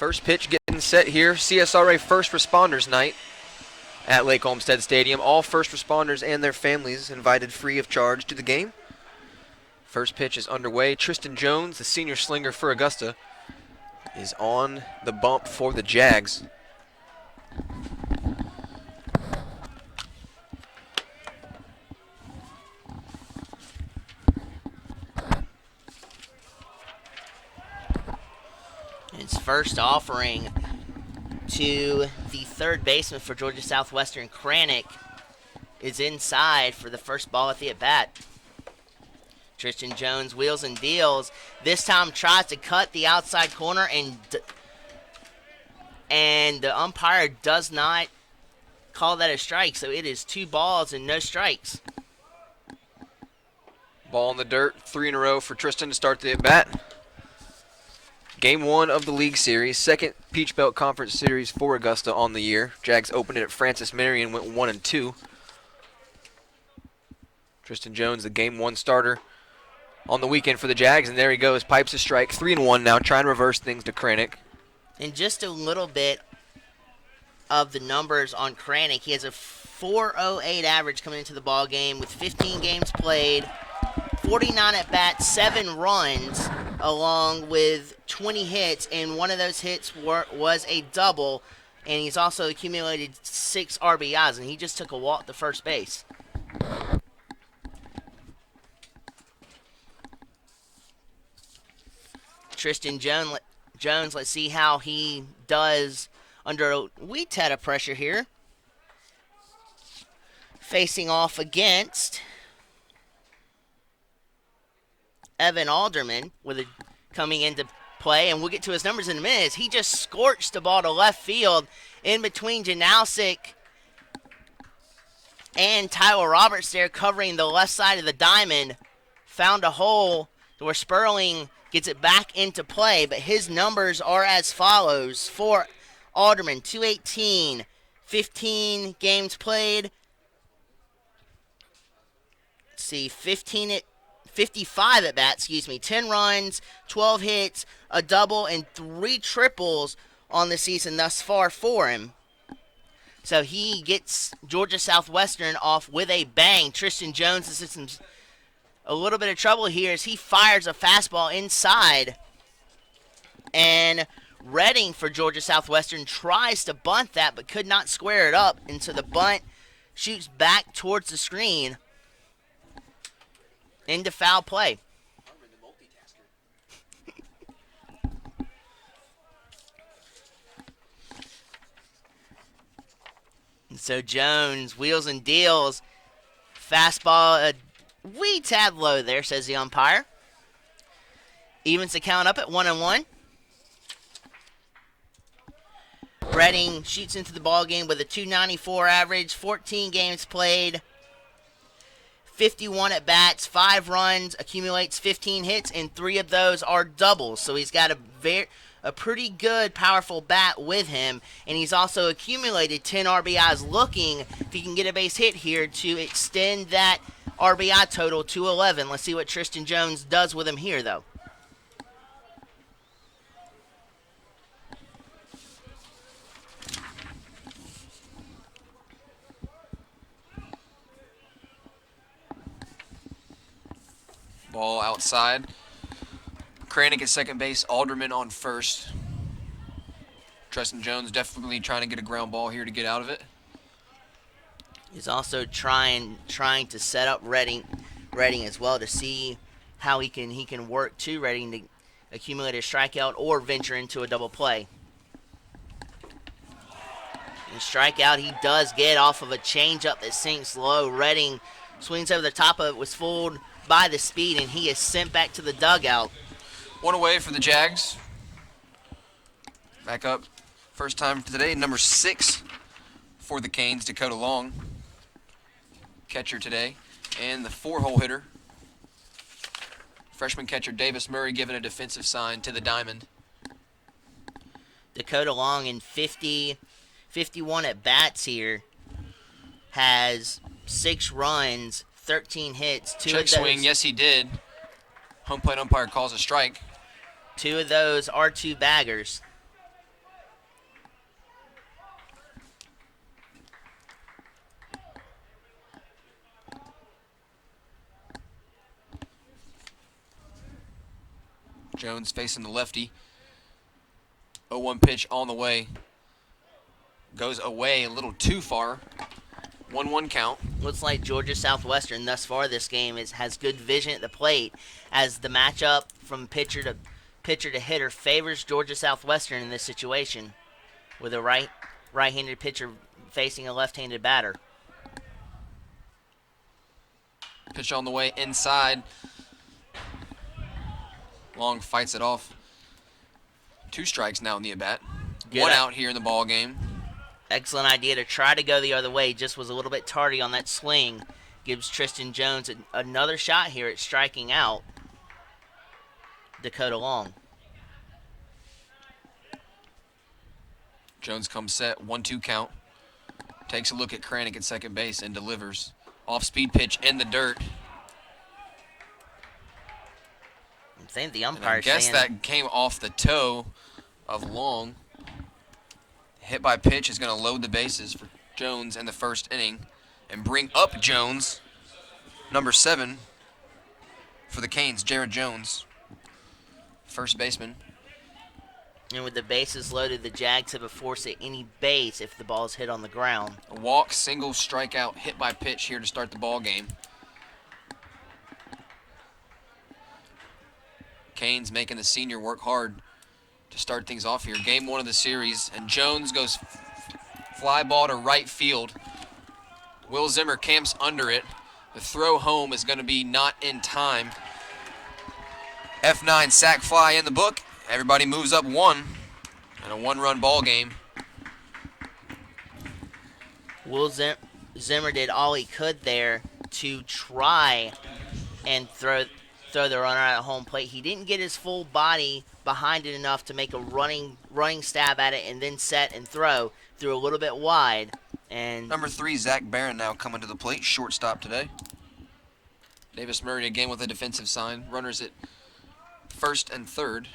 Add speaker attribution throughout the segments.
Speaker 1: First pitch getting set here. CSRA First Responders Night at Lake Olmsted Stadium. All first responders and their families invited free of charge to the game. First pitch is underway. Tristan Jones, the senior slinger for Augusta, is on the bump for the Jags.
Speaker 2: His first offering to the third baseman for Georgia Southwestern, Kranick, is inside for the first ball at the at-bat. Tristan Jones wheels and deals. This time tries to cut the outside corner, and the umpire does not call that a strike, so it is 2 balls and no strikes.
Speaker 1: Ball in the dirt, 3 in a row for Tristan to start the at-bat. Game 1 of the league series, second Peach Belt Conference series for Augusta on the year. Jags opened it at Francis Marion, went 1-2. Tristan Jones, the Game 1 starter on the weekend for the Jags, and there he goes, pipes a strike, 3-1 now, trying to reverse things to Kranick.
Speaker 2: And just a little bit of the numbers on Kranick. He has a .408 average coming into the ball game with 15 games played, 49 at-bats, 7 runs, along with 20 hits, and one of those hits was a double, and he's also accumulated 6 RBIs, and he just took a walk to first base. Tristan Jones, let's see how he does under a wee tad of pressure here. Facing off against Evan Alderman coming into play, and we'll get to his numbers in a minute. He just scorched the ball to left field in between Janowsic and Tyler Roberts there, covering the left side of the diamond. Found a hole where Sperling gets it back into play, but his numbers are as follows. For Alderman, 218, 15 games played. Let's see, 55 at bats, 10 runs, 12 hits, a double, and 3 triples on the season thus far for him. So he gets Georgia Southwestern off with a bang. Tristan Jones is in a little bit of trouble here as he fires a fastball inside. And Redding for Georgia Southwestern tries to bunt that but could not square it up. And so the bunt shoots back towards the screen into foul play. And so Jones wheels and deals. Fastball a wee tad low there, says the umpire. Evens the count up at 1-1. Redding shoots into the ball game with a .294 average, 14 games played, 51 at bats, 5 runs, accumulates 15 hits, and 3 of those are doubles. So he's got a pretty good, powerful bat with him, and he's also accumulated 10 RBIs, looking if he can get a base hit here to extend that RBI total to 11. Let's see what Tristan Jones does with him here, though.
Speaker 1: Ball outside. Kranick at second base, Alderman on first. Tristan Jones definitely trying to get a ground ball here to get out of it.
Speaker 2: He's also trying to set up Redding as well to see how he can work to Redding to accumulate a strikeout or venture into a double play. And strikeout he does get off of a changeup that sinks low. Redding swings over the top of it, was fooled by the speed, and he is sent back to the dugout.
Speaker 1: One away for the Jags. Back up. First time today, number 6 for the Canes, Dakota Long. Catcher today. And the 4-hole hitter, freshman catcher Davis Murray, giving a defensive sign to the diamond.
Speaker 2: Dakota Long in 51 at bats here has 6 runs, 13 hits.
Speaker 1: Check swing, yes he did. Home plate umpire calls a strike.
Speaker 2: 2 of those are 2 baggers.
Speaker 1: Jones facing the lefty. 0-1 pitch on the way. Goes away a little too far. 1-1 count.
Speaker 2: Looks like Georgia Southwestern thus far this game has good vision at the plate, as the matchup from pitcher to hitter favors Georgia Southwestern in this situation, with a right-handed pitcher facing a left-handed batter.
Speaker 1: Pitch on the way inside. Long fights it off. 2 strikes now in the at-bat. 1 out here in the ball game.
Speaker 2: Excellent idea to try to go the other way. Just was a little bit tardy on that swing. Gives Tristan Jones another shot here at striking out Dakota Long.
Speaker 1: Jones comes set. 1-2 count. Takes a look at Kranick at second base and delivers. Off-speed pitch in the dirt.
Speaker 2: I think the umpire.
Speaker 1: I guess that came off the toe of Long. Hit by pitch is going to load the bases for Jones in the first inning and bring up Jones, number 7 for the Canes, Jared Jones, first baseman.
Speaker 2: And with the bases loaded, the Jags have a force at any base if the ball is hit on the ground.
Speaker 1: A walk, single, strikeout, hit by pitch here to start the ball game. Canes making the senior work hard to start things off here. Game 1 of the series, and Jones goes fly ball to right field. Will Zimmer camps under it. The throw home is going to be not in time. F9 sac fly in the book. Everybody moves up 1, and a 1-run ball game.
Speaker 2: Will Zimmer did all he could there to try and throw the runner at home plate. He didn't get his full body behind it enough to make a running stab at it and then set and throw. Threw a little bit wide. And
Speaker 1: number 3, Zach Barron now coming to the plate, shortstop today. Davis Murray again with a defensive sign. Runners at first and third.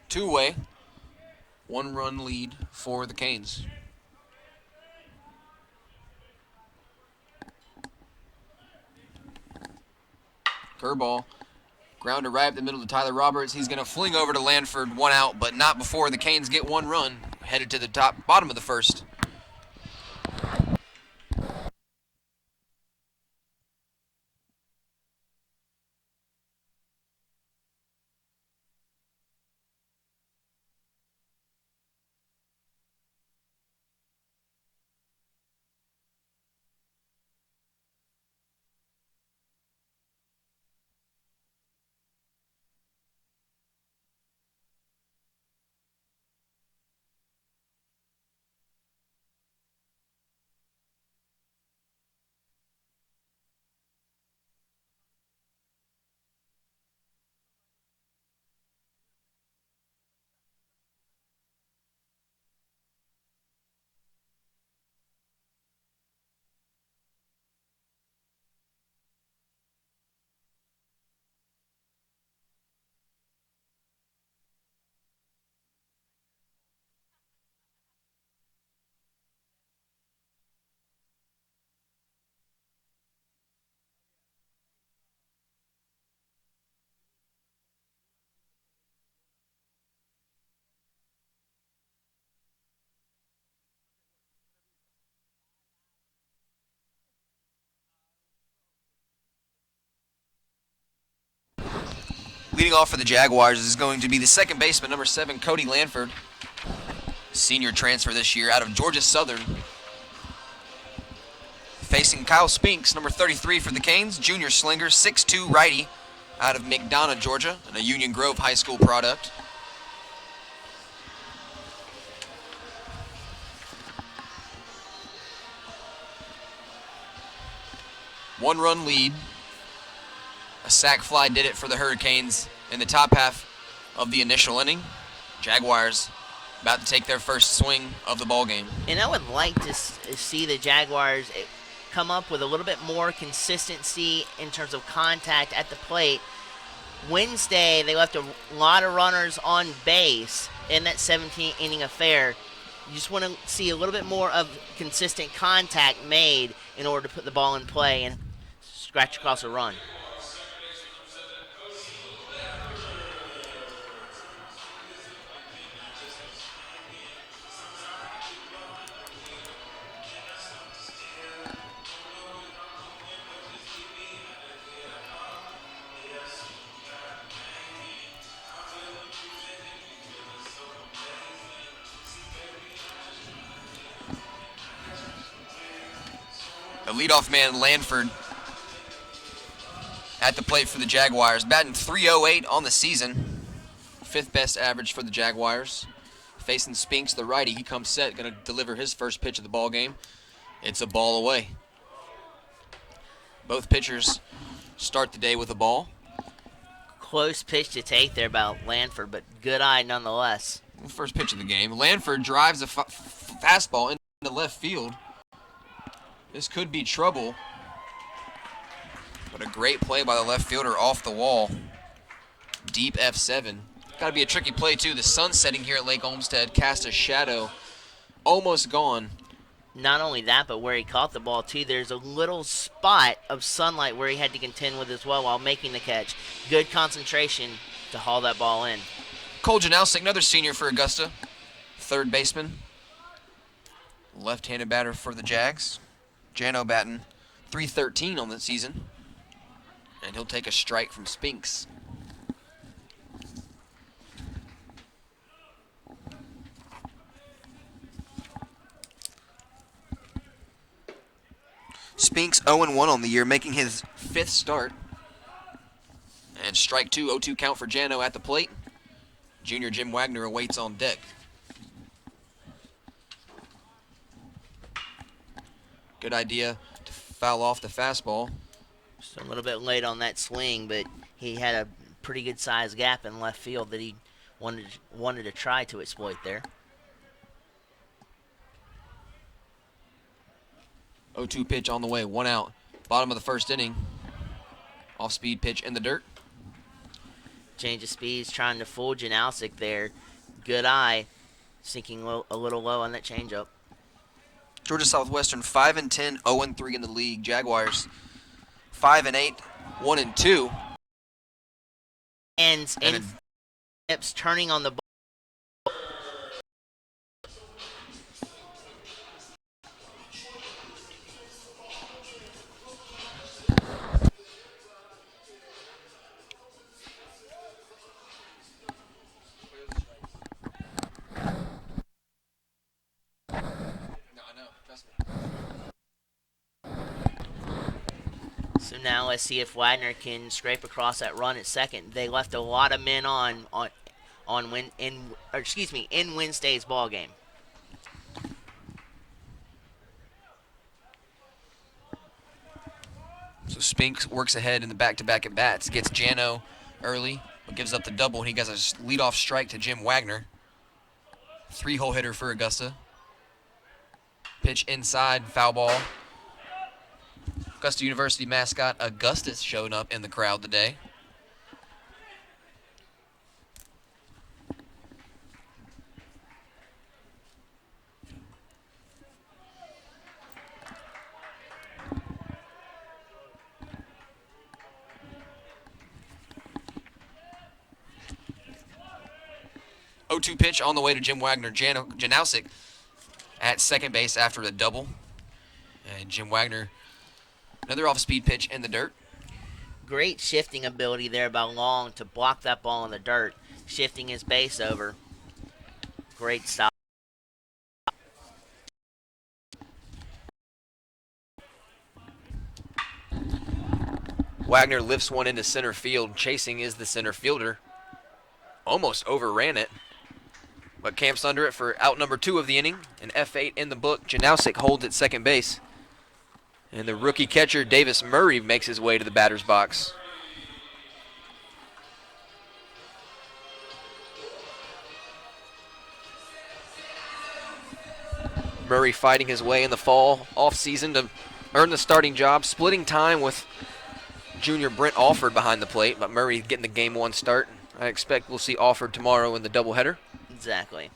Speaker 1: Two-way, 1-run lead for the Canes. Curveball. Grounder right up the middle to Tyler Roberts. He's going to fling over to Lanford, 1 out, but not before the Canes get 1 run. Headed to the bottom of the first. Leading off for the Jaguars is going to be the second baseman, number 7, Cody Lanford. Senior transfer this year out of Georgia Southern. Facing Kyle Spinks, number 33 for the Canes, junior slinger, 6'2", righty, out of McDonough, Georgia, and a Union Grove High School product. One-run lead. A sac fly did it for the Hurricanes in the top half of the initial inning. Jaguars about to take their first swing of the ball game.
Speaker 2: And I would like to see the Jaguars come up with a little bit more consistency in terms of contact at the plate. Wednesday, they left a lot of runners on base in that 17th inning affair. You just want to see a little bit more of consistent contact made in order to put the ball in play and scratch across a run.
Speaker 1: The leadoff man, Lanford, at the plate for the Jaguars, batting .308 on the season. 5th best average for the Jaguars. Facing Spinks, the righty. He comes set, going to deliver his first pitch of the ball game. It's a ball away. Both pitchers start the day with a ball.
Speaker 2: Close pitch to take there by Lanford, but good eye nonetheless.
Speaker 1: First pitch of the game. Lanford drives a fastball into left field. This could be trouble. But a great play by the left fielder off the wall. Deep F7. Got to be a tricky play, too. The sun setting here at Lake Olmsted cast a shadow. Almost gone.
Speaker 2: Not only that, but where he caught the ball, too, there's a little spot of sunlight where he had to contend with as well while making the catch. Good concentration to haul that ball in.
Speaker 1: Cole Janowsik, another senior for Augusta. 3rd baseman. Left-handed batter for the Jags. Jano batting .313 on the season. And he'll take a strike from Spinks. Spinks 0-1 on the year, making his 5th start. And strike 2, 0-2 count for Jano at the plate. Junior Jim Wagner awaits on deck. Good idea to foul off the fastball.
Speaker 2: Just a little bit late on that swing, but he had a pretty good sized gap in left field that he wanted to try to exploit there.
Speaker 1: 0-2 pitch on the way, 1 out. Bottom of the 1st inning. Off-speed pitch in the dirt.
Speaker 2: Change of speeds, trying to fool Janowsik there. Good eye, sinking a little low on that changeup.
Speaker 1: Georgia Southwestern 5-10, 0-3 in the league. Jaguars 5-8, 1-2.
Speaker 2: And hips turning on the ball. So now let's see if Wagner can scrape across that run at second. They left a lot of men in Wednesday's ball game.
Speaker 1: So Spinks works ahead in the back-to-back at bats. Gets Jano early, but gives up the double, and he gets a leadoff strike to Jim Wagner. 3-hole hitter for Augusta. Pitch inside, foul ball. Augusta University mascot Augustus showing up in the crowd today. .02 pitch on the way to Jim Wagner. Janowsik at second base after the double. And Jim Wagner, another off-speed pitch in the dirt.
Speaker 2: Great shifting ability there by Long to block that ball in the dirt, shifting his base over. Great stop.
Speaker 1: Wagner lifts one into center field. Chasing is the center fielder. Almost overran it, but camps under it for out number 2 of the inning. An F8 in the book. Janowsik holds at second base. And the rookie catcher, Davis Murray, makes his way to the batter's box. Murray fighting his way in the fall off-season to earn the starting job, splitting time with junior Brent Alford behind the plate, but Murray getting the game 1 start. I expect we'll see Alford tomorrow in the doubleheader.
Speaker 2: Exactly.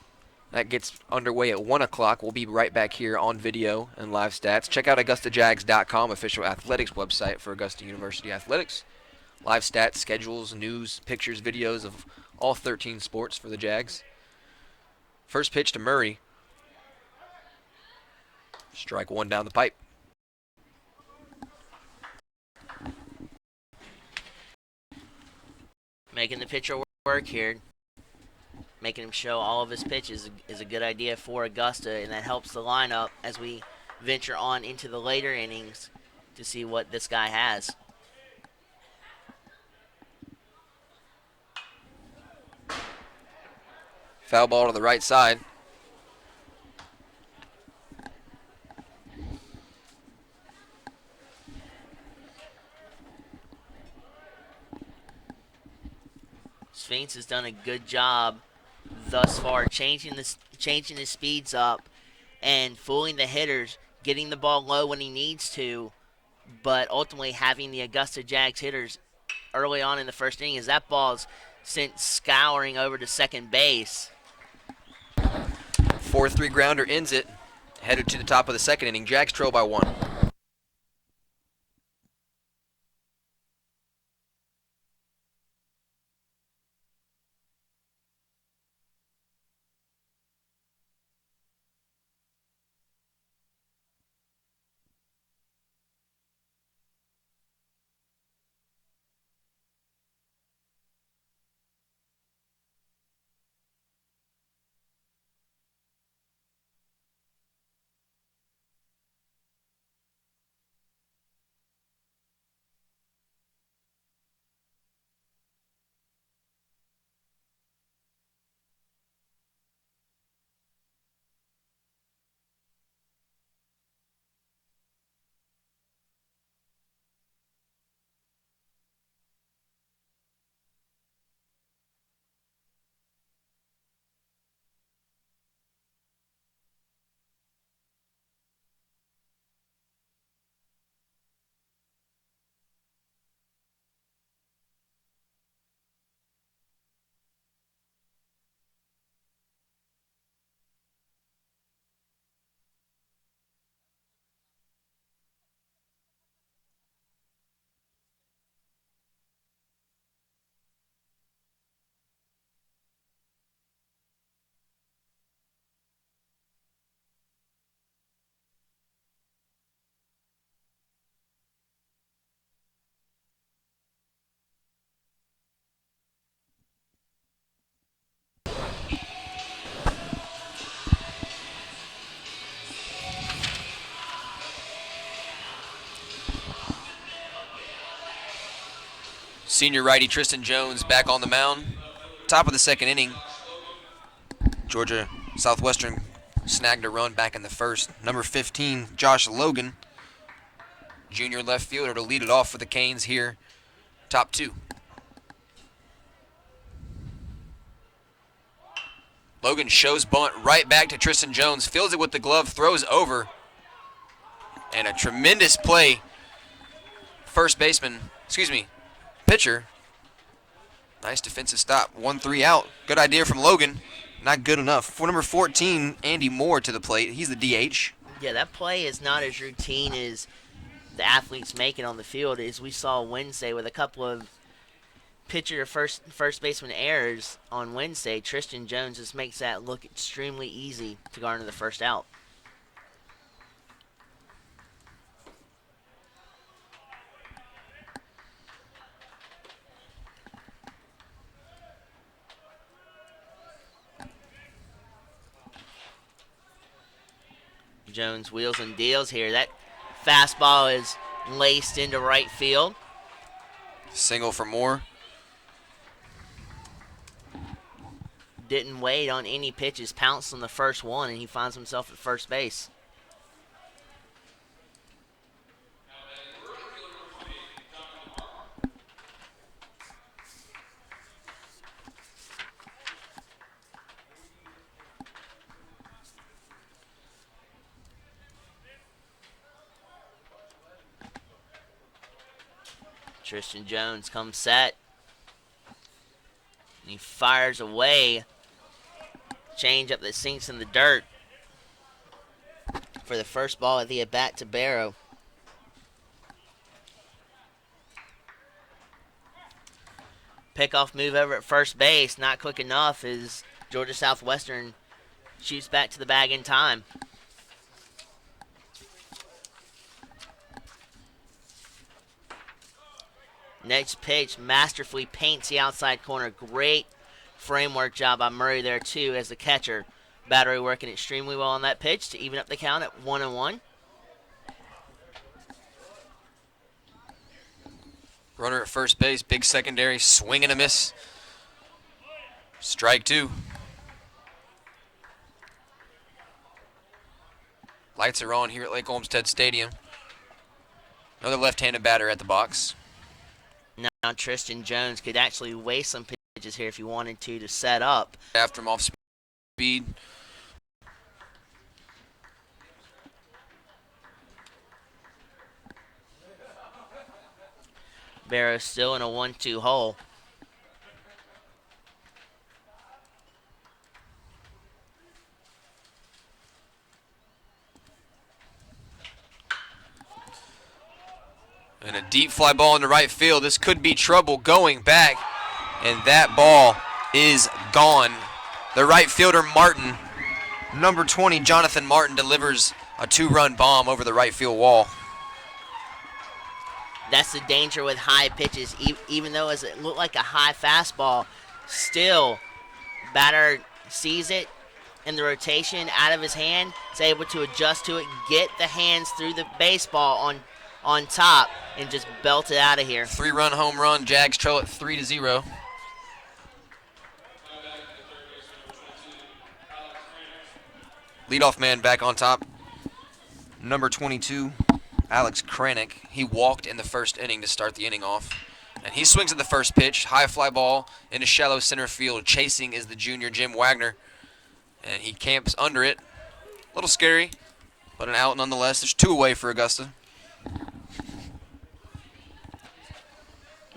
Speaker 1: That gets underway at 1 o'clock. We'll be right back here on video and live stats. Check out AugustaJags.com, official athletics website for Augusta University Athletics. Live stats, schedules, news, pictures, videos of all 13 sports for the Jags. First pitch to Murray. Strike one down the pipe.
Speaker 2: Making the pitcher work here. Making him show all of his pitches is a good idea for Augusta, and that helps the lineup as we venture on into the later innings to see what this guy has.
Speaker 1: Foul ball to the right side.
Speaker 2: Sphinx has done a good job thus far changing his speeds up and fooling the hitters, getting the ball low when he needs to, but ultimately having the Augusta Jags hitters early on in the first inning as that ball's sent scouring over to second base.
Speaker 1: 4-3 grounder ends it. Headed to the top of the second inning. Jags trail by 1. Senior righty Tristan Jones back on the mound. Top of the second inning. Georgia Southwestern snagged a run back in the first. Number 15, Josh Logan, junior left fielder, to lead it off for the Canes here. Top 2. Logan shows bunt right back to Tristan Jones. Fills it with the glove, throws over. And a tremendous play. Pitcher. Nice defensive stop. 1-3 out. Good idea from Logan. Not good enough. For number 14, Andy Moore to the plate. He's the DH.
Speaker 2: Yeah, that play is not as routine as the athletes make it on the field as we saw Wednesday with a couple of pitcher first baseman errors on Wednesday. Tristan Jones just makes that look extremely easy to garner the first out. Jones wheels and deals here. That fastball is laced into right field.
Speaker 1: Single for Moore.
Speaker 2: Didn't wait on any pitches, pounced on the first one, and he finds himself at first base. Tristan Jones comes set. And he fires away. Changeup that sinks in the dirt for the first ball at the at-bat to Barrow. Pickoff move over at first base, not quick enough as Georgia Southwestern shoots back to the bag in time. Next pitch masterfully paints the outside corner. Great framework job by Murray there, too, as the catcher. Battery working extremely well on that pitch to even up the count at 1-1.
Speaker 1: Runner at first base, big secondary, swing and a miss. Strike two. Lights are on here at Lake Olmsted Stadium. Another left-handed batter at the box.
Speaker 2: Now Tristan Jones could actually waste some pitches here if he wanted to set up.
Speaker 1: After him off speed.
Speaker 2: Barrow still in a 1-2 hole.
Speaker 1: And a deep fly ball into right field. This could be trouble going back. And that ball is gone. The right fielder, Martin, number 20, Jonathan Martin, delivers a 2-run bomb over the right field wall.
Speaker 2: That's the danger with high pitches. Even though it looked like a high fastball, still, batter sees it in the rotation out of his hand, is able to adjust to it, get the hands through the baseball on top, and just belt it out of here.
Speaker 1: 3-run home run. Jags trail at 3-0. Leadoff man back on top. Number 22, Alex Kranick. He walked in the first inning to start the inning off. And he swings at the first pitch. High fly ball into shallow center field. Chasing is the junior, Jim Wagner. And he camps under it. A little scary, but an out nonetheless. There's 2 away for Augusta.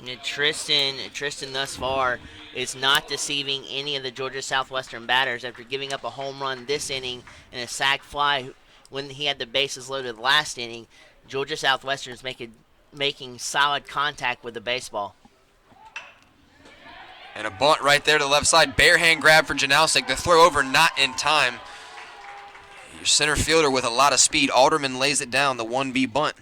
Speaker 2: And Tristan thus far is not deceiving any of the Georgia Southwestern batters after giving up a home run this inning and a sac fly when he had the bases loaded last inning. Georgia Southwestern is making solid contact with the baseball.
Speaker 1: And a bunt right there to the left side. Bare hand grab for Janowsik. The throw over not in time. Your center fielder with a lot of speed. Alderman lays it down, the 1B bunt.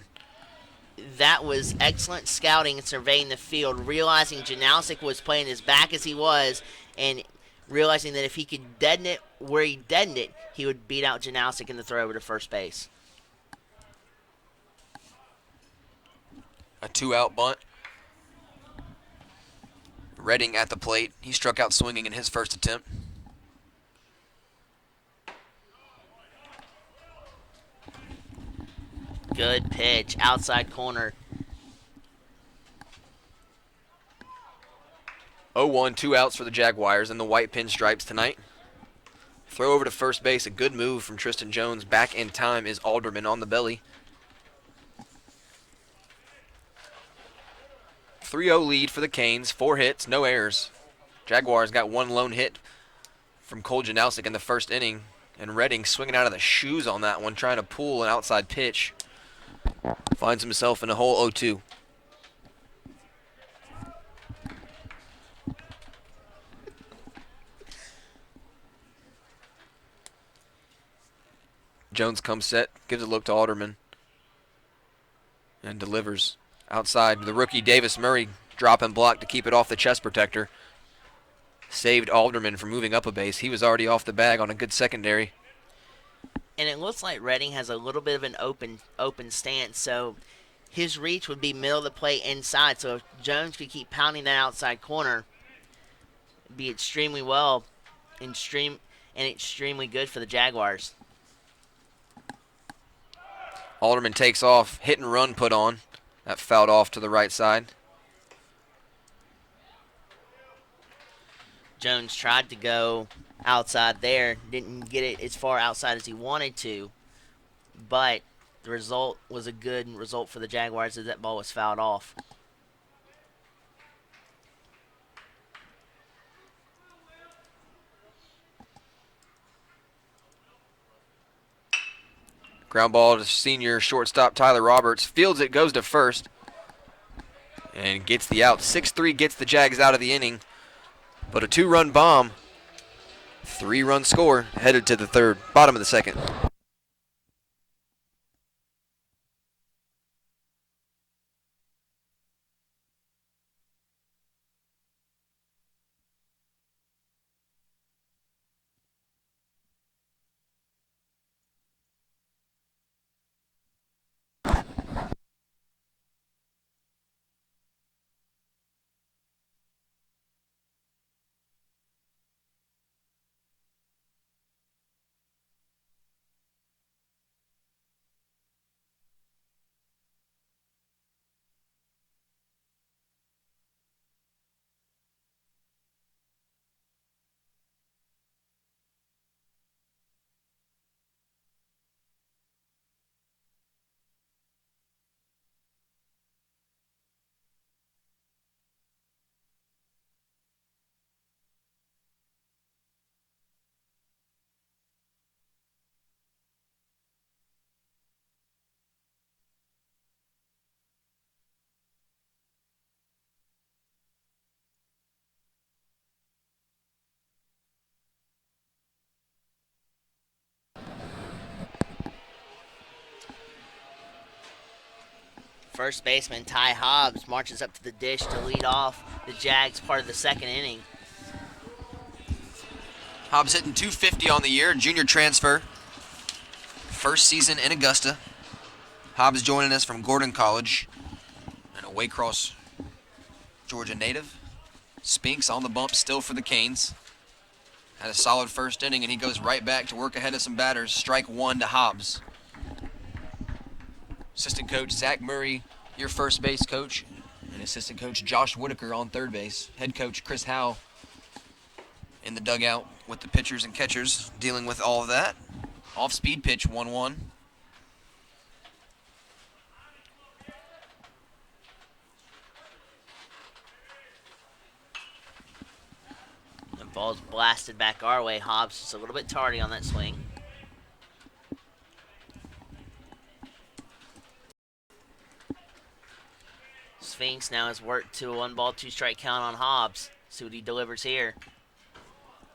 Speaker 2: That was excellent scouting and surveying the field, realizing Janowsik was playing as back as he was, and realizing that if he could deaden it where he deadened it, he would beat out Janowsik in the throw over to first base.
Speaker 1: A 2-out bunt. Redding at the plate. He struck out swinging in his first attempt.
Speaker 2: Good pitch, outside corner.
Speaker 1: 0-1, 2 outs for the Jaguars in the white pinstripes tonight. Throw over to first base, a good move from Tristan Jones. Back in time is Alderman on the belly. 3-0 lead for the Canes, 4 hits, no errors. Jaguars got 1 lone hit from Cole Janowsik in the first inning, and Redding swinging out of the shoes on that one, trying to pull an outside pitch. Finds himself in a hole 0-2. Jones comes set, gives a look to Alderman, and delivers. Outside, the rookie Davis Murray dropping block to keep it off the chest protector. Saved Alderman from moving up a base. He was already off the bag on a good secondary.
Speaker 2: And it looks like Redding has a little bit of an open stance, so his reach would be middle of the plate inside. So if Jones could keep pounding that outside corner, it'd be extremely well and extremely good for the Jaguars.
Speaker 1: Alderman takes off, hit and run put on. That fouled off to the right side.
Speaker 2: Jones tried to go outside there, didn't get it as far outside as he wanted to, but the result was a good result for the Jaguars as that ball was fouled off.
Speaker 1: Ground ball to senior shortstop Tyler Roberts. Fields it, goes to first, and gets the out. 6-3 gets the Jags out of the inning. But a 2-run bomb, 3-run score headed to the third, bottom of the second.
Speaker 2: First baseman Ty Hobbs marches up to the dish to lead off the Jags part of the second inning.
Speaker 1: Hobbs hitting .250 on the year, junior transfer. First season in Augusta. Hobbs joining us from Gordon College, and a Waycross, Georgia native. Spinks on the bump still for the Canes. Had a solid first inning, and he goes right back to work ahead of some batters. Strike one to Hobbs. Assistant coach Zach Murray, your first base coach, and assistant coach Josh Whitaker on third base. Head coach Chris Howe in the dugout with the pitchers and catchers, dealing with all of that. Off-speed pitch, 1-1.
Speaker 2: The ball's blasted back our way. Hobbs just a little bit tardy on that swing. Sphinx now has worked to a 1-ball, 2-strike count on Hobbs. See what he delivers here.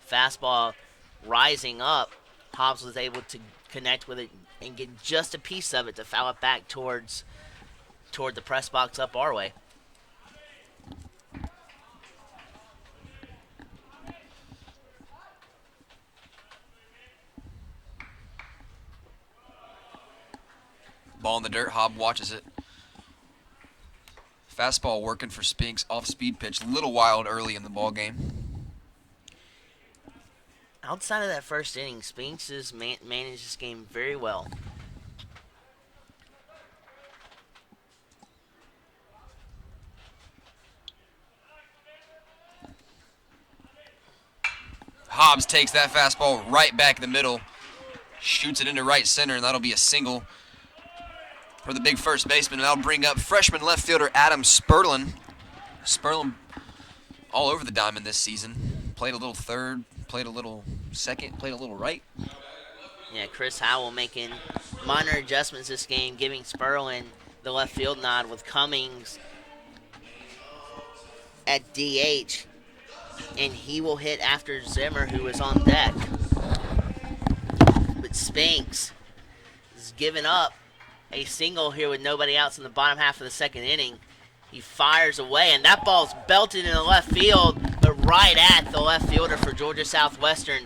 Speaker 2: Fastball rising up. Hobbs was able to connect with it and get just a piece of it to foul it back toward the press box up our way.
Speaker 1: Ball in the dirt, Hobb watches it. Fastball working for Spinks, off-speed pitch, a little wild early in the ball game.
Speaker 2: Outside of that first inning, Spinks has managed this game very well.
Speaker 1: Hobbs takes that fastball right back in the middle, shoots it into right center, and that'll be a single for the big first baseman, and that'll bring up freshman left fielder Adam Sperlin. Sperlin all over the diamond this season. Played a little third, played a little second, played a little right.
Speaker 2: Yeah, Chris Howell making minor adjustments this game, giving Sperlin the left field nod with Cummings at DH. And he will hit after Zimmer, who is on deck. But Spinks is giving up a single here with nobody outs in the bottom half of the second inning. He fires away, and that ball's belted in the left field, but right at the left fielder for Georgia Southwestern,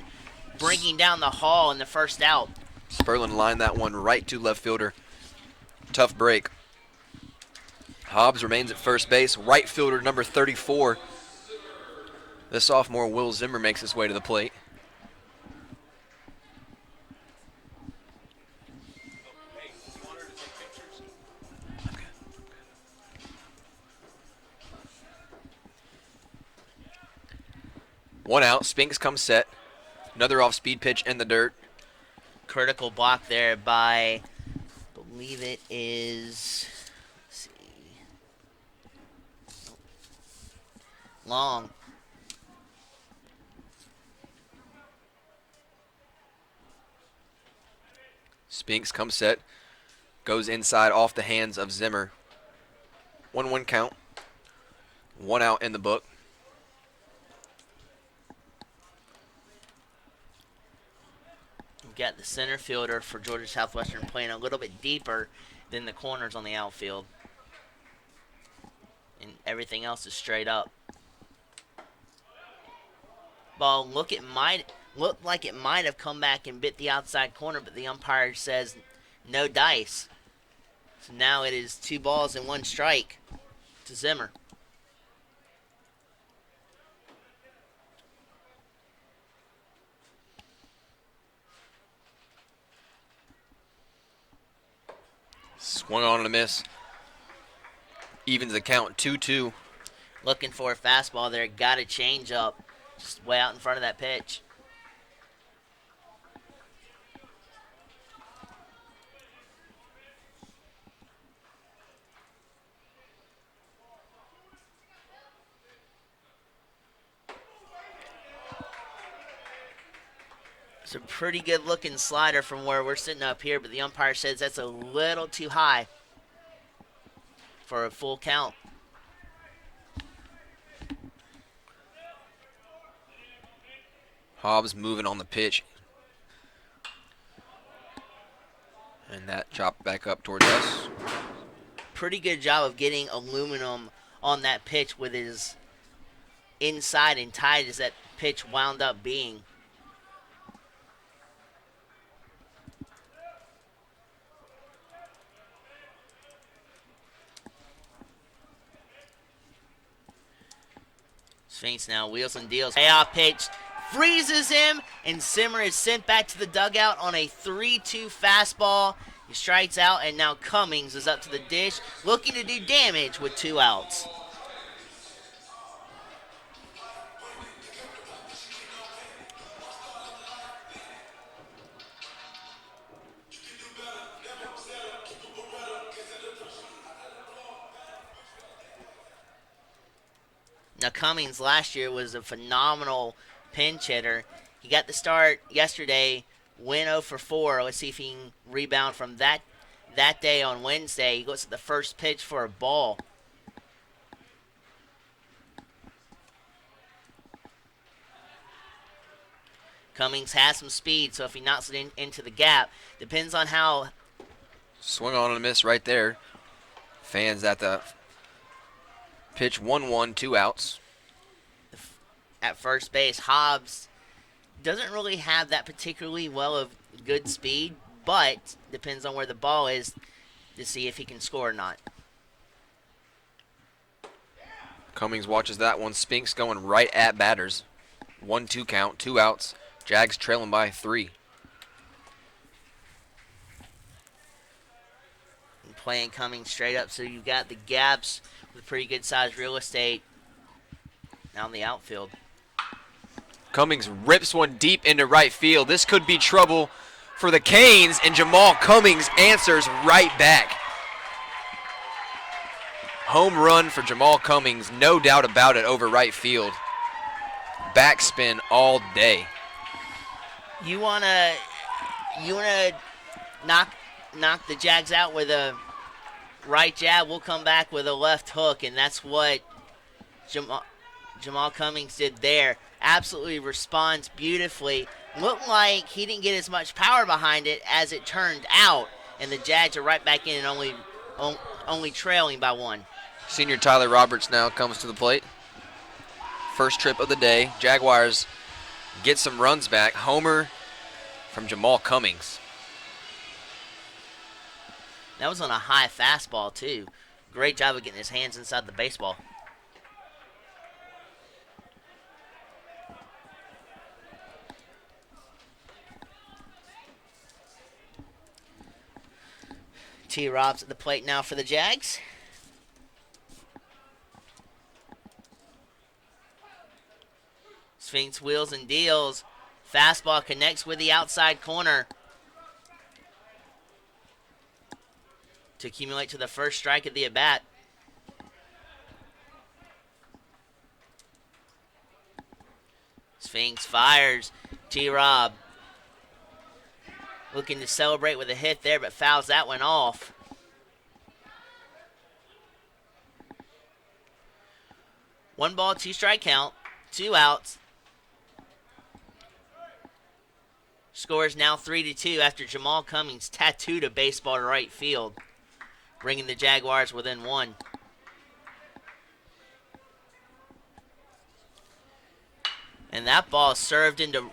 Speaker 2: bringing down the Hall in the first out.
Speaker 1: Sperlin lined that one right to left fielder. Tough break. Hobbs remains at first base. Right fielder number 34. The sophomore Will Zimmer makes his way to the plate. One out. Spinks comes set. Another off-speed pitch in the dirt.
Speaker 2: Critical block there by, I believe it is, let's see, Long.
Speaker 1: Spinks comes set. Goes inside off the hands of Zimmer. 1-1 count. 1 out in the book.
Speaker 2: We've got the center fielder for Georgia Southwestern playing a little bit deeper than the corners on the outfield. And everything else is straight up. Ball looked like it might have come back and bit the outside corner, but the umpire says no dice. So now it is 2 balls and 1 strike to Zimmer.
Speaker 1: Swung on and a miss. Evens the count 2-2.
Speaker 2: Looking for a fastball there. Got a change up. Just way out in front of that pitch. It's a pretty good looking slider from where we're sitting up here, but the umpire says that's a little too high for a full count.
Speaker 1: Hobbs moving on the pitch. And that chopped back up towards us.
Speaker 2: Pretty good job of getting aluminum on that pitch with his inside and tight as that pitch wound up being. Sphinx now wheels and deals. Payoff pitch freezes him, and Zimmer is sent back to the dugout on a 3-2 fastball. He strikes out, and now Cummings is up to the dish, looking to do damage with 2 outs. Now, Cummings last year was a phenomenal pinch hitter. He got the start yesterday, went 0 for 4. Let's see if he can rebound from that day on Wednesday. He goes to the first pitch for a ball. Cummings has some speed, so if he knocks it into the gap, depends on how.
Speaker 1: Swung on and a miss right there. Fans at the pitch 1-1, 2 outs.
Speaker 2: At first base, Hobbs doesn't really have that particularly well of good speed, but depends on where the ball is to see if he can score or not.
Speaker 1: Cummings watches that one. Spinks going right at batters. 1-2 count, 2 outs. Jags trailing by 3.
Speaker 2: And playing Cummings straight up, so you've got the gaps with pretty good sized real estate now in the outfield.
Speaker 1: Cummings rips one deep into right field. This could be trouble for the Canes, and Jamal Cummings answers right back. Home run for Jamal Cummings, no doubt about it, over right field. Backspin all day.
Speaker 2: You wanna knock the Jags out with a right jab. We'll come back with a left hook, and that's what Jamal Cummings did there. Absolutely responds beautifully. Looked like he didn't get as much power behind it as it turned out, and the Jags are right back in and only trailing by 1.
Speaker 1: Senior Tyler Roberts now comes to the plate. First trip of the day. Jaguars get some runs back. Homer from Jamal Cummings.
Speaker 2: That was on a high fastball, too. Great job of getting his hands inside the baseball. T. Rob's at the plate now for the Jags. Sphinx wheels and deals. Fastball connects with the outside corner to accumulate to the first strike of the at-bat. Sphinx fires. T-Rob Looking to celebrate with a hit there, but fouls that one off. One ball, two strike count, 2 outs. Score is now 3-2 after Jamal Cummings tattooed a baseball to right field, bringing the Jaguars within 1. And that ball served into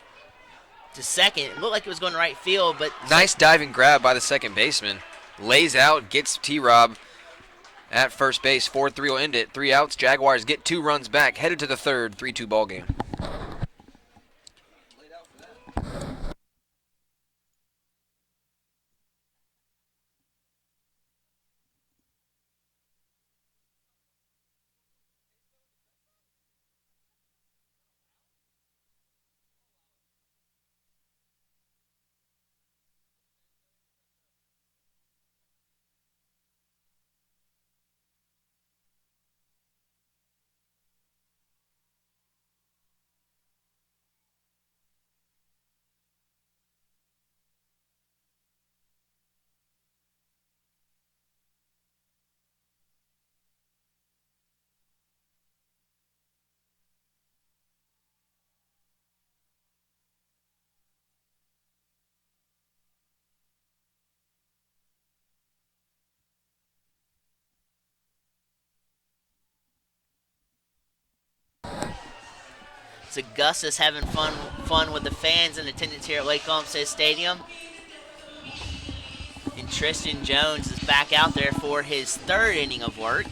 Speaker 2: second. It looked like it was going to right field, but
Speaker 1: nice diving grab by the second baseman. Lays out, gets T-Rob at first base. 4-3 will end it. 3 outs. Jaguars get 2 runs back. Headed to the third. 3-2 ball game.
Speaker 2: it's Augusta's having fun with the fans in attendance here at Lake Olmsted Stadium. And Tristan Jones is back out there for his 3rd inning of work.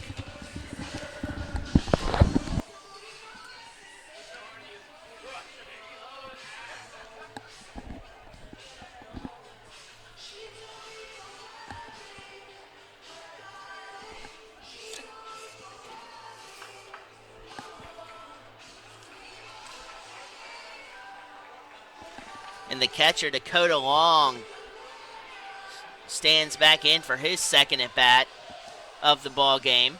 Speaker 2: And the catcher, Dakota Long, stands back in for his 2nd at bat of the ball game.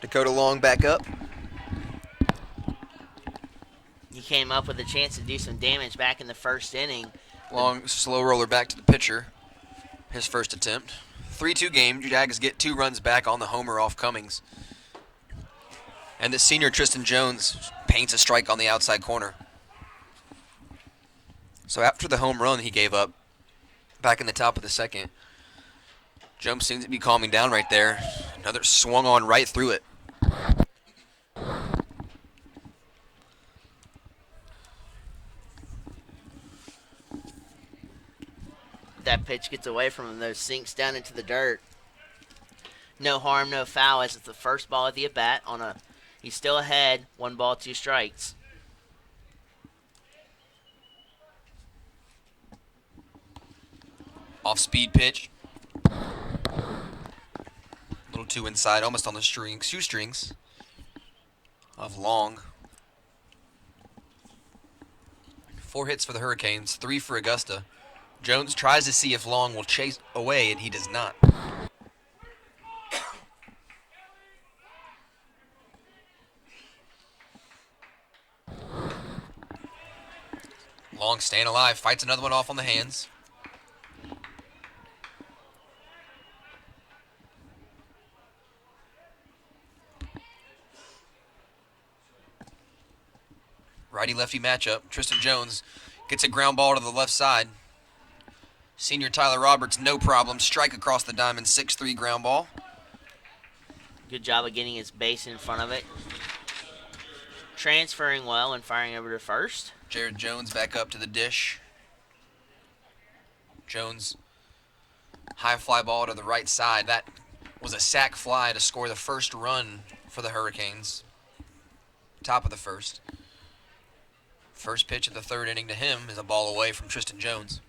Speaker 1: Dakota Long back up.
Speaker 2: He came up with a chance to do some damage back in the 1st inning.
Speaker 1: Long slow roller back to the pitcher. His first attempt. 3-2 game. Jags get 2 runs back on the homer off Cummings. And the senior Tristan Jones paints a strike on the outside corner. So after the home run he gave up back in the top of the 2nd, Jones seems to be calming down right there. Another swung on right through it.
Speaker 2: That pitch gets away from him, though, sinks down into the dirt. No harm, no foul, as it's the first ball of the at-bat. He's still ahead, 1 ball, 2 strikes.
Speaker 1: Off-speed pitch. A little too inside, almost on the shoestrings of Long. 4 hits for the Hurricanes, 3 for Augusta. Jones tries to see if Long will chase away, and he does not. Long staying alive, fights another one off on the hands. Righty-lefty matchup. Tristan Jones gets a ground ball to the left side. Senior Tyler Roberts, no problem. Strike across the diamond, 6-3 ground ball.
Speaker 2: Good job of getting his base in front of it. Transferring well and firing over to first.
Speaker 1: Jared Jones back up to the dish. Jones, high fly ball to the right side. That was a sac fly to score the first run for the Hurricanes. Top of the 1st. First pitch of the 3rd inning to him is a ball away from Tristan Jones.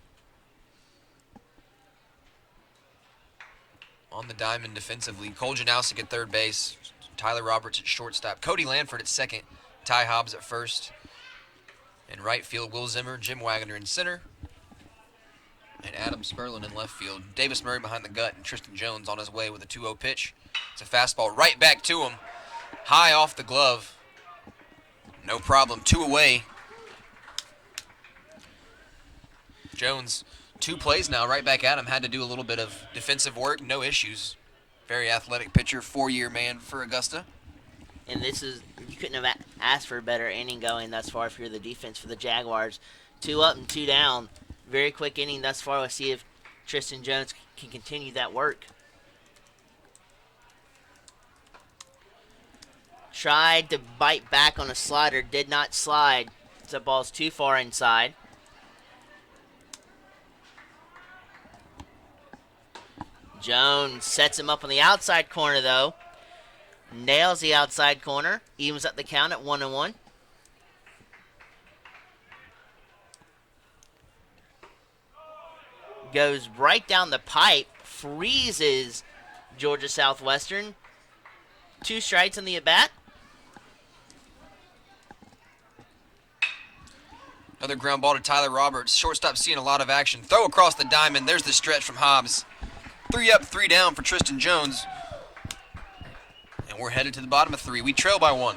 Speaker 1: On the diamond defensively, Cole Janowski at 3rd base, Tyler Roberts at shortstop, Cody Lanford at 2nd, Ty Hobbs at 1st. In right field, Will Zimmer, Jim Wagner in center. and Adam Sperlin in left field. Davis Murray behind the gut, and Tristan Jones on his way with a 2-0 pitch. It's a fastball right back to him. High off the glove. No problem. 2 away. Jones, 2 plays now, right back at him. Had to do a little bit of defensive work. No issues. Very athletic pitcher, 4-year man for Augusta.
Speaker 2: And this is, you couldn't have asked for a better inning going thus far if you're the defense for the Jaguars. 2 up and 2 down. Very quick inning thus far. Let's see if Tristan Jones can continue that work. Tried to bite back on a slider, did not slide. The ball's too far inside. Jones sets him up on the outside corner, though. Nails the outside corner. Evens up the count at 1-1. Goes right down the pipe. Freezes Georgia Southwestern. 2 strikes on the at-bat.
Speaker 1: Another ground ball to Tyler Roberts. Shortstop seeing a lot of action. Throw across the diamond. There's the stretch from Hobbs. 3 up, 3 down for Tristan Jones. And we're headed to the bottom of 3. We trail by 1.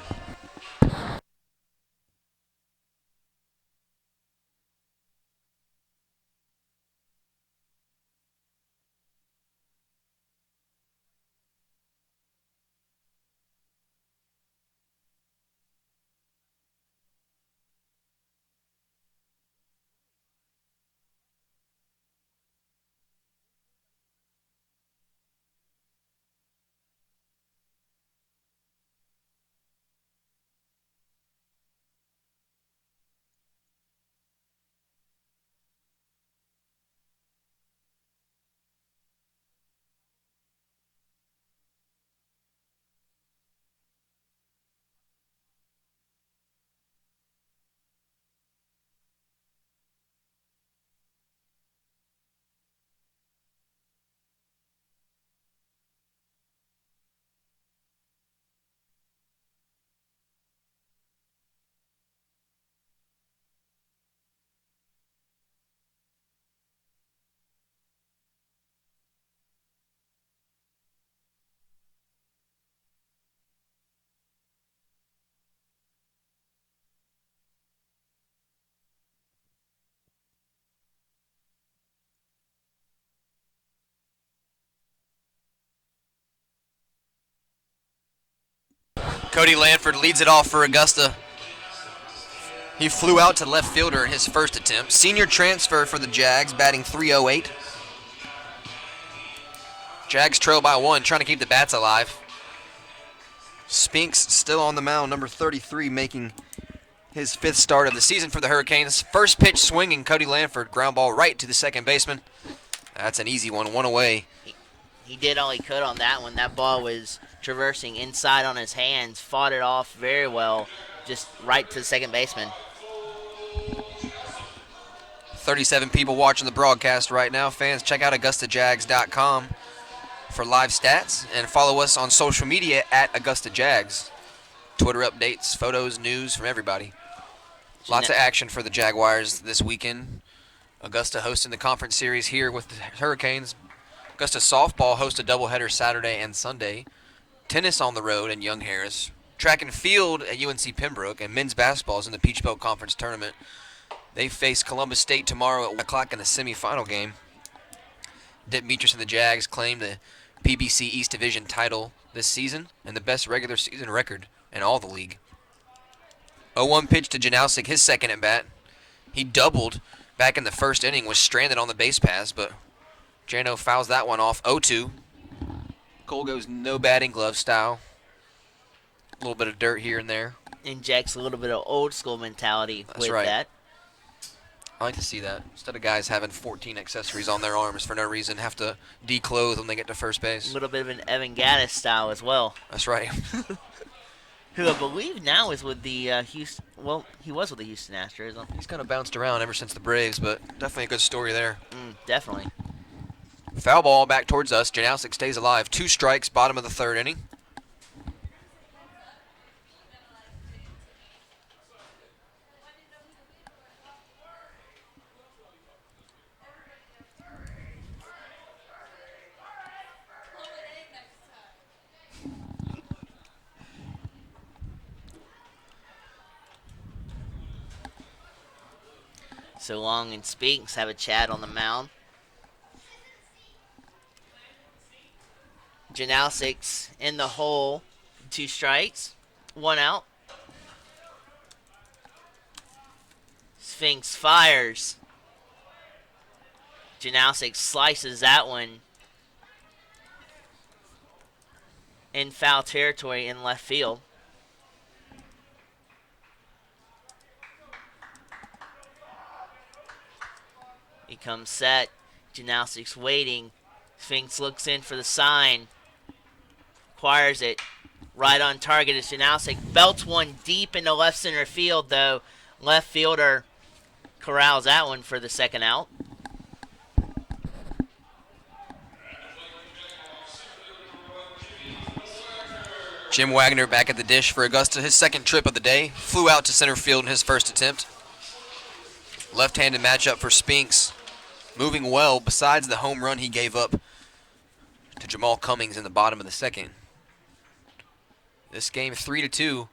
Speaker 1: Cody Lanford leads it off for Augusta. He flew out to left fielder in his first attempt. Senior transfer for the Jags, batting .308. Jags trail by 1, trying to keep the bats alive. Spinks still on the mound, number 33, making his 5th start of the season for the Hurricanes. First pitch swinging, Cody Lanford, ground ball right to the second baseman. That's an easy one, 1 away.
Speaker 2: He did all he could on that one. That ball was traversing inside on his hands, fought it off very well, just right to the second baseman.
Speaker 1: 37 people watching the broadcast right now. Fans, check out AugustaJags.com for live stats and follow us on social media at Augusta Jags. Twitter updates, photos, news from everybody. Lots of action for the Jaguars this weekend. Augusta hosting the conference series here with the Hurricanes. Augusta softball hosts a doubleheader Saturday and Sunday. Tennis on the road in Young Harris. Track and field at UNC Pembroke, and men's basketball is in the Peach Belt Conference Tournament. They face Columbus State tomorrow at 1 o'clock in the semifinal game. Dick Beatrice and the Jags claim the PBC East Division title this season and the best regular season record in all the league. 0-1 pitch to Janowski, his second at bat. He doubled back in the first inning, was stranded on the base pass, but Jano fouls that one off. 0-2. Cole goes no batting glove style. A little bit of dirt here and there.
Speaker 2: Injects a little bit of old school mentality
Speaker 1: That's
Speaker 2: with
Speaker 1: right.
Speaker 2: that.
Speaker 1: I like to see that. Instead of guys having 14 accessories on their arms for no reason, have to declothe when they get to first base.
Speaker 2: A little bit of an Evan Gaddis style as well.
Speaker 1: That's right.
Speaker 2: Who I believe now is with the Houston. Well, he was with the Houston Astros.
Speaker 1: He's kind of bounced around ever since the Braves, but definitely a good story there.
Speaker 2: Definitely.
Speaker 1: Foul ball back towards us. Janowski stays alive. 2 strikes, bottom of the 3rd inning.
Speaker 2: So Long and Speaks have a chat on the mound. Janowski's in the hole. 2 strikes. 1 out. Sphinx fires. Janowski slices that one in foul territory in left field. He comes set. Janowski's waiting. Sphinx looks in for the sign. Acquires it. Right on target is Janowski. Belts one deep into left center field, though. Left fielder corrals that one for the second out.
Speaker 1: Jim Wagner back at the dish for Augusta. His second trip of the day. Flew out to center field in his first attempt. Left-handed matchup for Spinks. Moving well besides the home run he gave up to Jamal Cummings in the bottom of the second. This game 3-2.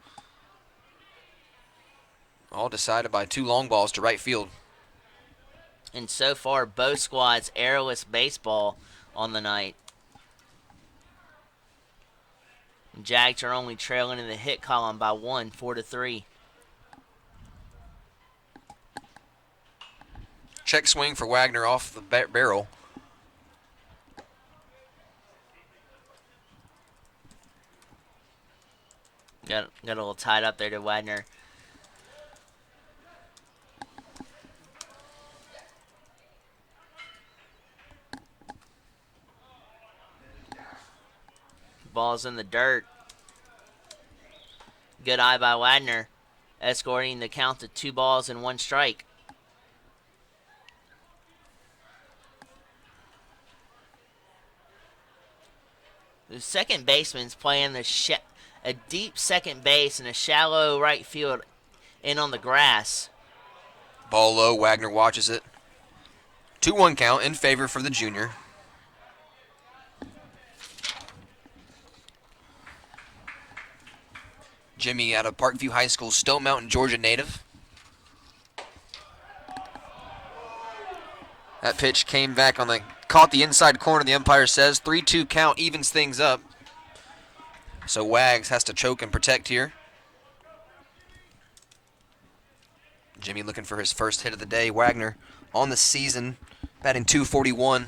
Speaker 1: All decided by 2 long balls to right field.
Speaker 2: And so far, both squads airless baseball on the night. Jags are only trailing in the hit column by 1, 4-3.
Speaker 1: Check swing for Wagner off the barrel.
Speaker 2: Got a little tied up there to Wagner. Ball's in the dirt. Good eye by Wagner, escorting the count to 2 balls and 1 strike. The second baseman's playing a deep second base and a shallow right field in on the grass.
Speaker 1: Ball low, Wagner watches it. 2-1 count in favor for the junior. Jimmy out of Parkview High School, Stone Mountain, Georgia native. That pitch came back caught the inside corner, the umpire says. 3-2 count evens things up. So Wags has to choke and protect here. Jimmy looking for his first hit of the day. Wagner on the season, batting .241.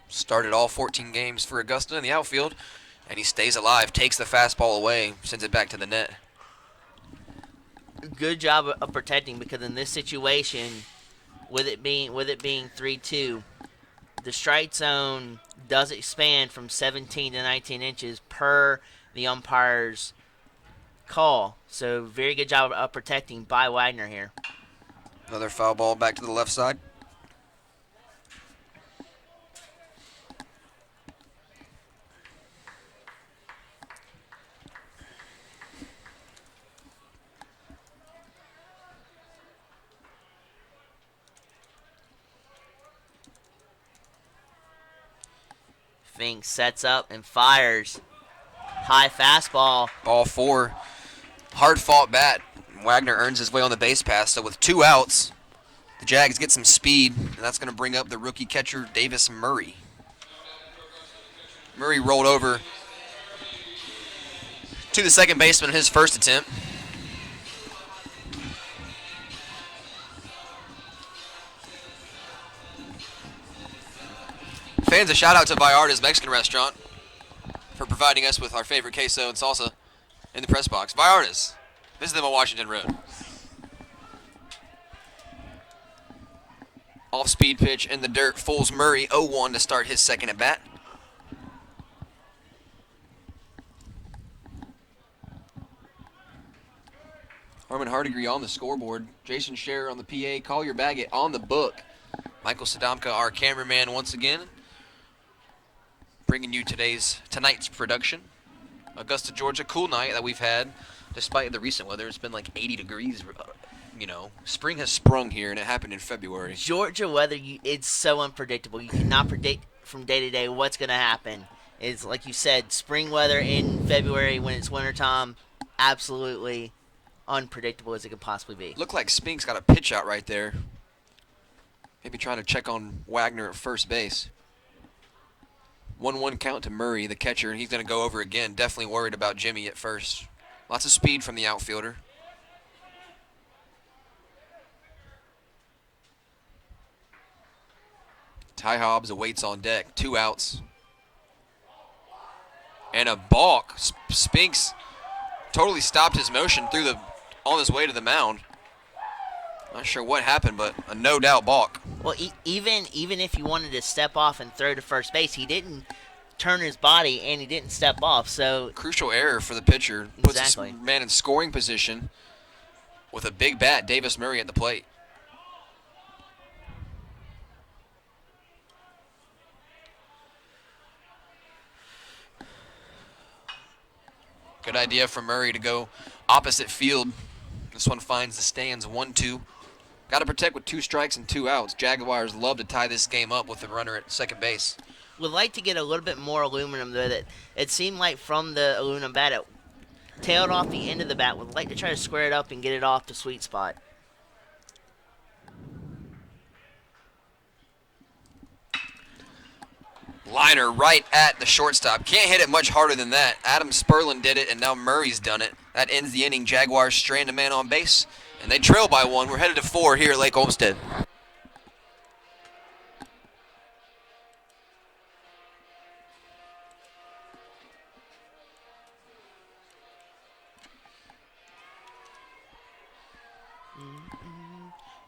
Speaker 1: Started all 14 games for Augusta in the outfield, and he stays alive, takes the fastball away, sends it back to the net.
Speaker 2: Good job of protecting, because in this situation, with it being 3-2, the strike zone does expand from 17 to 19 inches per the umpire's call. So very good job of protecting by Wagner here.
Speaker 1: Another foul ball back to the left side.
Speaker 2: Fink sets up and fires. High fastball.
Speaker 1: Ball 4. Hard fought bat. Wagner earns his way on the base pass. So with 2 outs, the Jags get some speed, and that's going to bring up the rookie catcher, Davis Murray. Murray rolled over to the second baseman in his first attempt. Fans, a shout out to Vallarta's Mexican restaurant for providing us with our favorite queso and salsa in the press box. Vallarta's. Visit them on Washington Road. Off-speed pitch in the dirt. Fools Murray 0-1 to start his second at bat. Harmon Hardigree on the scoreboard. Jason Scherer on the PA. Collier Baggett on the book. Michael Sadamka, our cameraman, once again, bringing you tonight's production. Augusta, Georgia, cool night that we've had. Despite the recent weather, it's been like 80 degrees. Spring has sprung here, and it happened in February.
Speaker 2: Georgia weather, it's so unpredictable. You cannot predict from day to day what's going to happen. It's like you said, spring weather in February when it's wintertime, absolutely unpredictable as it could possibly be.
Speaker 1: Looked like Spinks got a pitch out right there. Maybe trying to check on Wagner at first base. 1-1 count to Murray, the catcher, and he's going to go over again. Definitely worried about Jimmy at first. Lots of speed from the outfielder. Ty Hobbs awaits on deck. 2 outs. And a balk. Spinks totally stopped his motion on his way to the mound. Not sure what happened, but a no-doubt balk.
Speaker 2: Well, even if you wanted to step off and throw to first base, he didn't turn his body and he didn't step off. So
Speaker 1: crucial error for the pitcher. Puts
Speaker 2: exactly.
Speaker 1: His man in scoring position with a big bat, Davis Murray at the plate. Good idea for Murray to go opposite field. This one finds the stands 1-2. Got to protect with 2 strikes and 2 outs. Jaguars love to tie this game up with the runner at second base.
Speaker 2: Would like to get a little bit more aluminum, though. That it seemed like from the aluminum bat, it tailed off the end of the bat. Would like to try to square it up and get it off the sweet spot.
Speaker 1: Liner right at the shortstop. Can't hit it much harder than that. Adam Sperlin did it, and now Murray's done it. That ends the inning. Jaguars strand a man on base, and they trail by 1. We're headed to 4 here at Lake Olmsted.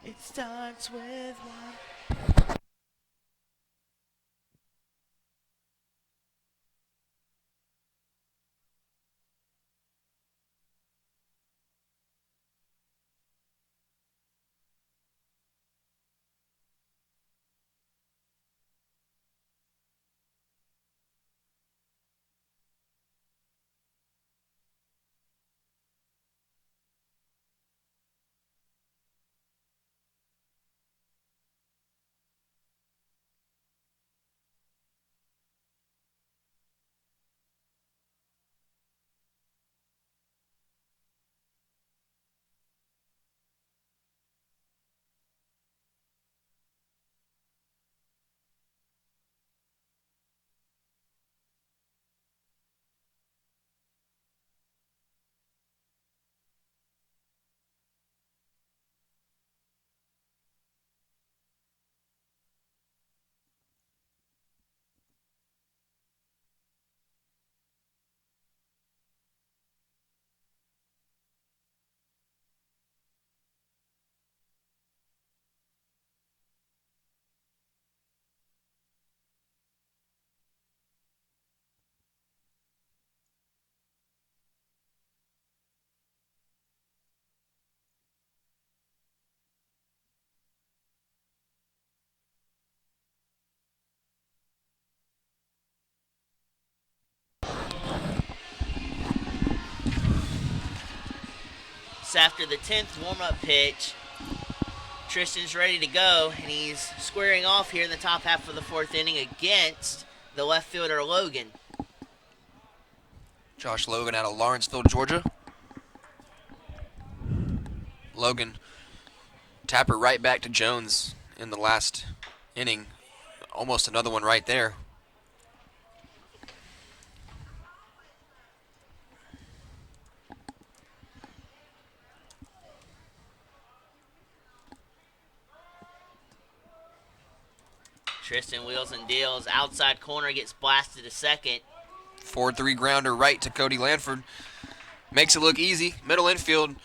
Speaker 2: It starts with 1. After the 10th warm-up pitch, Tristan's ready to go, and he's squaring off here in the top half of the 4th inning against the left fielder Logan.
Speaker 1: Josh Logan out of Lawrenceville, Georgia. Logan tapper right back to Jones in the last inning. Almost another one right there.
Speaker 2: Tristan wheels and deals. Outside corner gets blasted to second.
Speaker 1: 4-3 grounder right to Cody Lanford. Makes it look easy. Middle infield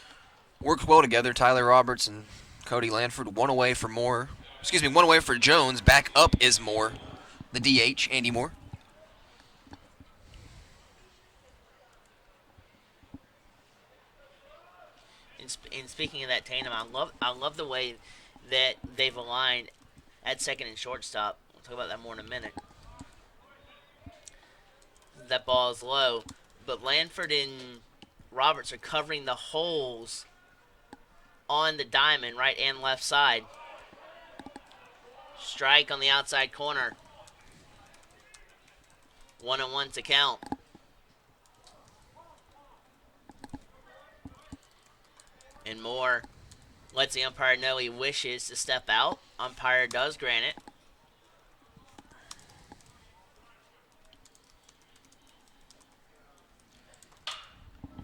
Speaker 1: works well together. Tyler Roberts and Cody Lanford. One away for Moore. One away for Jones. Back up is Moore. The DH, Andy Moore.
Speaker 2: And speaking of that tandem, I love the way that they've aligned at second and shortstop. We'll talk about that more in a minute. That ball is low, but Lanford and Roberts are covering the holes on the diamond, right and left side. Strike on the outside corner. 1-1 to count. And Moore lets the umpire know he wishes to step out. Umpire does grant it.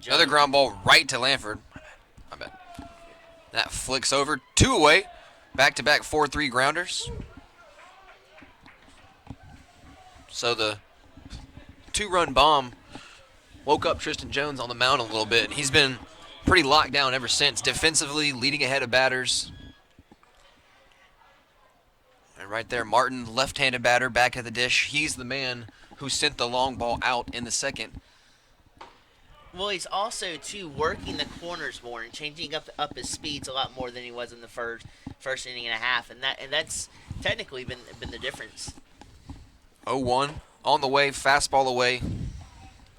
Speaker 1: Another ground ball right to Lanford. My bad. That flicks over. 2 away. Back-to-back 4-3 grounders. So the 2-run bomb woke up Tristan Jones on the mound a little bit. He's been pretty locked down ever since. Defensively, leading ahead of batters. And right there, Martin, left-handed batter, back at the dish. He's the man who sent the long ball out in the second.
Speaker 2: Well, he's also too working the corners more and changing up his speeds a lot more than he was in the first inning and a half, and that's technically been the difference.
Speaker 1: 0-1 on the way, fastball away.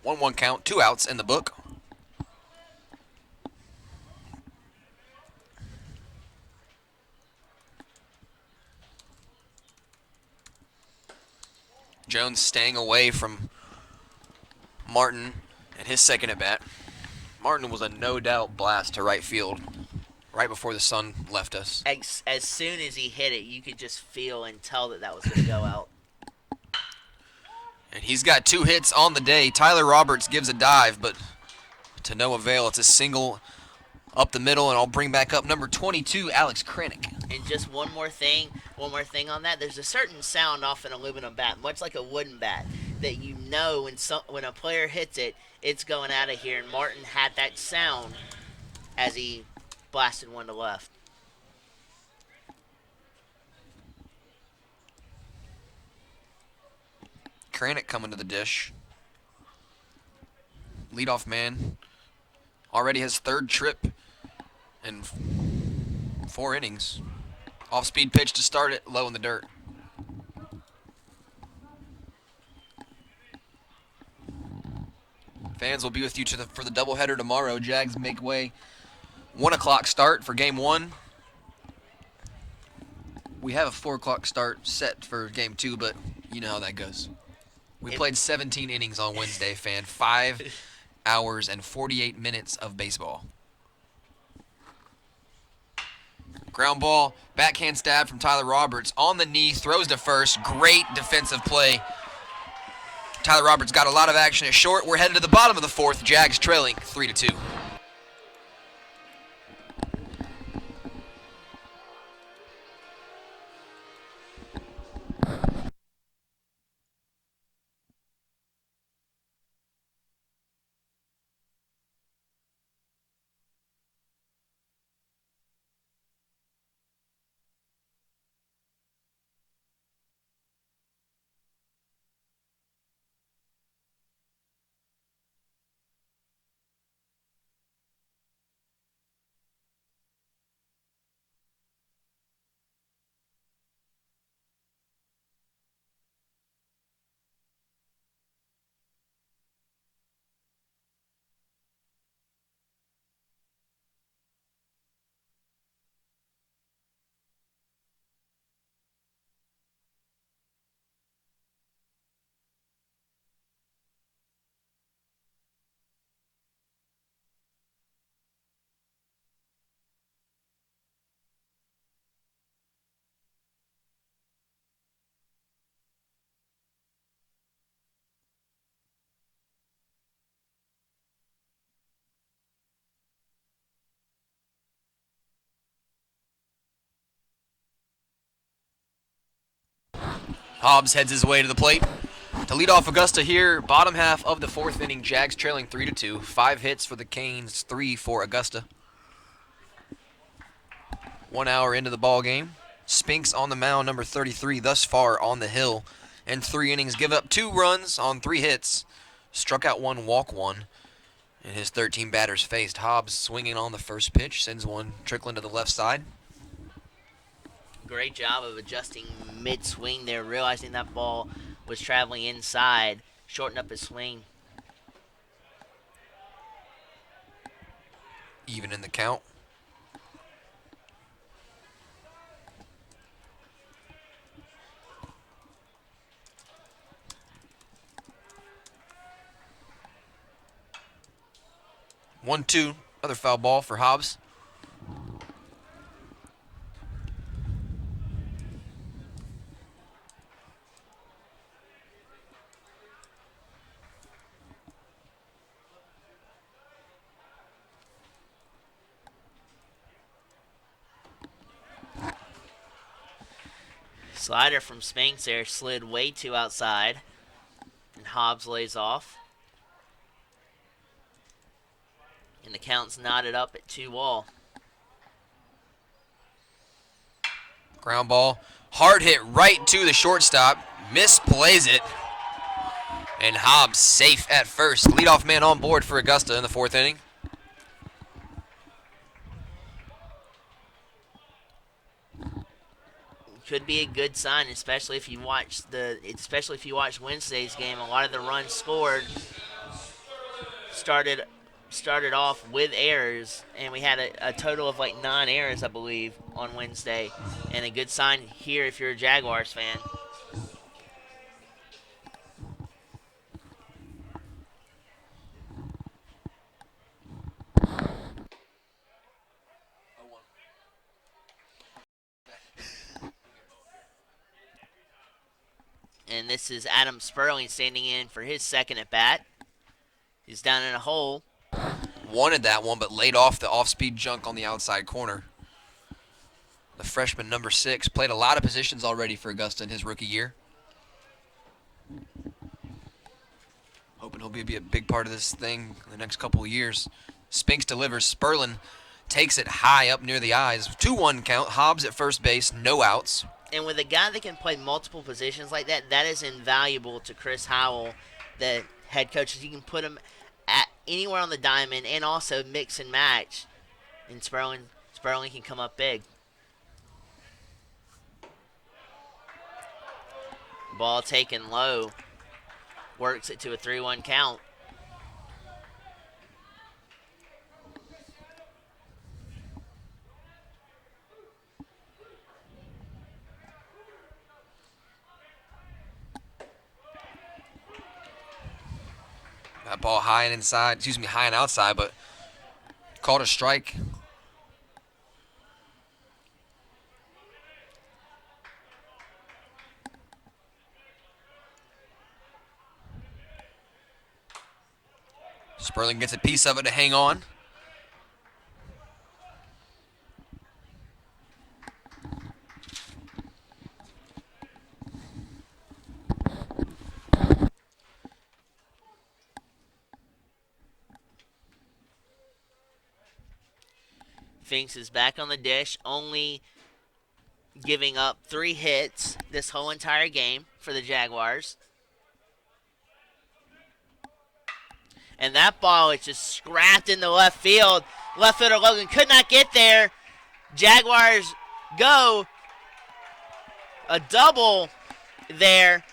Speaker 1: 1-1 count, 2 outs in the book. Jones staying away from Martin and his second at bat. Martin was a no-doubt blast to right field right before the sun left us.
Speaker 2: As soon as he hit it, you could just feel and tell that was going to go out.
Speaker 1: And he's got 2 hits on the day. Tyler Roberts gives a dive, but to no avail. It's a single up the middle, and I'll bring back up number 22, Alex Kranick.
Speaker 2: And just one more thing on that. There's a certain sound off an aluminum bat, much like a wooden bat, that you know when a player hits it, it's going out of here. And Martin had that sound as he blasted one to left.
Speaker 1: Kranick coming to the dish. Leadoff man. Already his 3rd trip in 4 innings. Off-speed pitch to start it, low in the dirt. Fans will be with you for the doubleheader tomorrow. Jags make way. 1 o'clock start for game 1. We have a 4 o'clock start set for game 2, but you know how that goes. We played 17 innings on Wednesday, fan. 5 hours and 48 minutes of baseball. Ground ball, backhand stab from Tyler Roberts. On the knee, throws to first. Great defensive play. Tyler Roberts got a lot of action at short. We're headed to the bottom of the 4th. Jags trailing 3-2. Hobbs heads his way to the plate. To lead off Augusta here, bottom half of the 4th inning, Jags trailing 3-2. 5 hits for the Canes, 3 for Augusta. 1 hour into the ball game. Spinks on the mound, number 33, thus far on the hill. In 3 innings, give up 2 runs on 3 hits. Struck out 1, walk 1. And his 13 batters faced. Hobbs swinging on the first pitch, sends one trickling to the left side.
Speaker 2: Great job of adjusting mid-swing there, realizing that ball was traveling inside, shortened up his swing.
Speaker 1: Even in the count. One, two, another foul ball for Hobbs.
Speaker 2: Slider from Spinks there slid way too outside. And Hobbs lays off. And the count's knotted up at 2-all.
Speaker 1: Ground ball. Hard hit right to the shortstop. Misplays it. And Hobbs safe at first. Leadoff man on board for Augusta in the 4th inning.
Speaker 2: Could be a good sign, especially if you watch Wednesday's game. A lot of the runs scored started off with errors, and we had a total of like 9 errors, I believe, on Wednesday. And a good sign here if you're a Jaguars fan. And this is Adam Sperling standing in for his second at bat. He's down in a hole.
Speaker 1: Wanted that one, but laid off the off-speed junk on the outside corner. The freshman, number 6, played a lot of positions already for Augusta in his rookie year. Hoping he'll be a big part of this thing in the next couple of years. Spinks delivers. Sperling takes it high up near the eyes. 2-1 count. Hobbs at first base, no outs.
Speaker 2: And with a guy that can play multiple positions like that, that is invaluable to Chris Howell, the head coach. He can put him at anywhere on the diamond and also mix and match. And Sperling can come up big. Ball taken low. Works it to a 3-1 count.
Speaker 1: That ball high and outside, but called a strike. Sperling gets a piece of it to hang on.
Speaker 2: Finks is back on the dish, only giving up 3 hits this whole entire game for the Jaguars. And that ball is just scrapped into left field. Left fielder Logan could not get there. Jaguars go a double there.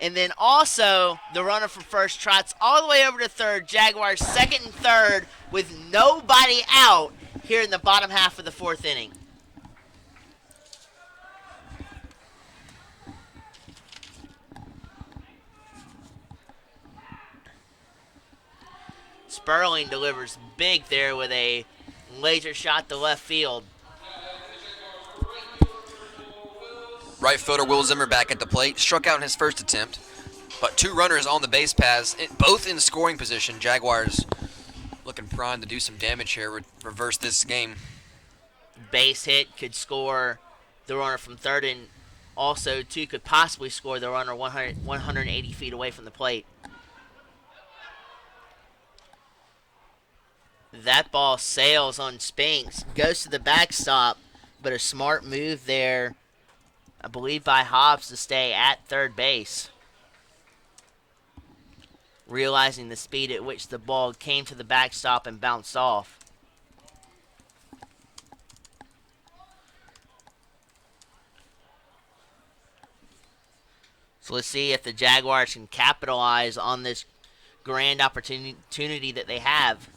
Speaker 2: And then also the runner from first trots all the way over to third. Jaguars second and third with nobody out here in the bottom half of the 4th inning. Sperling delivers big there with a laser shot to left field.
Speaker 1: Right fielder Will Zimmer back at the plate. Struck out in his first attempt. But 2 runners on the base paths, both in scoring position. Jaguars looking primed to do some damage here, reverse this game.
Speaker 2: Base hit could score the runner from third, and also, too, could possibly score the runner 180 feet away from the plate. That ball sails on Spinks, goes to the backstop, but a smart move there, I believe, by Hobbs to stay at third base. Realizing the speed at which the ball came to the backstop and bounced off. So let's see if the Jaguars can capitalize on this grand opportunity that they have.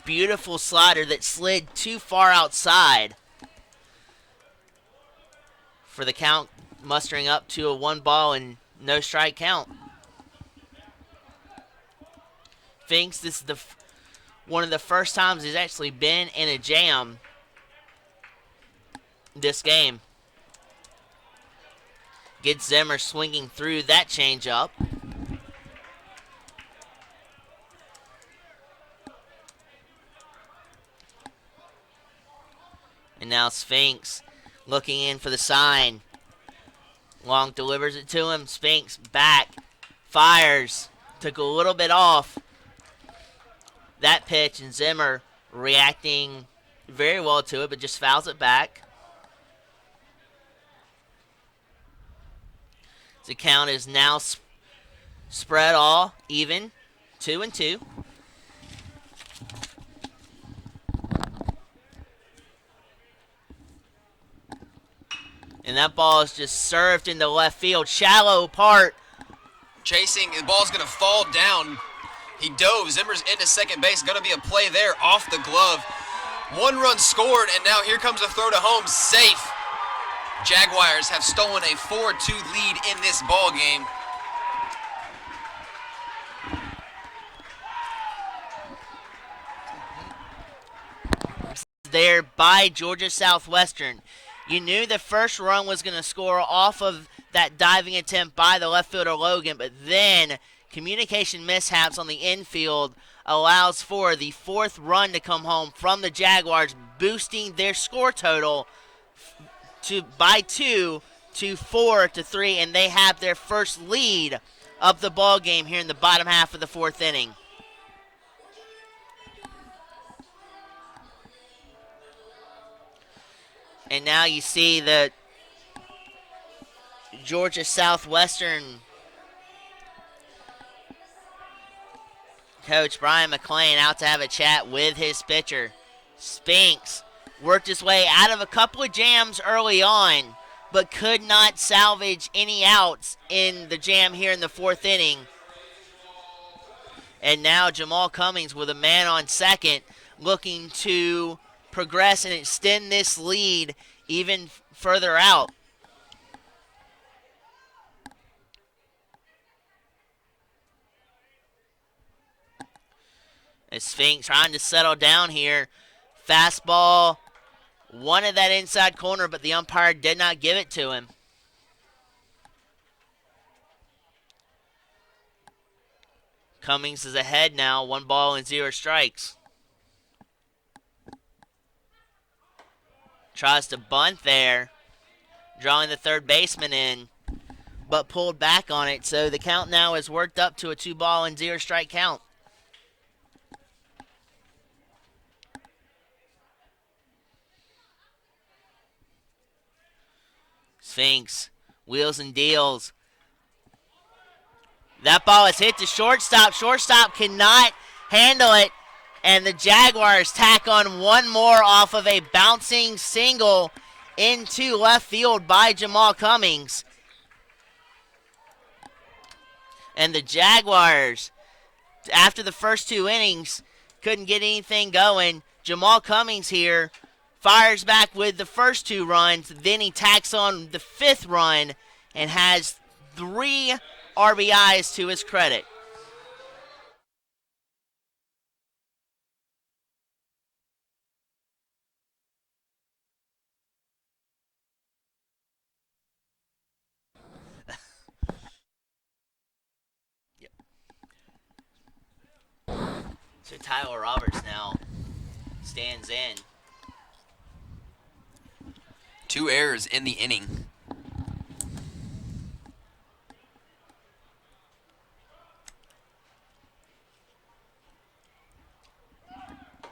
Speaker 2: Beautiful slider that slid too far outside for the count, mustering up to a 1-ball and no strike count. Finks, this is one of the first times he's actually been in a jam this game. Gets Zimmer swinging through that changeup. And now Spinks looking in for the sign. Long delivers it to him. Spinks back. Fires. Took a little bit off that pitch, and Zimmer reacting very well to it, but just fouls it back. The count is now spread all even, 2-2. And that ball is just served into left field, shallow part.
Speaker 1: Chasing, the ball's going to fall down. He dove. Zimmer's into second base. Going to be a play there off the glove. 1 run scored, and now here comes a throw to home. Safe. Jaguars have stolen a 4-2 lead in this ball game.
Speaker 2: There by Georgia Southwestern. You knew the first run was going to score off of that diving attempt by the left fielder Logan, but then communication mishaps on the infield allows for the 4th run to come home from the Jaguars, boosting their score total by 2 to 4-3, and they have their first lead of the ball game here in the bottom half of the 4th inning. And now you see the Georgia Southwestern coach Brian McClain out to have a chat with his pitcher. Spinks worked his way out of a couple of jams early on, but could not salvage any outs in the jam here in the 4th inning. And now Jamal Cummings with a man on second, looking to progress and extend this lead even further out. As Spinks trying to settle down here. Fastball wanted that inside corner, but the umpire did not give it to him. Cummings is ahead now, 1 ball and 0 strikes. Tries to bunt there, drawing the third baseman in, but pulled back on it. So the count now is worked up to a 2 ball and 0 strike count. Spinks wheels and deals. That ball is hit to shortstop. Shortstop cannot handle it. And the Jaguars tack on 1 more off of a bouncing single into left field by Jamal Cummings. And the Jaguars, after the first 2 innings, couldn't get anything going. Jamal Cummings here fires back with the first 2 runs. Then he tacks on the 5th run and has 3 RBIs to his credit. So Tyler Roberts now stands in.
Speaker 1: 2 errors in the inning.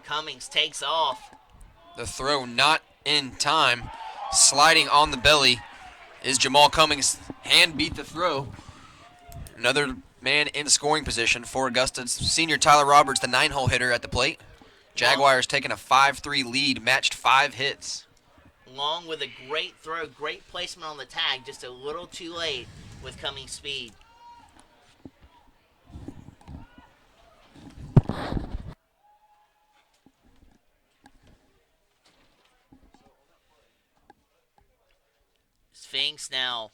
Speaker 2: Cummings takes off.
Speaker 1: The throw not in time. Sliding on the belly is Jamal Cummings. Hand beat the throw. Another man in scoring position for Augusta's senior Tyler Roberts, the 9-hole hitter at the plate. Jaguars taking a 5-3 lead, matched 5 hits.
Speaker 2: Long with a great throw, great placement on the tag, just a little too late with Cummings' speed. Spinks now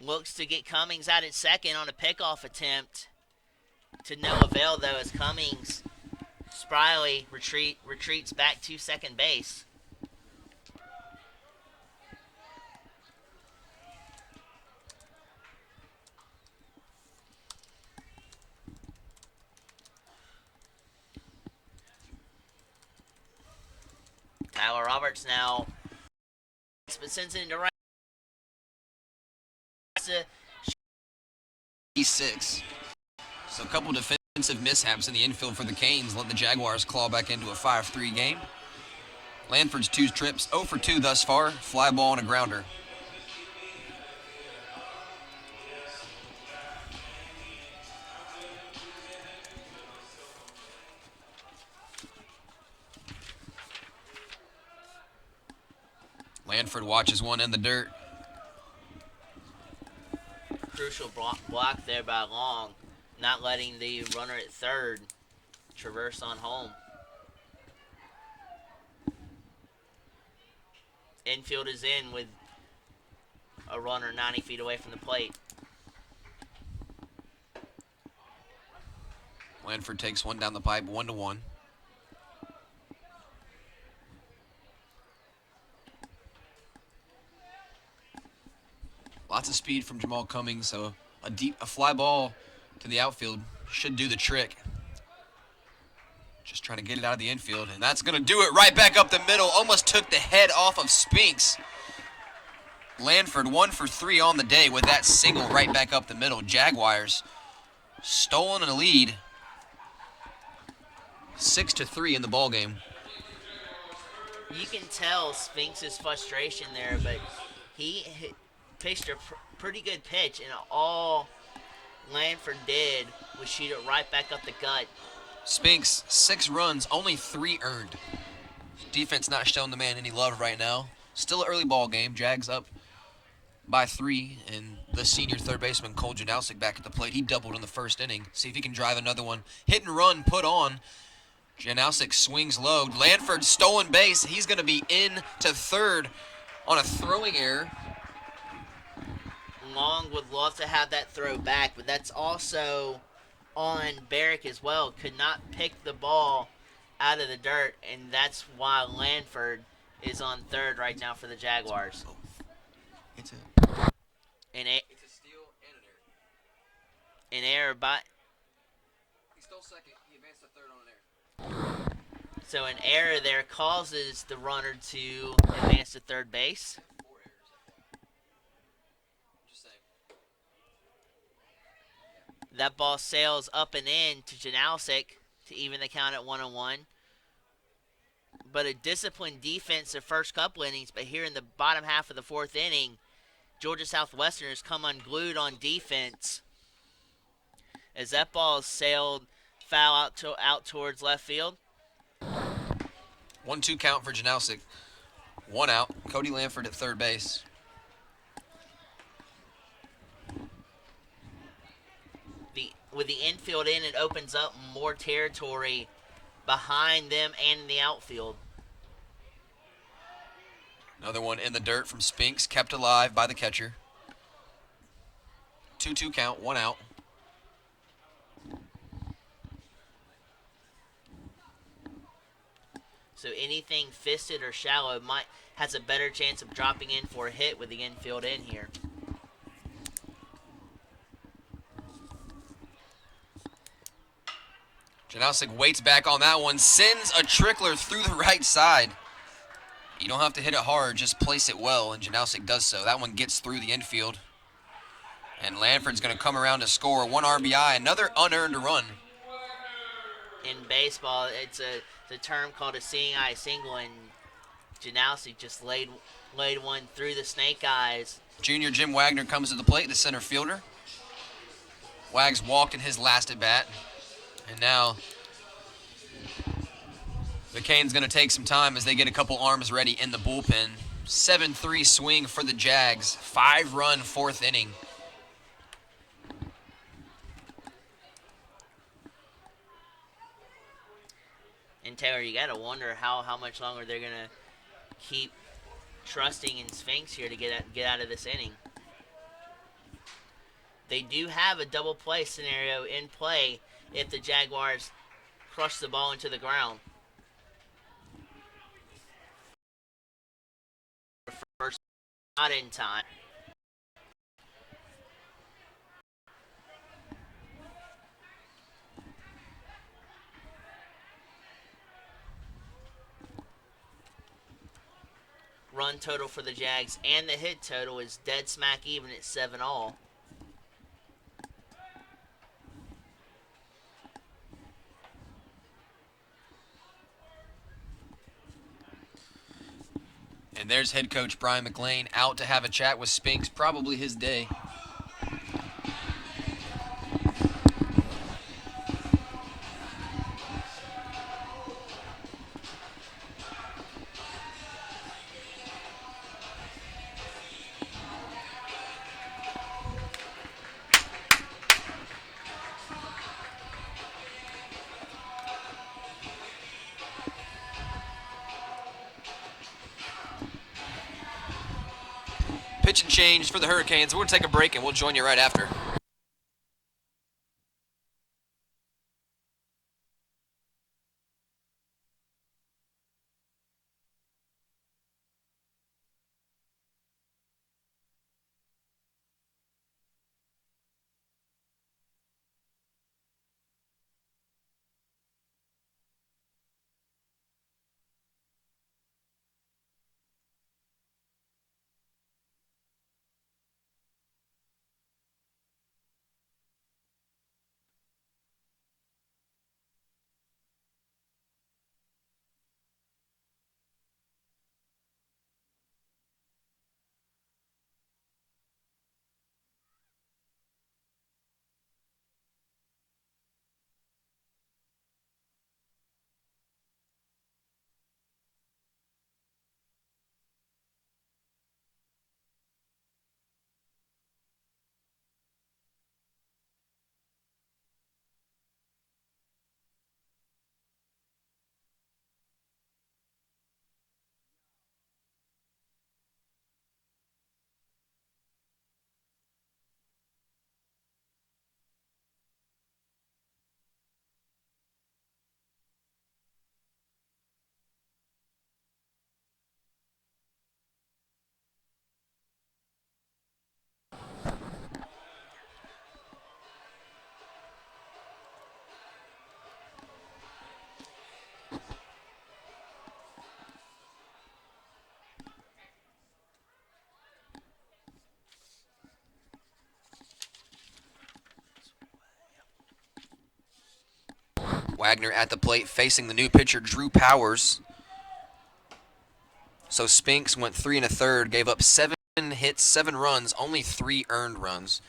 Speaker 2: looks to get Cummings out at second on a pickoff attempt. To no avail, though, as Cummings spryly retreats back to second base. Tyler Roberts now, but sends it into right.
Speaker 3: 6. So a couple defensive mishaps in the infield for the Canes let the Jaguars claw back into a 5-3 game. Lanford's 2 trips, 0 for 2 thus far, fly ball and a grounder. Lanford watches one in the dirt.
Speaker 2: Crucial block there by Long, not letting the runner at third traverse on home. Infield is in with a runner 90 feet away from the plate.
Speaker 3: Lanford takes one down the pipe, 1-1. Lots of speed from Jamal Cummings, so a fly ball to the outfield should do the trick. Just trying to get it out of the infield, and that's going to do it right back up the middle. Almost took the head off of Spinks. Lanford 1 for 3 on the day with that single right back up the middle. Jaguars stolen a lead, 6-3 in the ball game.
Speaker 2: You can tell Spinks' frustration there, but he pitched a pretty good pitch, and all Lanford did was shoot it right back up the gut.
Speaker 3: Spinks, 6 runs, only 3 earned. Defense not showing the man any love right now. Still an early ball game. Jags up by 3, and the senior third baseman Cole Janowski back at the plate. He doubled in the first inning. See if he can drive another one. Hit and run put on. Janowski swings low. Lanford stolen base. He's going to be in to third on a throwing error.
Speaker 2: Long would love to have that throw back, but that's also on Barrick as well. Could not pick the ball out of the dirt, and that's why Lanford is on third right now for the Jaguars.
Speaker 3: It's a
Speaker 2: steal and an error by.
Speaker 3: He stole second. He advanced to third on an error.
Speaker 2: So an error there causes the runner to advance to third base. That ball sails up and in to Janowski to even the count at 1-1. But a disciplined defense the first couple innings, but here in the bottom half of the fourth inning, Georgia Southwestern has come unglued on defense as that ball sailed foul out towards left field.
Speaker 3: 1-2 count for Janowski. 1 out. Cody Lanford at third base.
Speaker 2: With the infield in, it opens up more territory behind them and in the outfield.
Speaker 3: Another one in the dirt from Spinks, kept alive by the catcher. 2-2 count, 1 out.
Speaker 2: So anything fisted or shallow has a better chance of dropping in for a hit with the infield in here.
Speaker 3: Janowski waits back on that one, sends a trickler through the right side. You don't have to hit it hard, just place it well, and Janowski does so. That one gets through the infield. And Lanford's going to come around to score 1 RBI, another unearned run.
Speaker 2: In baseball, it's a term called a seeing eye single, and Janowski just laid one through the snake eyes.
Speaker 3: Junior Jim Wagner comes to the plate, the center fielder. Wags walked in his last at bat. And now the Canes going to take some time as they get a couple arms ready in the bullpen. 7-3 swing for the Jags. 5-run fourth inning.
Speaker 2: And Taylor, you got to wonder how much longer they're going to keep trusting in Spinks here to get out of this inning. They do have a double play scenario in play if the Jaguars crush the ball into the ground. First, not in time. run total for the Jags and the hit total is dead smack even at 7-all.
Speaker 3: And there's head coach Brian McLean out to have a chat with Spinks, probably his day. Pitch and change for the Hurricanes. We'll take a break and we'll join you right after. Wagner at the plate facing the new pitcher, Drew Powers. So Spinks went 3 1/3, gave up 7 hits, 7 runs, only 3 earned runs.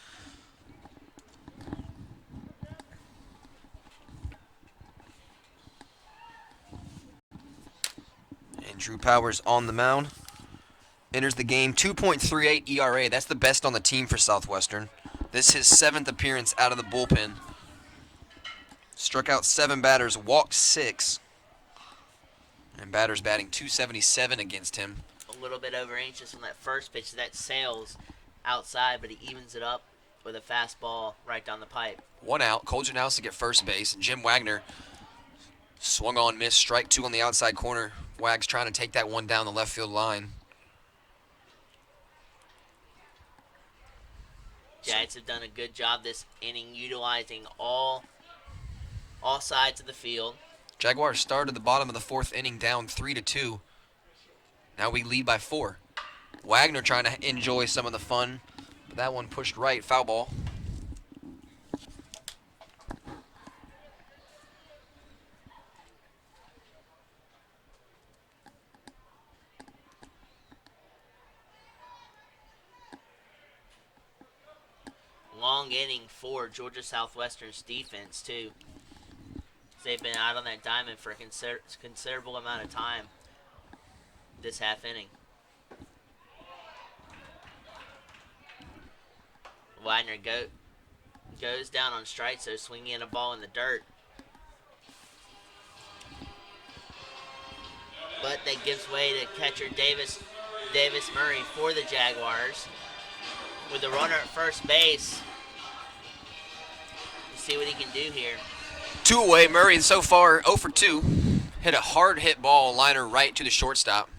Speaker 3: And Drew Powers on the mound. Enters the game 2.38 ERA. That's the best on the team for Southwestern. This is his 7th appearance out of the bullpen. Struck out 7 batters, walked 6. And batters batting .277 against him.
Speaker 2: A little bit over anxious on that first pitch. That sails outside, but he evens it up with a fastball right down the pipe.
Speaker 3: 1 out. Koljanowski at first base. And Jim Wagner swung on, missed. Strike 2 on the outside corner. Wags trying to take that one down the left field line.
Speaker 2: Jags have done a good job this inning utilizing all sides of the field.
Speaker 3: Jaguars started the bottom of the 4th inning down 3-2. Now we lead by 4. Wagner trying to enjoy some of the fun. But that one pushed right, foul ball.
Speaker 2: Long inning for Georgia Southwestern's defense, too. They've been out on that diamond for a considerable amount of time this half inning. Wagner goes down on strike, so swinging in a ball in the dirt. But that gives way to catcher Davis Murray for the Jaguars. With the runner at first base. Let's see what he can do here.
Speaker 3: 2 away. Murray so far 0 for 2. Hit a hard hit ball, liner right to the shortstop.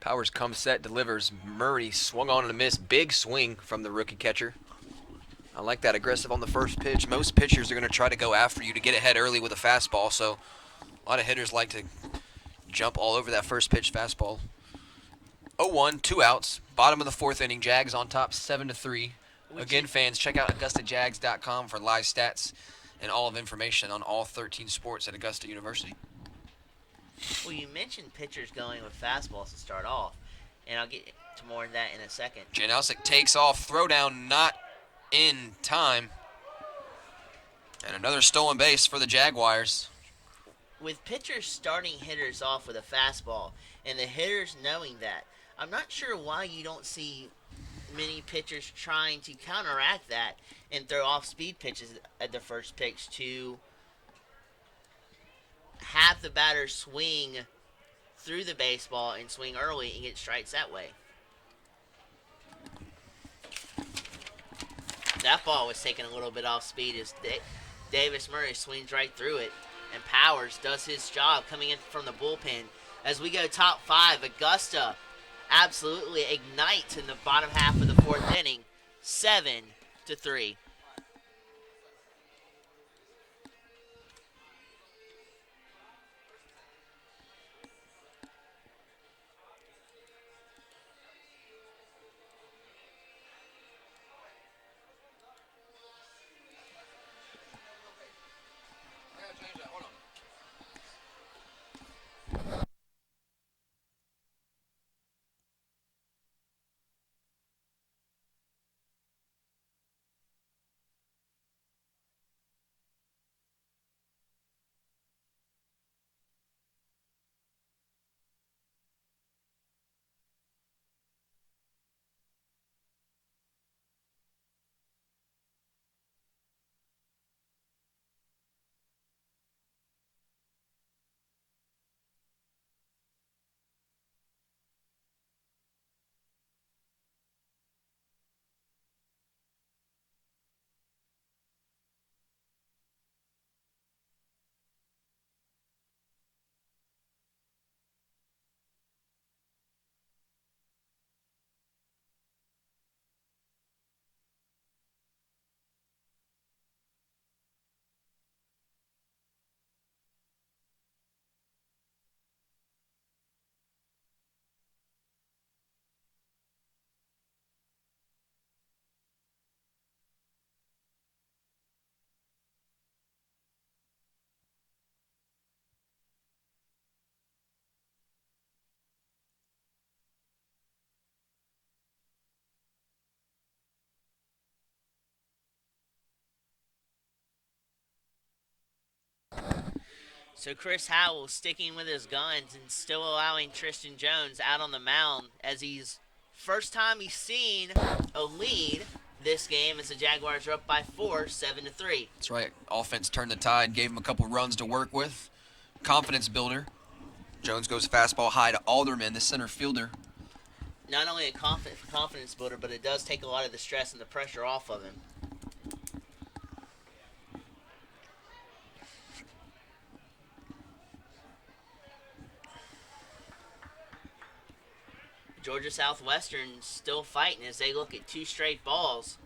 Speaker 3: Powers comes set, delivers. Murray swung on and a miss. Big swing from the rookie catcher.
Speaker 1: I like that, aggressive on the first pitch. Most pitchers are going to try to go after you to get ahead early with a fastball, so a lot of hitters like to jump all over that first pitch fastball. 0-1, 2 outs. Bottom of the fourth inning. Jags on top 7-3. Again, fans, check out AugustaJags.com for live stats and all of information on all 13 sports at Augusta University.
Speaker 2: Well, you mentioned pitchers going with fastballs to start off, and I'll get to more of that in a second.
Speaker 1: Janelsic takes off. Throwdown not in time. And another stolen base for the Jaguars.
Speaker 2: With pitchers starting hitters off with a fastball, and the hitters knowing that, I'm not sure why you don't see many pitchers trying to counteract that and throw off-speed pitches at the first pitch to have the batter swing through the baseball and swing early and get strikes that way. That ball was taking a little bit off speed as Davis Murray swings right through it, and Powers does his job coming in from the bullpen. As we go top 5, Augusta absolutely ignites in the bottom half of the fourth inning, 7-3. So Chris Howell sticking with his guns and still allowing Tristan Jones out on the mound as he's first time he's seen a lead this game as the Jaguars are up by 4, 7-3.
Speaker 1: That's right. Offense turned the tide, gave him a couple runs to work with. Confidence builder. Jones goes fastball high to Alderman, the center fielder.
Speaker 2: Not only a confidence builder, but it does take a lot of the stress and the pressure off of him. Georgia Southwestern still fighting as they look at 2 straight balls.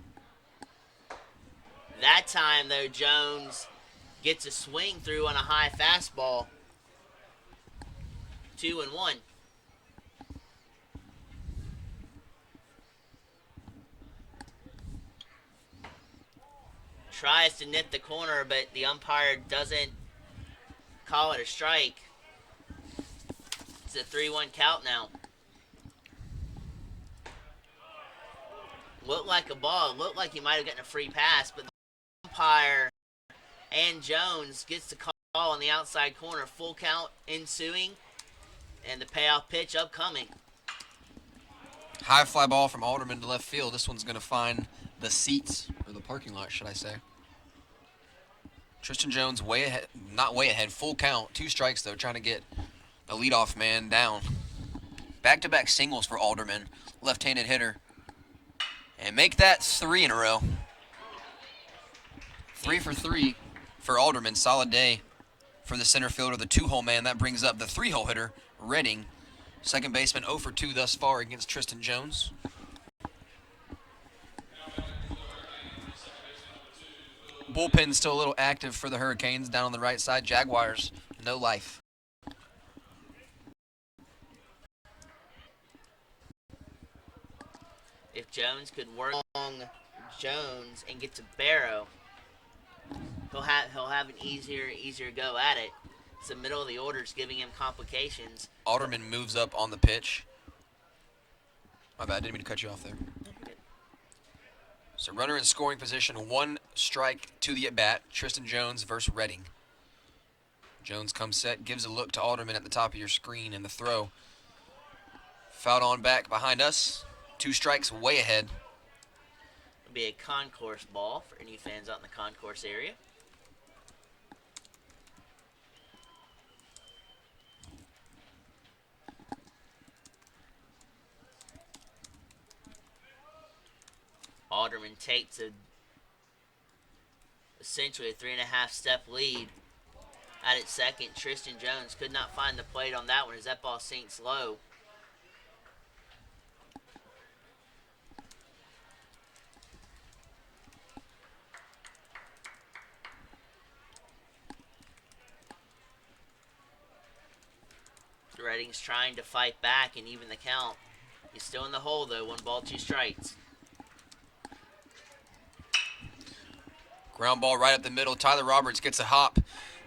Speaker 2: That time, though, Jones gets a swing through on a high fastball. 2-1. Tries to nip the corner, but the umpire doesn't call it a strike. It's a 3-1 count now. Looked like a ball. Looked like he might have gotten a free pass, but the umpire and Jones gets the call on the outside corner. Full count ensuing, and the payoff pitch upcoming.
Speaker 1: High fly ball from Alderman to left field. This one's going to find the seats, or the parking lot, should I say. Tristan Jones way ahead, not way ahead, full count. 2 strikes, though, trying to get the leadoff man down. Back-to-back singles for Alderman, left-handed hitter. And make that 3 in a row. 3 for 3 for Alderman. Solid day for the center fielder, the 2-hole man. That brings up the 3-hole hitter, Redding. Second baseman 0 for 2 thus far against Tristan Jones.
Speaker 3: bullpen's still a little active for the Hurricanes down on the right side. Jaguars, no life.
Speaker 2: If Jones could work along Jones and get to Barrow, he'll have an easier go at it. It's the middle of the order's giving him complications.
Speaker 3: Alderman moves up on the pitch. My bad, didn't mean to cut you off there. So runner in scoring position, 1 strike to the at-bat. Tristan Jones versus Redding. Jones comes set, gives a look to Alderman at the top of your screen, and the throw. Fouled on back behind us. 2 strikes way ahead.
Speaker 2: It'll be a concourse ball for any fans out in the concourse area. Alderman takes essentially a 3.5 step lead at its second. Tristan Jones could not find the plate on that one as that ball sinks low. Redding's trying to fight back and even the count. He's still in the hole though, 1 ball, 2 strikes.
Speaker 3: Ground ball right up the middle. Tyler Roberts gets a hop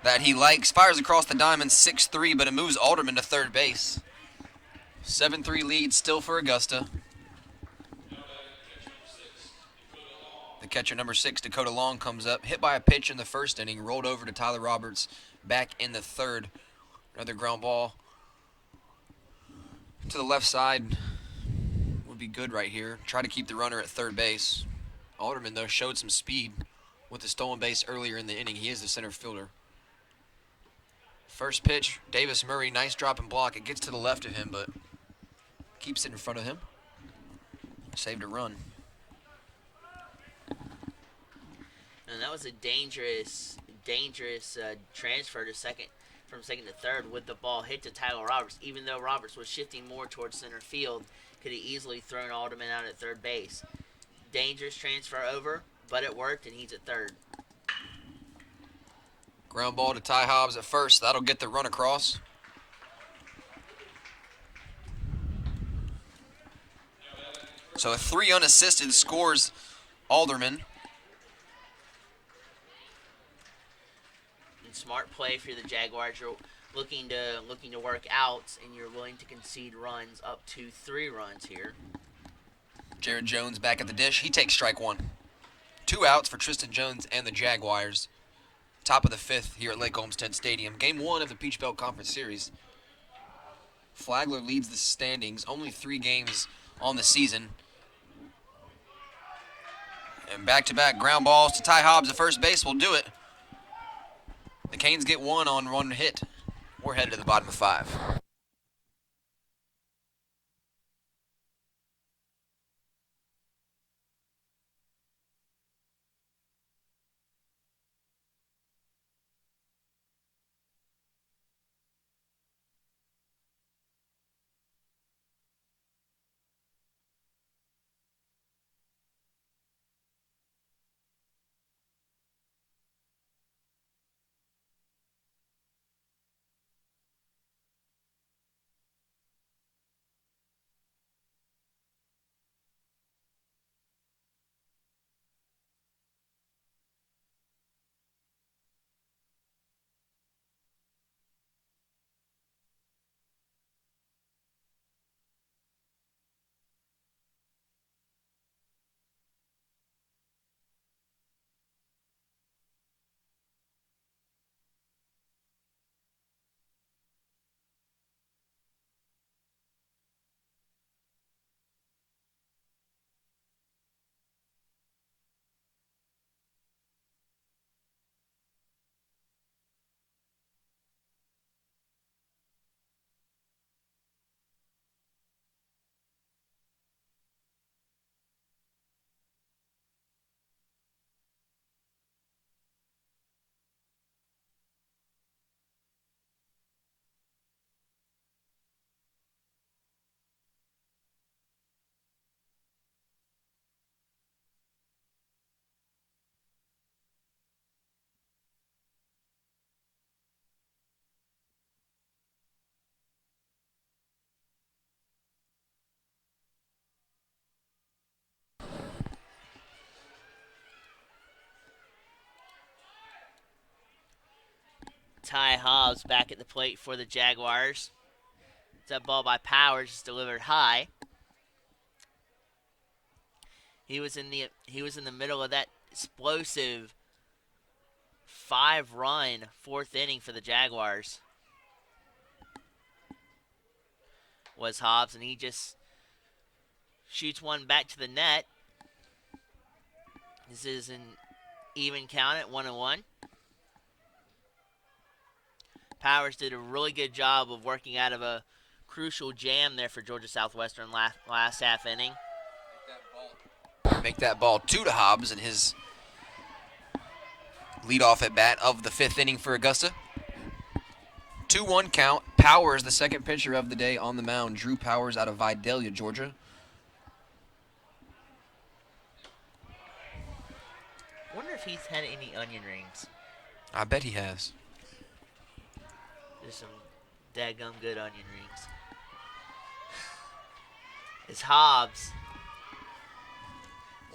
Speaker 3: that he likes. Fires across the diamond, 6-3, but it moves Alderman to third base. 7-3 lead still for Augusta. The catcher, number 6, Dakota Long, comes up. Hit by a pitch in the first inning. Rolled over to Tyler Roberts back in the third. Another ground ball to the left side would be good right here. Try to keep the runner at third base. Alderman, though, showed some speed with the stolen base earlier in the inning. He is the center fielder. First pitch, Davis Murray, nice drop and block. It gets to the left of him, but keeps it in front of him. Saved a run.
Speaker 2: And that was a dangerous transfer to second, from second to third with the ball hit to Tyler Roberts. Even though Roberts was shifting more towards center field, could have easily thrown Alderman out at third base. Dangerous transfer over, but it worked, and he's at third.
Speaker 3: Ground ball to Ty Hobbs at first. That'll get the run across. So a 3 unassisted scores Alderman.
Speaker 2: And smart play for the Jaguars. You're looking to work outs, and you're willing to concede runs up to 3 runs here.
Speaker 3: Jared Jones back at the dish. He takes strike 1. 2 outs for Tristan Jones and the Jaguars. Top of the 5th here at Lake Olmsted Stadium. Game 1 of the Peach Belt Conference Series. Flagler leads the standings. Only 3 games on the season. And back-to-back ground balls to Ty Hobbs at first base will do it. The Canes get 1 on 1 hit. We're headed to the bottom of 5.
Speaker 2: Ty Hobbs back at the plate for the Jaguars. That ball by Powers is delivered high. He was in the middle of that explosive 5-run fourth inning for the Jaguars. Was Hobbs, and he just shoots one back to the net. This is an even count at 1-1. Powers did a really good job of working out of a crucial jam there for Georgia Southwestern last half inning.
Speaker 3: Make that ball 2 to Hobbs in his leadoff at bat of the 5th inning for Augusta. 2-1 count. Powers, the second pitcher of the day on the mound. Drew Powers out of Vidalia, Georgia.
Speaker 2: Wonder if he's had any onion rings.
Speaker 3: I bet he has.
Speaker 2: There's some daggum good onion rings. As Hobbs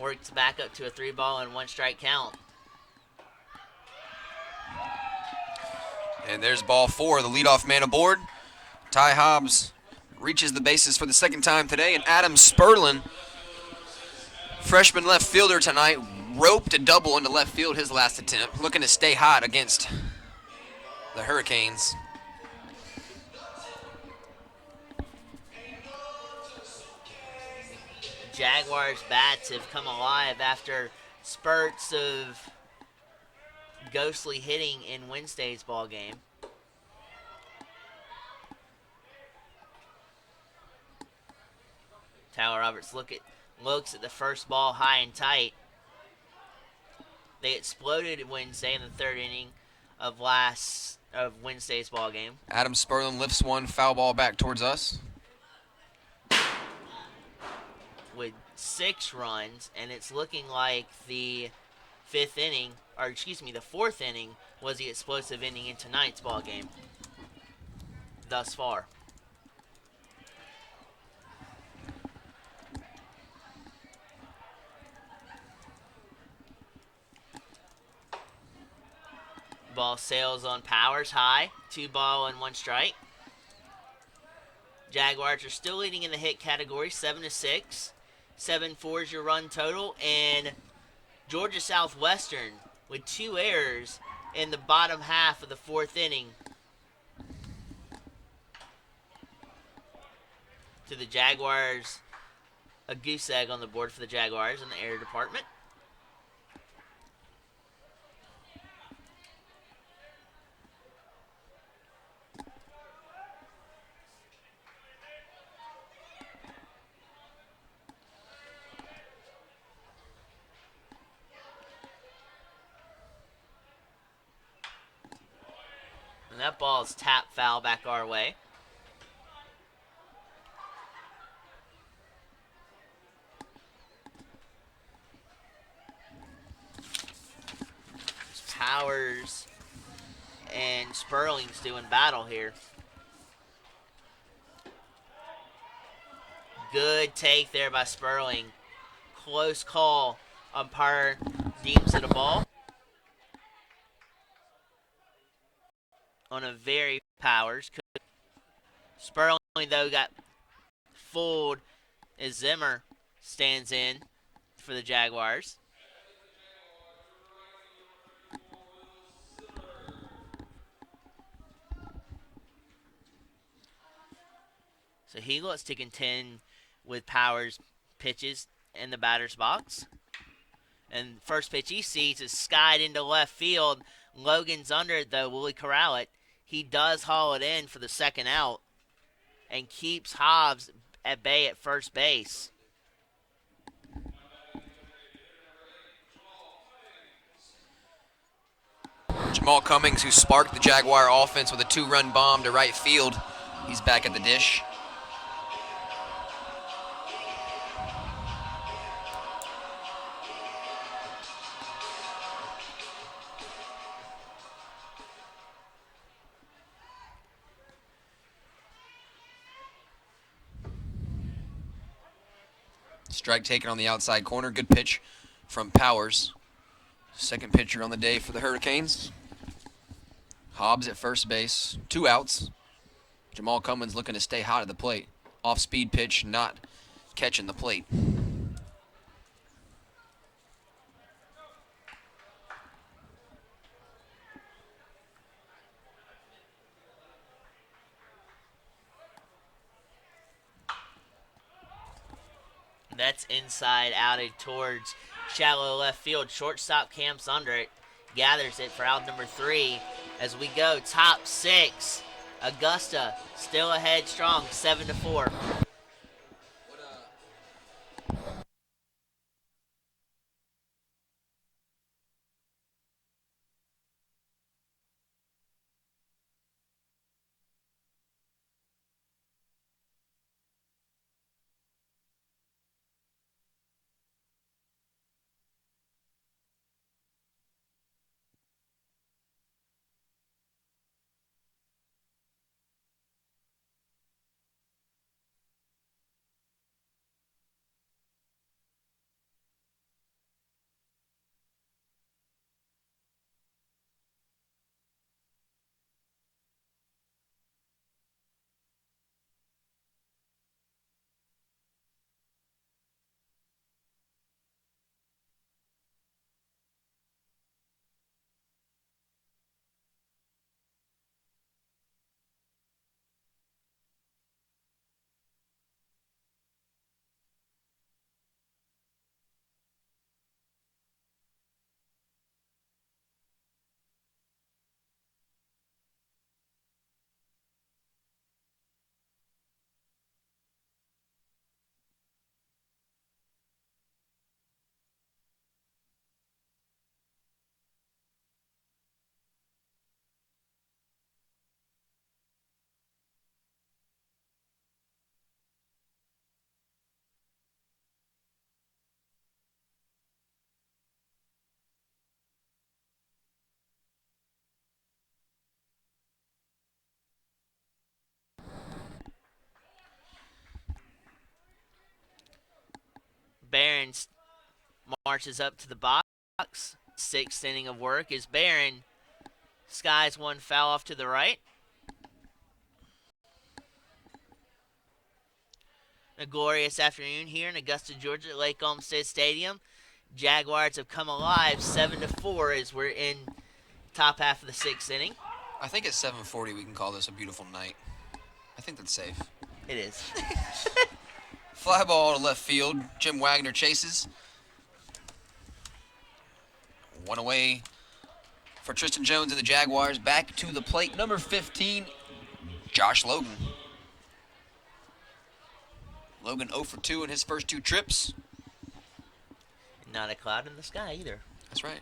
Speaker 2: works back up to a 3-1 count.
Speaker 3: And there's ball 4, the leadoff man aboard. Ty Hobbs reaches the bases for the second time today, and Adam Sperlin, freshman left fielder tonight, roped a double into left field his last attempt, looking to stay hot against the Hurricanes.
Speaker 2: Jaguars bats have come alive after spurts of ghostly hitting in Wednesday's ball game. Tyler Roberts looks at the first ball high and tight. They exploded Wednesday in the 3rd inning of Wednesday's ball game.
Speaker 3: Adam Sperlin lifts one foul ball back towards us.
Speaker 2: With 6 runs, and it's looking like the 4th inning was the explosive inning in tonight's ball game thus far. Ball sails on Powers high, 2-1. Jaguars are still leading in the hit category, 7-6. 7-4 is your run total, and Georgia Southwestern with 2 errors in the bottom half of the 4th inning. To the Jaguars, a goose egg on the board for the Jaguars in the error department. And that ball is tapped foul back our way. Powers and Sperling's doing battle here. Good take there by Sperling. Close call. Umpire deems it a ball. On a very Powers. Sperling, though, got fooled as Zimmer stands in for the Jaguars. So he looks to contend with Powers' pitches in the batter's box. And first pitch he sees is skied into left field. Logan's under it, though. Will he corral it? He does haul it in for the second out and keeps Hobbs at bay at first base.
Speaker 3: Jamal Cummings, who sparked the Jaguar offense with a 2-run bomb to right field, he's back at the dish. Strike taken on the outside corner. Good pitch from Powers. Second pitcher on the day for the Hurricanes. Hobbs at first base. 2 outs. Jamal Cummins looking to stay hot at the plate. Off-speed pitch, not catching the plate.
Speaker 2: That's inside, outed towards shallow left field. Shortstop camps under it, gathers it for out number 3. As we go, top 6. Augusta still ahead strong, 7-4. Barron marches up to the box. 6th inning of work is Barron. Skies one foul off to the right. A glorious afternoon here in Augusta, Georgia at Lake Olmsted Stadium. Jaguars have come alive 7-4 as we're in top half of the 6th inning.
Speaker 3: I think at 7:40 we can call this a beautiful night. I think that's safe.
Speaker 2: It is.
Speaker 3: Fly ball to left field. Jim Wagner chases. 1 away for Tristan Jones and the Jaguars. Back to the plate, number 15, Josh Logan. Logan 0 for 2 in his first 2 trips.
Speaker 2: Not a cloud in the sky either.
Speaker 3: That's right.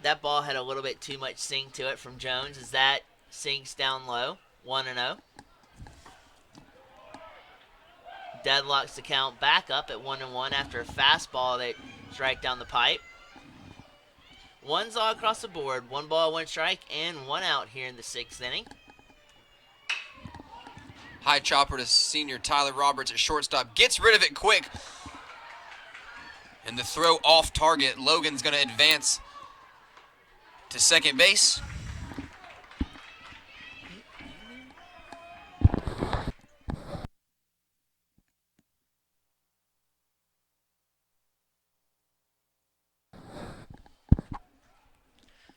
Speaker 2: That ball had a little bit too much sink to it from Jones as that sinks down low. 1-0. Deadlocks the count back up at 1-1 after a fastball that's right down the pipe. 1's all across the board. 1 ball, 1 strike, and 1 out here in the 6th inning.
Speaker 3: High chopper to senior Tyler Roberts at shortstop. Gets rid of it quick. And the throw off target. Logan's going to advance to second base.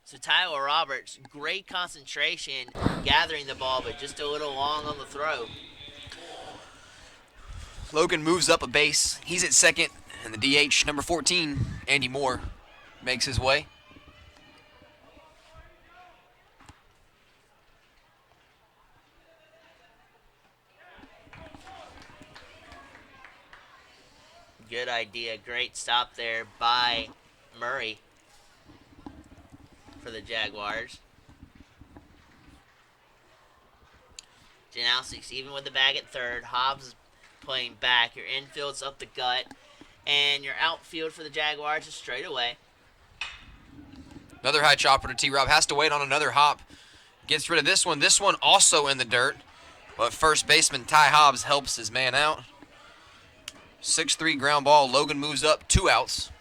Speaker 2: So Tyler Roberts, great concentration, gathering the ball, but just a little long on the throw.
Speaker 3: Logan moves up a base. He's at second, and the DH, number 14, Andy Moore, makes his way.
Speaker 2: Good idea. Great stop there by Murray for the Jaguars. Janowski's even with the bag at third. Hobbs is playing back. Your infield's up the gut. And your outfield for the Jaguars is straight away.
Speaker 3: Another high chopper to T-Rob. Has to wait on another hop. Gets rid of this one. This one also in the dirt. But first baseman Ty Hobbs helps his man out. 6-3 ground ball. Logan moves up, 2 outs.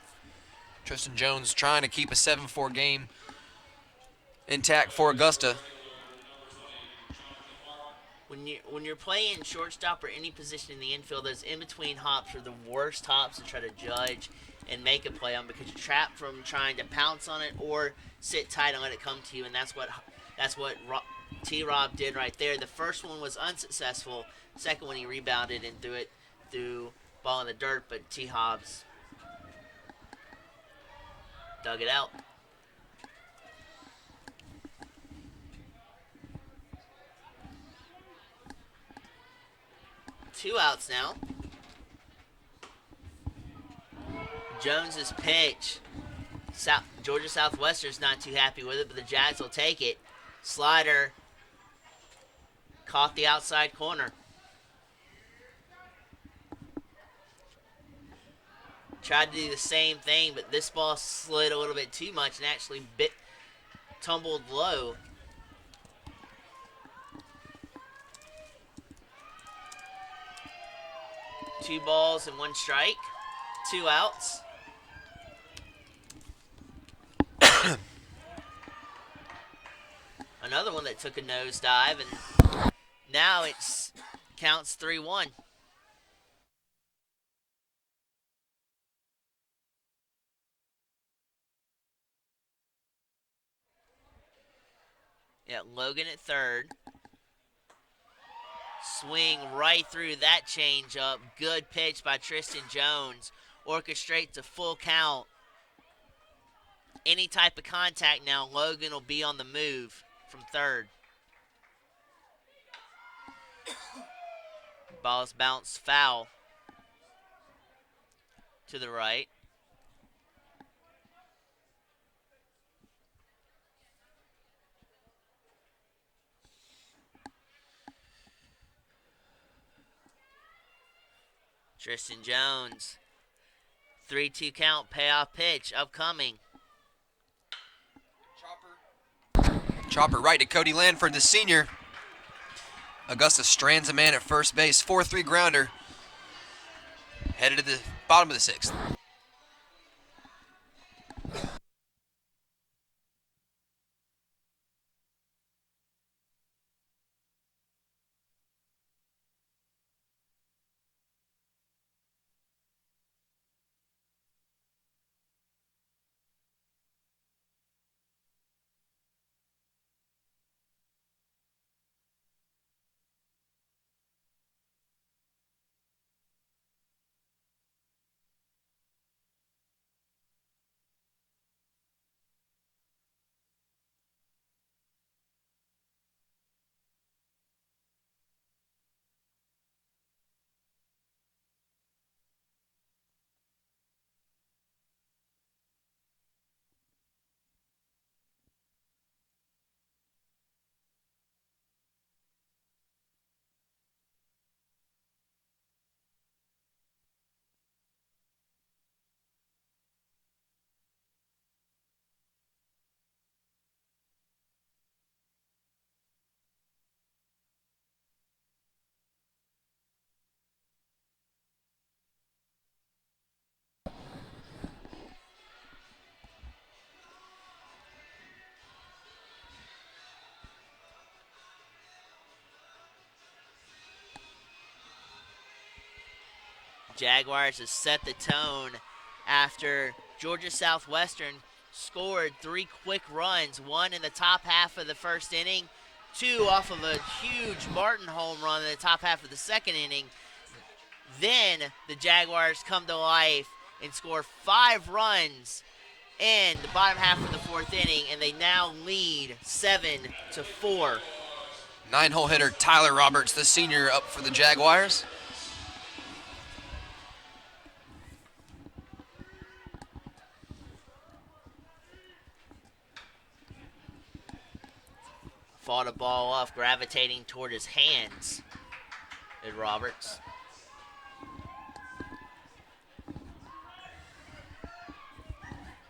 Speaker 3: Tristan Jones trying to keep a 7-4 game intact for Augusta.
Speaker 2: When you're playing shortstop or any position in the infield, those in-between hops are the worst hops to try to judge and make a play on, because you're trapped from trying to pounce on it or sit tight and let it come to you, and that's what T-Rob did right there. The first one was unsuccessful. Second one, he rebounded and threw it through ball in the dirt, but T. Hobbs dug it out. Two outs now. Jones's pitch. Georgia Southwestern's not too happy with it, but the Jags will take it. Slider caught the outside corner. Tried to do the same thing, but this ball slid a little bit too much and actually tumbled low. Two balls and 1 strike. 2 outs. Another one that took a nosedive, and now it's counts 3-1. Yeah, Logan at third. Swing right through that changeup. Good pitch by Tristan Jones. Orchestrates a full count. Any type of contact now, Logan will be on the move from third. Ball's bounced foul to the right. Tristan Jones. 3-2 count, payoff pitch, upcoming.
Speaker 3: Chopper right to Cody Lanford, the senior. Augusta strands a man at first base. 4-3 grounder. Headed to the bottom of the 6th.
Speaker 2: Jaguars has set the tone after Georgia Southwestern scored 3 quick runs, 1 in the top half of the first inning, 2 off of a huge Martin home run in the top half of the second inning. Then the Jaguars come to life and score 5 runs in the bottom half of the 4th inning, and they now lead 7-4.
Speaker 3: 9-hole hitter Tyler Roberts, the senior, up for the Jaguars.
Speaker 2: Fought a ball off, gravitating toward his hands, did Roberts.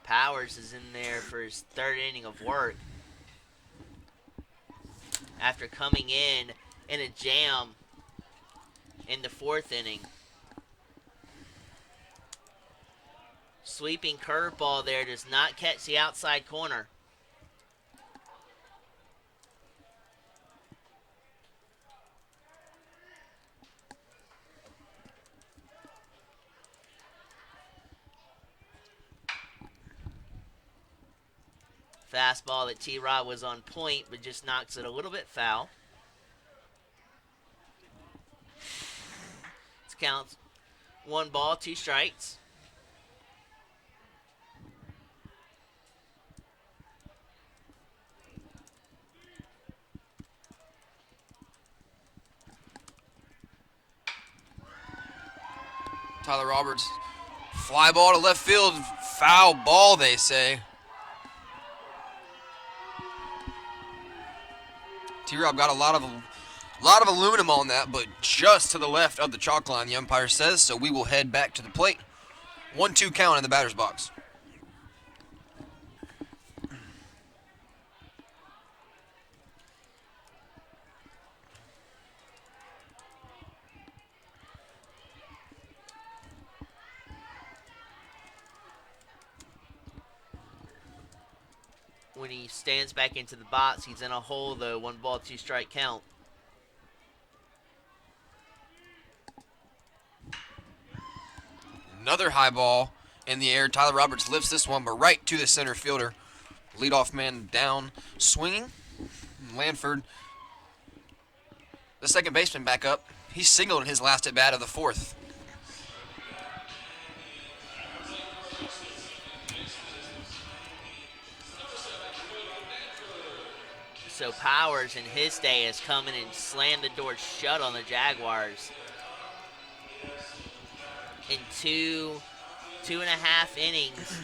Speaker 2: Powers is in there for his 3rd inning of work. After coming in in a jam in the 4th inning. Sweeping curveball there does not catch the outside corner. Fastball that T-Rod was on point, but just knocks it a little bit foul. This counts 1 ball, 2 strikes.
Speaker 3: Tyler Roberts, fly ball to left field, foul ball, they say. T-Rob got a lot of aluminum on that, but just to the left of the chalk line, the umpire says, so we will head back to the plate. 1-2 count in the batter's box.
Speaker 2: When he stands back into the box, he's in a hole, though. 1 ball, 2 strike count.
Speaker 3: Another high ball in the air. Tyler Roberts lifts this one, but right to the center fielder. Leadoff man down, swinging. Lanford, the second baseman, back up. He singled in his last at bat of the 4th.
Speaker 2: So Powers in his day has come in and slammed the door shut on the Jaguars. In two and a half innings,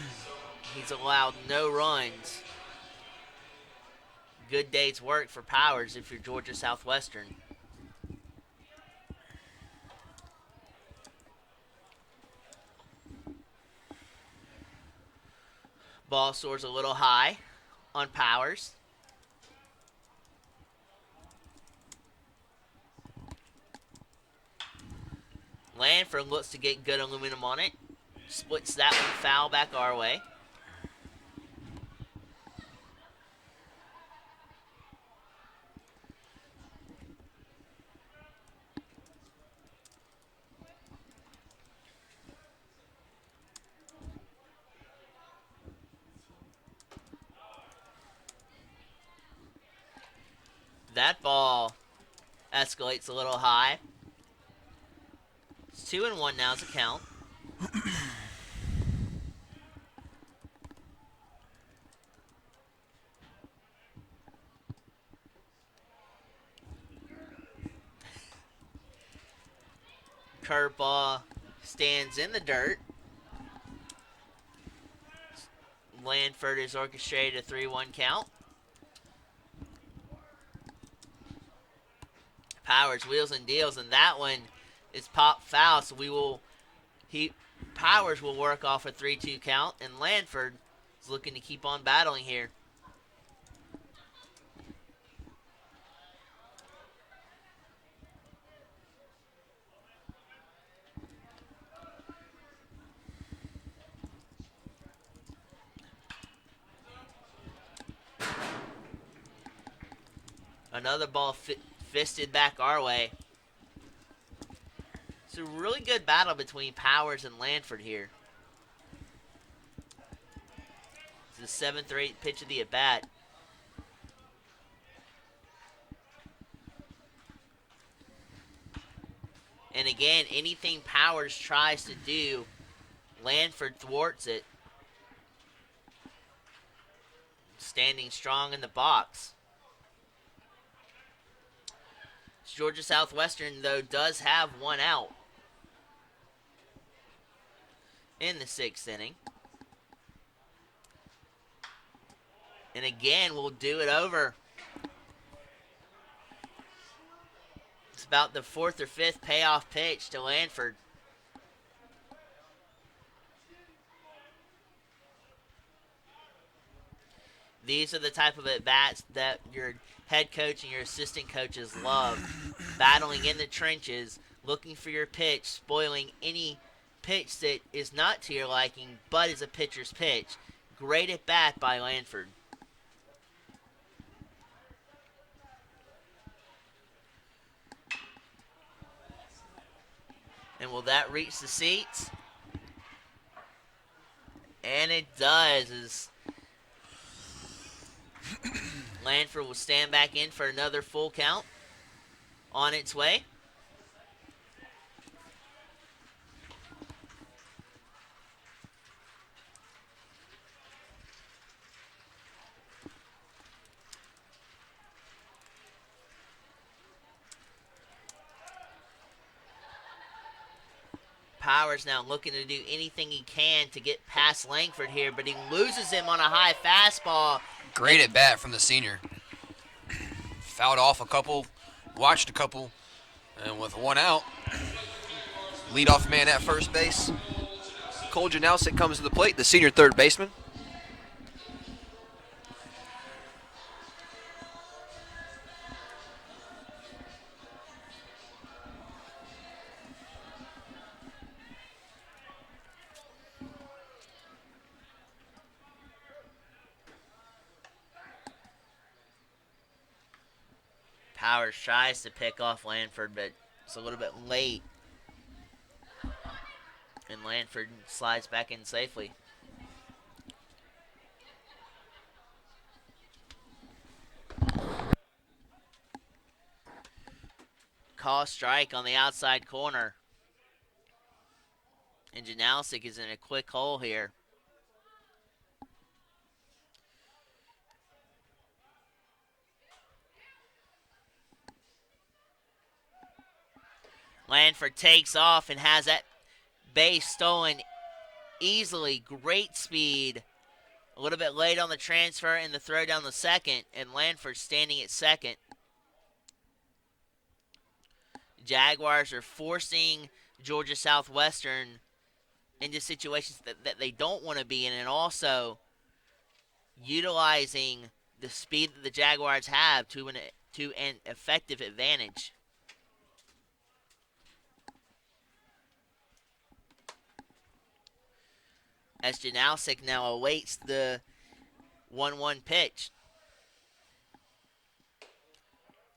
Speaker 2: he's allowed no runs. Good day's work for Powers if you're Georgia Southwestern. Ball soars a little high on Powers. Lanford looks to get good aluminum on it. Splits that one foul back our way. That ball escalates a little high. It's 2-1 now as a count. Curveball stands in the dirt. Lanford has orchestrated a 3-1 count. Powers wheels and deals, and that one is pop foul, so Powers will work off a 3-2 count, and Lanford is looking to keep on battling here. Another ball fisted back our way. It's a really good battle between Powers and Lanford here. It's the 7th or 8th pitch of the at-bat. And again, anything Powers tries to do, Lanford thwarts it. Standing strong in the box. Georgia Southwestern, though, does have 1 out in the 6th inning. And again, we'll do it over. It's about the 4th or 5th payoff pitch to Lanford. These are the type of at-bats that your head coach and your assistant coaches love. Battling in the trenches, looking for your pitch, spoiling any pitch that is not to your liking but is a pitcher's pitch. Great at-bat by Lanford. And will that reach the seats? And it does, as Lanford will stand back in for another full count on its way. Powers now looking to do anything he can to get past Langford here, but he loses him on a high fastball.
Speaker 3: Great at bat from the senior. Fouled off a couple, watched a couple, and with one out,
Speaker 1: Leadoff man at first base. Cole Janowski comes to the plate, the senior third baseman.
Speaker 2: Powers tries to pick off Lanford, but it's a little bit late. And Lanford slides back in safely. Call strike on the outside corner. And Janowski is in a quick hole here. Lanford takes off and has that base stolen easily. Great speed. A little bit late on the transfer and the throw down the second, and Lanford standing at second. Jaguars are forcing Georgia Southwestern into situations that they don't want to be in, and also utilizing the speed that the Jaguars have to an effective advantage. As Janowski now awaits the 1-1 pitch.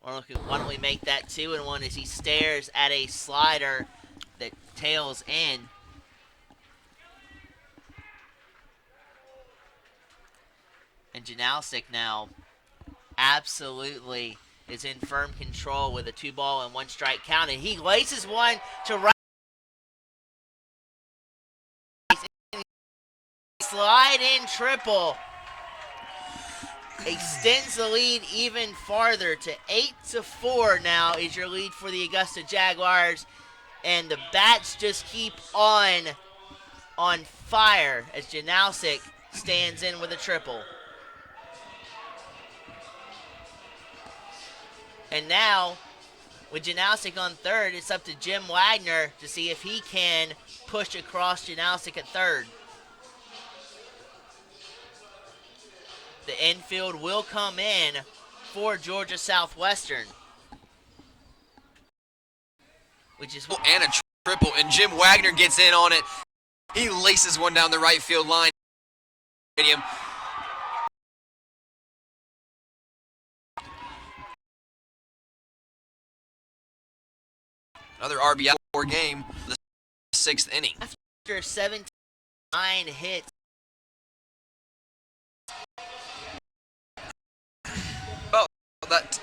Speaker 2: Why don't we make that 2-1 as he stares at a slider that tails in. And Janowski now absolutely is in firm control with a 2-ball and 1-strike count. And he laces one to right. Slide in triple extends the lead even farther to 8-4. Now is your lead for the Augusta Jaguars, and the bats just keep on fire as Janowski stands in with a triple. And now with Janowski on third, it's up to Jim Wagner to see if he can push across Janowski at third. The infield will come in for Georgia Southwestern. Which is
Speaker 3: and a triple, and Jim Wagner gets in on it. He laces one down the right field line. Another RBI game, the 6th inning.
Speaker 2: After 79 hits.
Speaker 3: Oh, that.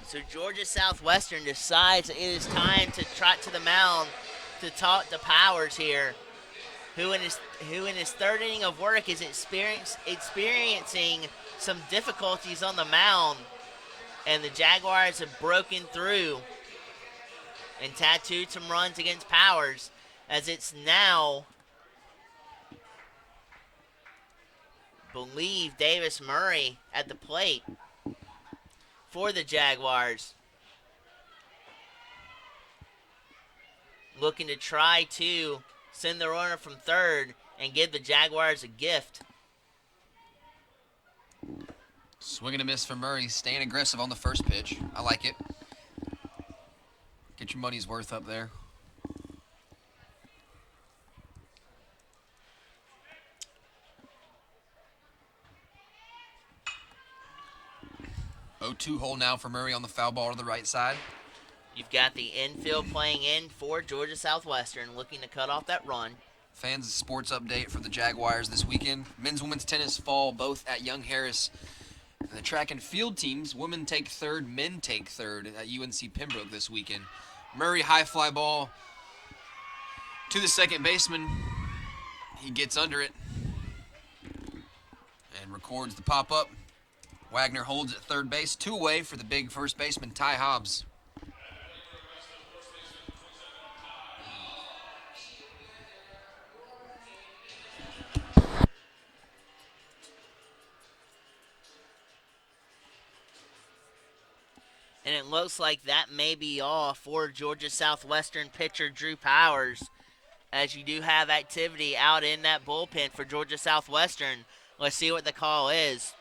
Speaker 2: So Georgia Southwestern decides it is time to trot to the mound to talk to Powers here. who in his third inning of work is experiencing some difficulties on the mound, and the Jaguars have broken through and tattooed some runs against Powers, as it's now, believe, Davis Murray at the plate for the Jaguars, looking to try to send the runner from third and give the Jaguars a gift.
Speaker 3: Swing and a miss for Murray, staying aggressive on the first pitch. I like it. Get your money's worth up there. Oh, 2 hole now for Murray on the foul ball to the right side.
Speaker 2: You've got the infield playing in for Georgia Southwestern, looking to cut off that run.
Speaker 3: Fans sports update for the Jaguars this weekend. Men's and women's tennis fall both at Young Harris. And the track and field teams, women take third, men take third at UNC Pembroke this weekend. Murray, high fly ball to the second baseman. He gets under it and records the pop-up. Wagner holds at third base, 2 away for the big first baseman, Ty Hobbs.
Speaker 2: And it looks like that may be all for Georgia Southwestern pitcher Drew Powers, as you do have activity out in that bullpen for Georgia Southwestern. Let's see what the call is.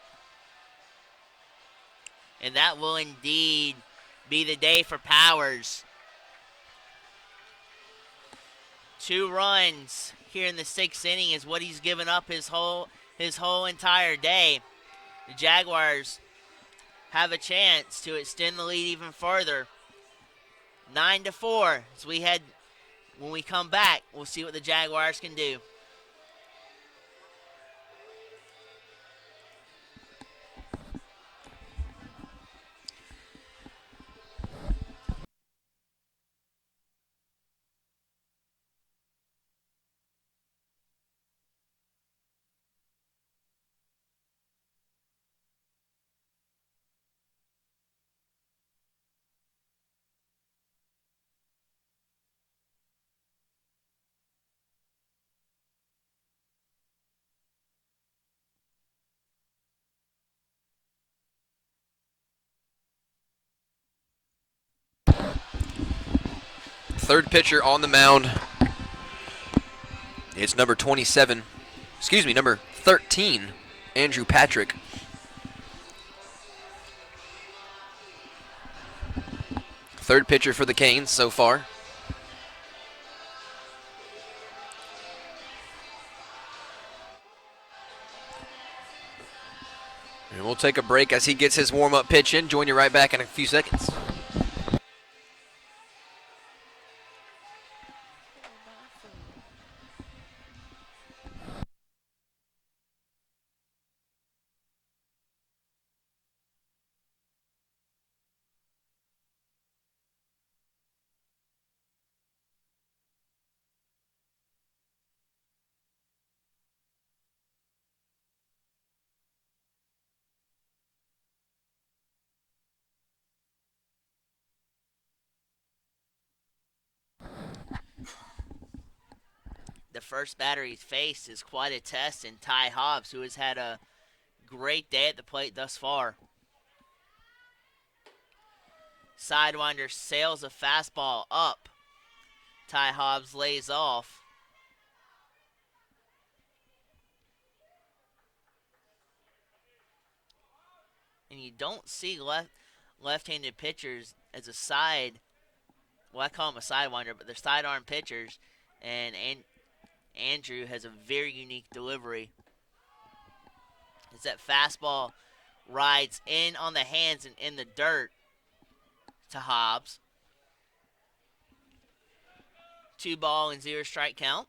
Speaker 2: And that will indeed be the day for Powers. 2 runs here in the 6th inning is what he's given up his whole entire day. The Jaguars have a chance to extend the lead even further. 9-4. When we come back, we'll see what the Jaguars can do.
Speaker 1: Third pitcher on the mound. It's number 13, Andrew Patrick. Third pitcher for the Canes so far. And we'll take a break as he gets his warm-up pitch in. Join you right back in a few seconds.
Speaker 2: The first batter he's faced is quite a test in Ty Hobbs, who has had a great day at the plate thus far. Sidewinder sails a fastball up. Ty Hobbs lays off. And you don't see left-handed pitchers as a side. Well, I call them a sidewinder, but they're sidearm pitchers. And Andrew has a very unique delivery. As that fastball rides in on the hands and in the dirt to Hobbs. 2-0 strike count.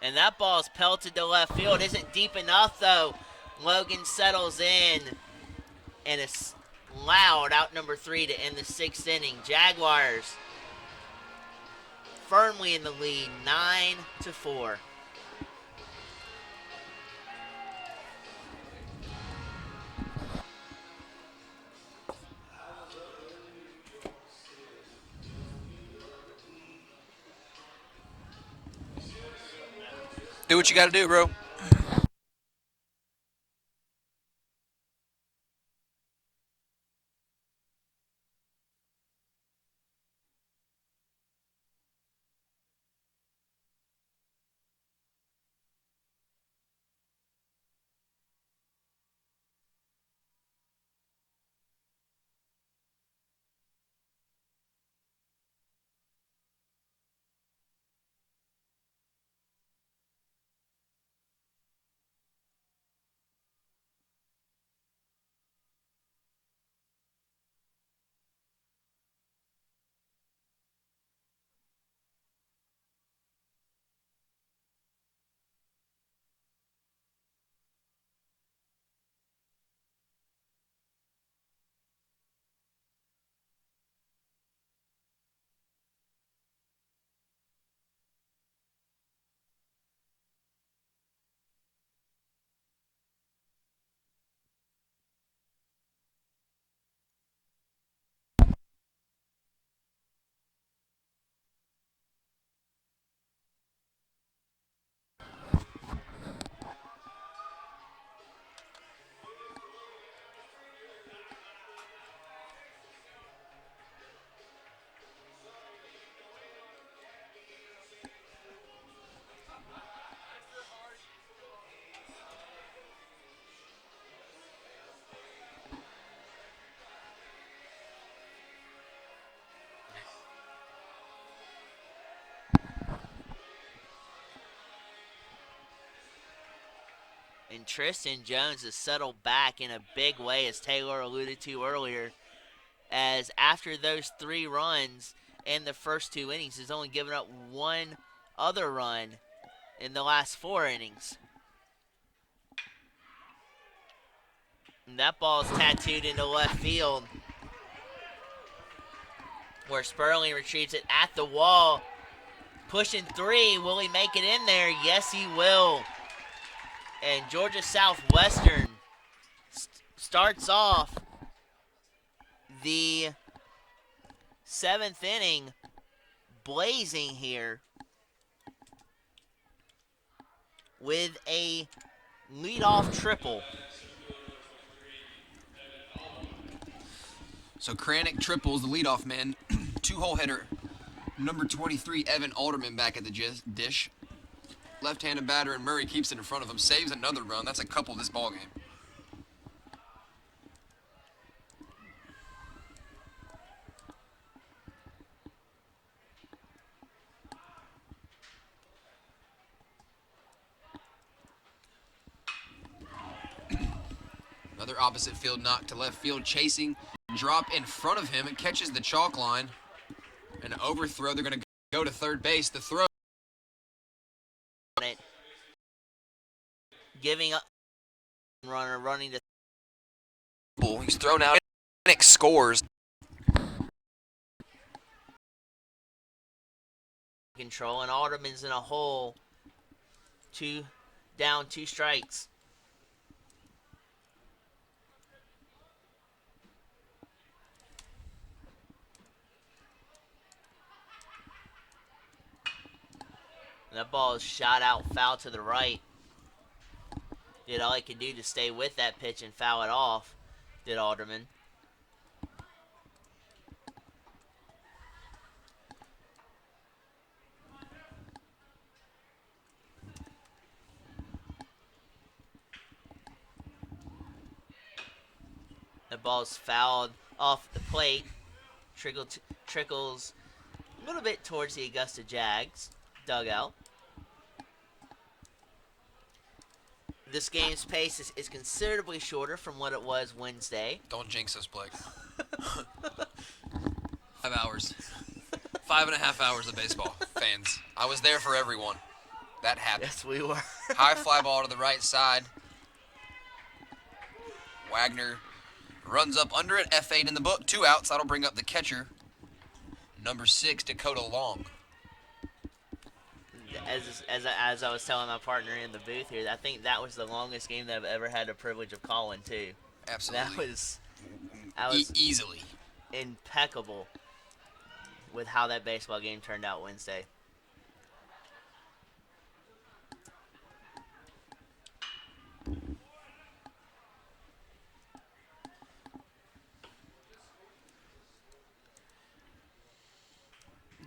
Speaker 2: And that ball is pelted to left field. Isn't deep enough, though. Logan settles in. And loud out number 3 to end the 6th inning. Jaguars firmly in the lead, 9-4.
Speaker 3: Do what you got to do, bro.
Speaker 2: And Tristan Jones has settled back in a big way, as Taylor alluded to earlier, as after those 3 runs in the first 2 innings, he's only given up 1 other run in the last 4 innings. And that ball is tattooed into left field, where Sperling retrieves it at the wall. Pushing 3. Will he make it in there? Yes, he will. And Georgia Southwestern starts off the 7th inning blazing here with a leadoff triple.
Speaker 3: So Kranick triples the leadoff man. 2-hole hitter. Number 23, Evan Alderman back at the dish. Left-handed batter, and Murray keeps it in front of him. Saves another run. That's a couple this ball game. Another opposite field knock to left field. Chasing, drop in front of him. It catches the chalk line. An overthrow. They're going to go to third base. The throw.
Speaker 2: It. Giving up runner running to
Speaker 3: He's thrown out. Kranick scores.
Speaker 2: control, and Alderman's in a hole. 2 down, 2 strikes. And that ball is shot out foul to the right. Did all he could do to stay with that pitch and foul it off, did Alderman. The ball's fouled off the plate. Trickles a little bit towards the Augusta Jags dugout. This game's pace is considerably shorter from what it was Wednesday.
Speaker 3: Don't jinx us, Blake. 5 hours. 5.5 hours of baseball, fans. I was there for everyone. That happened.
Speaker 2: Yes, we were.
Speaker 3: High fly ball to the right side. Wagner Runs up under it. F8 in the book. 2 outs. That'll bring up the catcher. Number 6, Dakota Long.
Speaker 2: As I was telling my partner in the booth here, I think that was the longest game that I've ever had the privilege of calling too.
Speaker 3: Absolutely.
Speaker 2: That was
Speaker 3: easily
Speaker 2: impeccable with how that baseball game turned out Wednesday.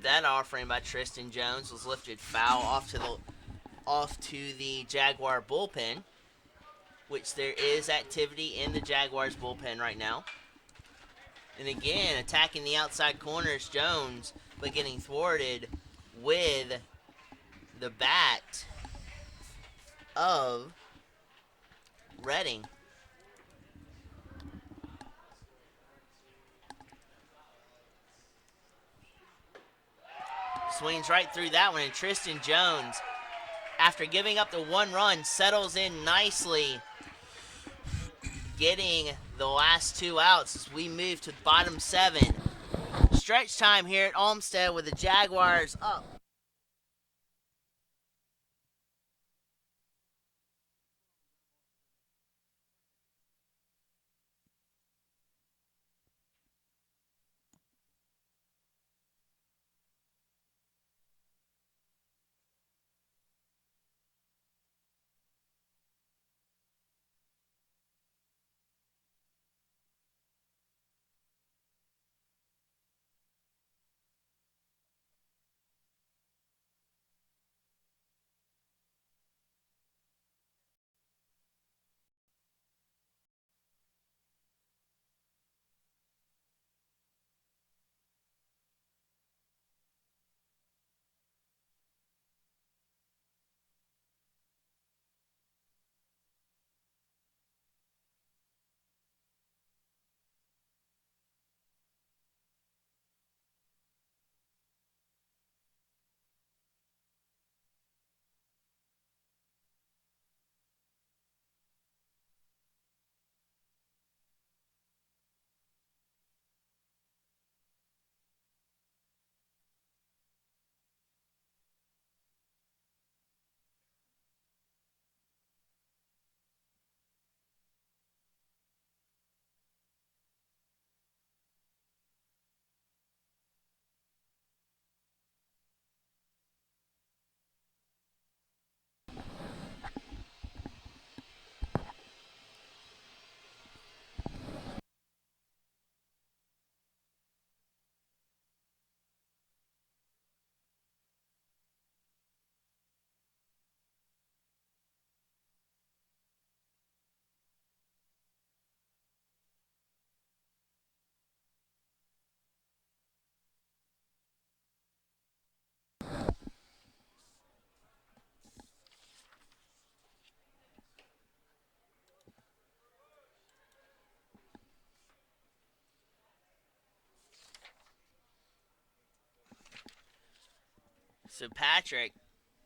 Speaker 2: That offering by Tristan Jones was lifted foul off to the Jaguar bullpen, which there is activity in the Jaguars bullpen right now. And again, attacking the outside corners, Jones, but getting thwarted with the bat of Redding. Swings right through that one, and Tristan Jones, after giving up the 1 run, settles in nicely, getting the last 2 outs as we move to bottom 7. Stretch time here at Olmsted with the Jaguars up. So Patrick,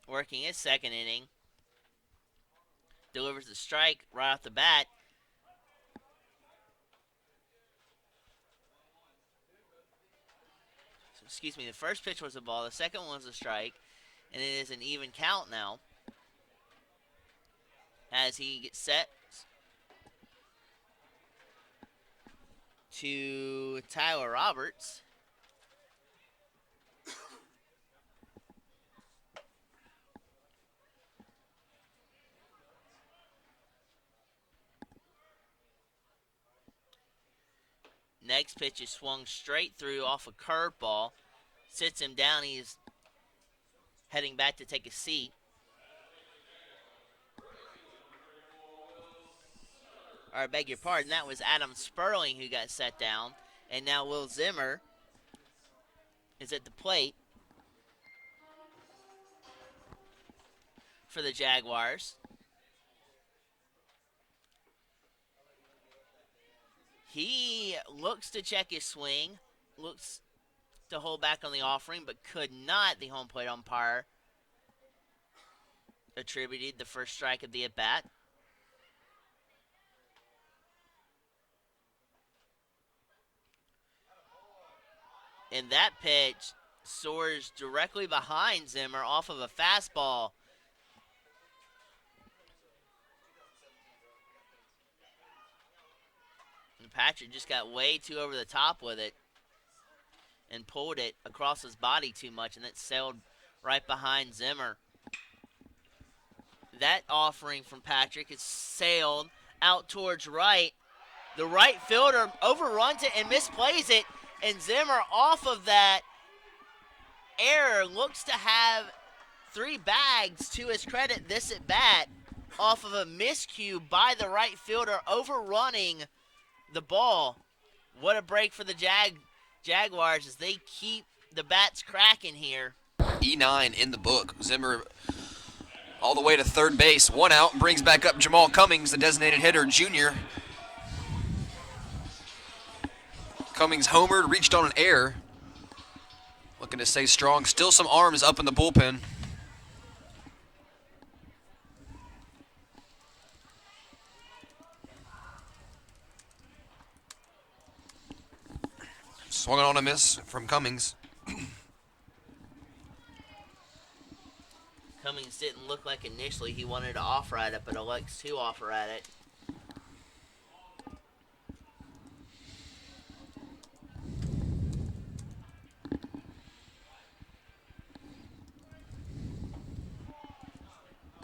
Speaker 2: working his second inning, delivers the strike right off the bat. So, excuse me, the first pitch was a ball, the second one was a strike, and it is an even count now as he gets set to Tyler Roberts. Next pitch is swung straight through off a curveball. Sits him down. He's heading back to take a seat. Or I beg your pardon, that was Adam Sperling who got set down. And now Will Zimmer is at the plate for the Jaguars. He looks to check his swing, looks to hold back on the offering, but could not, the home plate umpire attributed the first strike of the at-bat. And that pitch soars directly behind Zimmer off of a fastball. And Patrick just got way too over the top with it and pulled it across his body too much, and it sailed right behind Zimmer. That offering from Patrick is sailed out towards right. The right fielder overruns it and misplays it, and Zimmer, off of that error, looks to have 3 bags to his credit this at bat off of a miscue by the right fielder overrunning the ball. What a break for the Jaguars as they keep the bats cracking here.
Speaker 3: E9 in the book. Zimmer all the way to third base. 1 out, brings back up Jamal Cummings, the designated hitter, junior. Cummings homered, reached on an error. Looking to stay strong. Still some arms up in the bullpen. Swung on a miss from Cummings.
Speaker 2: Cummings didn't look like initially he wanted to offer at it, but elects to offer at it.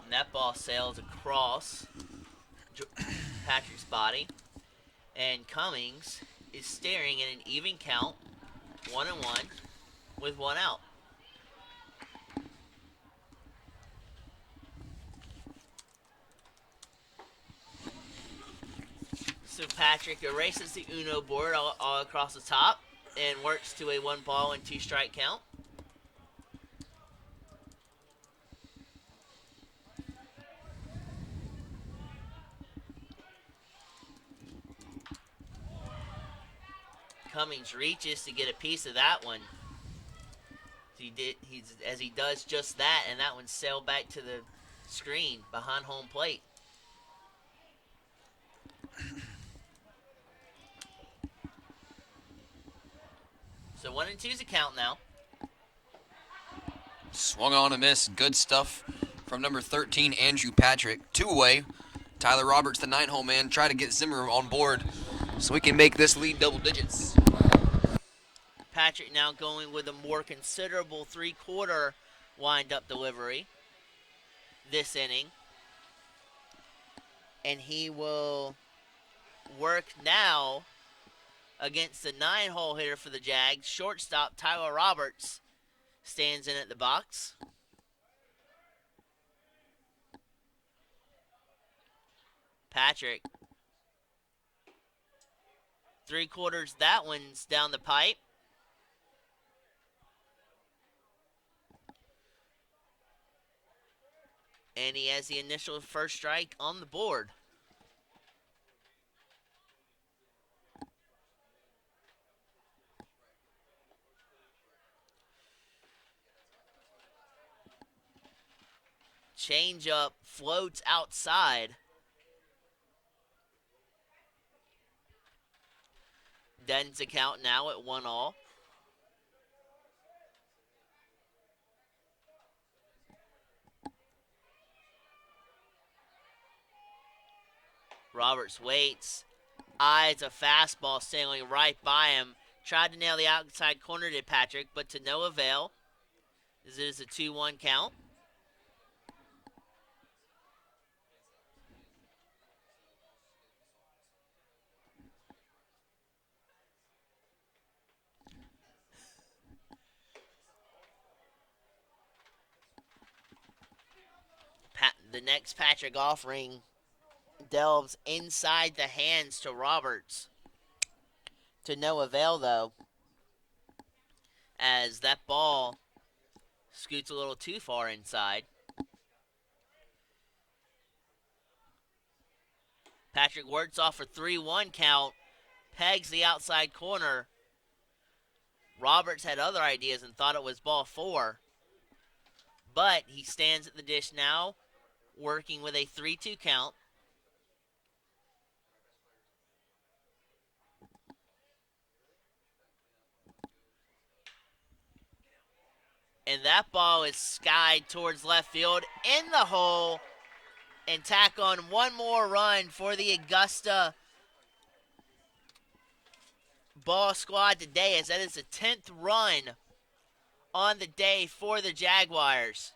Speaker 2: And that ball sails across Patrick's body. And Cummings is staring at an even count, 1-1, with 1 out. So Patrick erases the Uno board all across the top and works to a 1-ball and 2-strike count. Cummings reaches to get a piece of that one. As he does just that, and that one sailed back to the screen behind home plate. So 1-2's a count now.
Speaker 3: Swung on a miss. Good stuff from number 13, Andrew Patrick. 2 away. Tyler Roberts, the 9-hole man, try to get Zimmer on board so we can make this lead double digits.
Speaker 2: Patrick now going with a more considerable 3-quarter wind-up delivery this inning. And he will work now against the 9-hole hitter for the Jags. Shortstop Tyler Roberts stands in at the box. Patrick. 3/4, that one's down the pipe. And he has the initial first strike on the board. Changeup floats outside. Den's account now at 1-all. Roberts waits, eyes a fastball sailing right by him. Tried to nail the outside corner, did Patrick, but to no avail. This is a 2-1 count. The next Patrick offering delves inside the hands to Roberts. To no avail, though, as that ball scoots a little too far inside. Patrick works off a 3-1 count, pegs the outside corner. Roberts had other ideas and thought it was ball 4, but he stands at the dish now, working with a 3-2 count. And that ball is skied towards left field in the hole, and tack on one more run for the Augusta ball squad today, as that is the 10th run on the day for the Jaguars.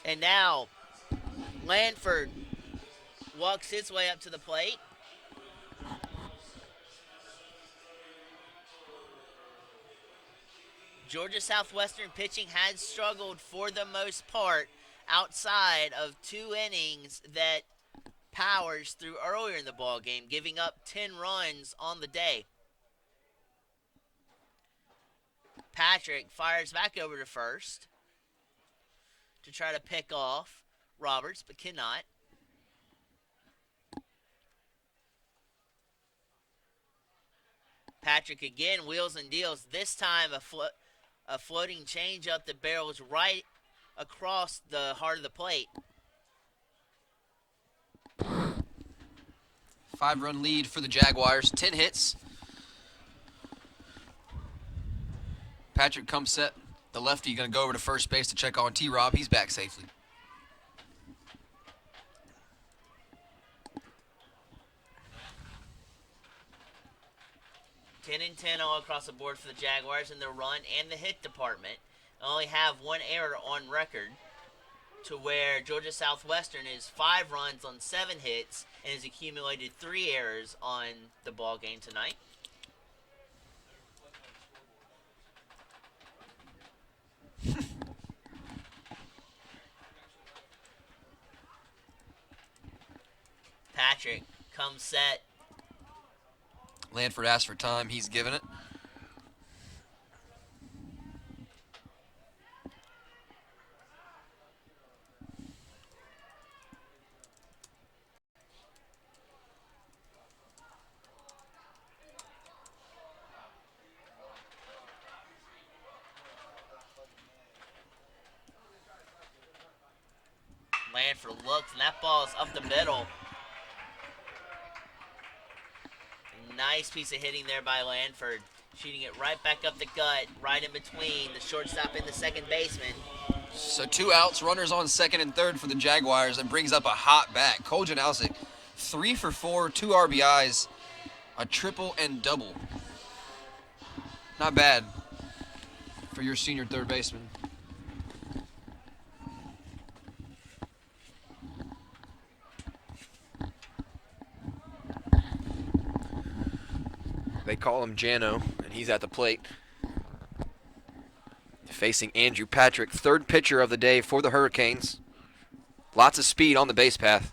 Speaker 2: And now Lanford walks his way up to the plate. Georgia Southwestern pitching has struggled for the most part outside of 2 innings that Powers threw earlier in the ball game, giving up 10 runs on the day. Patrick fires back over to first to try to pick off Roberts, but cannot. Patrick again wheels and deals, this time a floating changeup that barrels right across the heart of the plate.
Speaker 3: 5-run lead for the Jaguars. 10 hits. Patrick comes set. The lefty going to go over to first base to check on T-Rob. He's back safely.
Speaker 2: Ten and 10 all across the board for the Jaguars in the run and the hit department. Only have one error on record, to where Georgia Southwestern is 5 runs on 7 hits and has accumulated 3 errors on the ball game tonight. Patrick comes set.
Speaker 3: Lanford asked for time. He's given it.
Speaker 2: Lanford looks, and that ball is up the middle. Nice piece of hitting there by Lanford. Shooting it right back up the gut, right in between the shortstop and the second baseman.
Speaker 3: So 2 outs, runners on second and third for the Jaguars, and brings up a hot bat. Coljan Alsick, 3 for 4, 2 RBIs, a triple and double. Not bad for your senior third baseman.
Speaker 1: They call him Jano, and he's at the plate. Facing Andrew Patrick, third pitcher of the day for the Hurricanes. Lots of speed on the base path.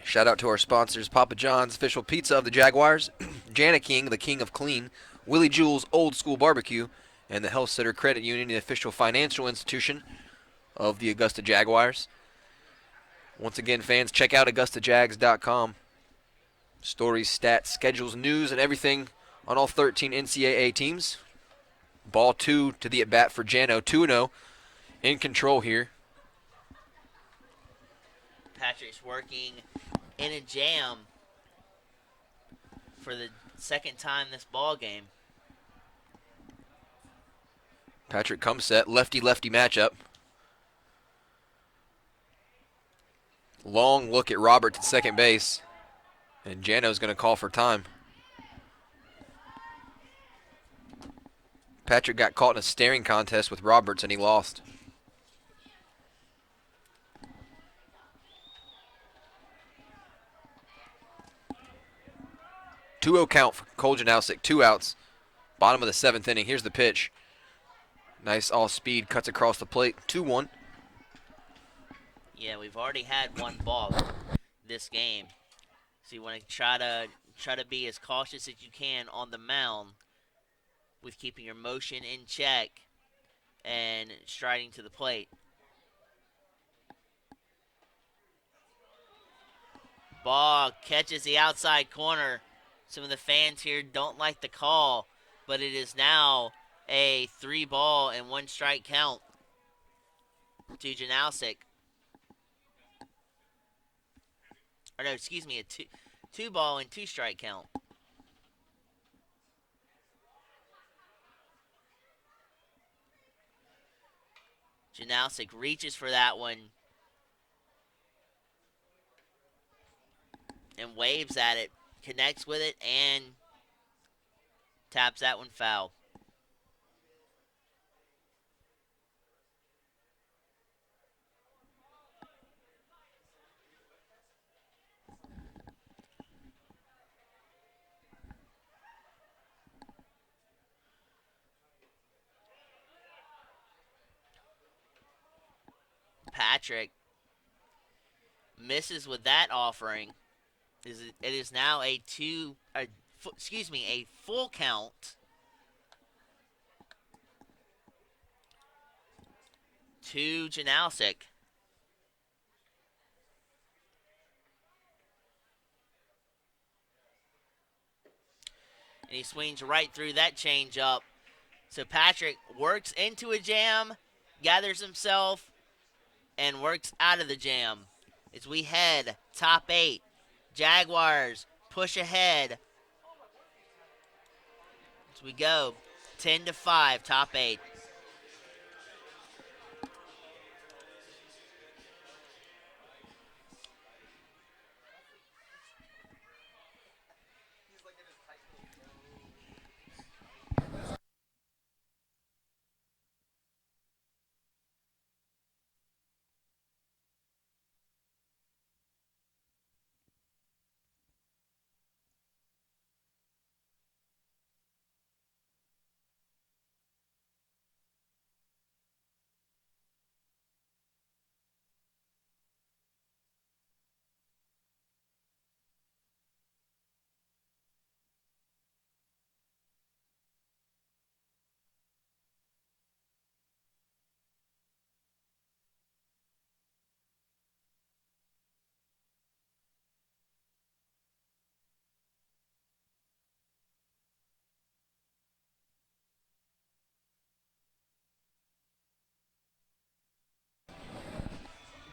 Speaker 1: Shout out to our sponsors, Papa John's official pizza of the Jaguars, Jana King, the king of clean, Willie Jewell's Old School Barbecue, and the Health Center Credit Union, the official financial institution of the Augusta Jaguars. Once again, fans, check out AugustaJags.com. Stories, stats, schedules, news, and everything on all 13 NCAA teams. Ball 2 to the at-bat for Jano, 2-0, in control here.
Speaker 2: Patrick's working in a jam for the second time this ball game.
Speaker 1: Patrick comes set, lefty-lefty matchup. Long look at Roberts at second base, and Jano's going to call for time. Patrick got caught in a staring contest with Roberts, and he lost. Two-0 count for Coljan Alsick, 2 outs. Bottom of the 7th inning. Here's the pitch. Nice all-speed, cuts across the plate, 2-1.
Speaker 2: Yeah, we've already had one ball this game, so you want to try to be as cautious as you can on the mound with keeping your motion in check and striding to the plate. Ball catches the outside corner. Some of the fans here don't like the call, but it is now a 3-ball and 1 strike count. to Janalsic. Or no, excuse me, a two ball and 2 strike count. Janalsic reaches for that one and waves at it, connects with it, and taps that one foul. Patrick misses with that offering. It is now a full count to Janalsic. And he swings right through that changeup. So Patrick works into a jam, gathers himself, and works out of the jam. As we head top 8, Jaguars push ahead. As we go 10-5, top 8.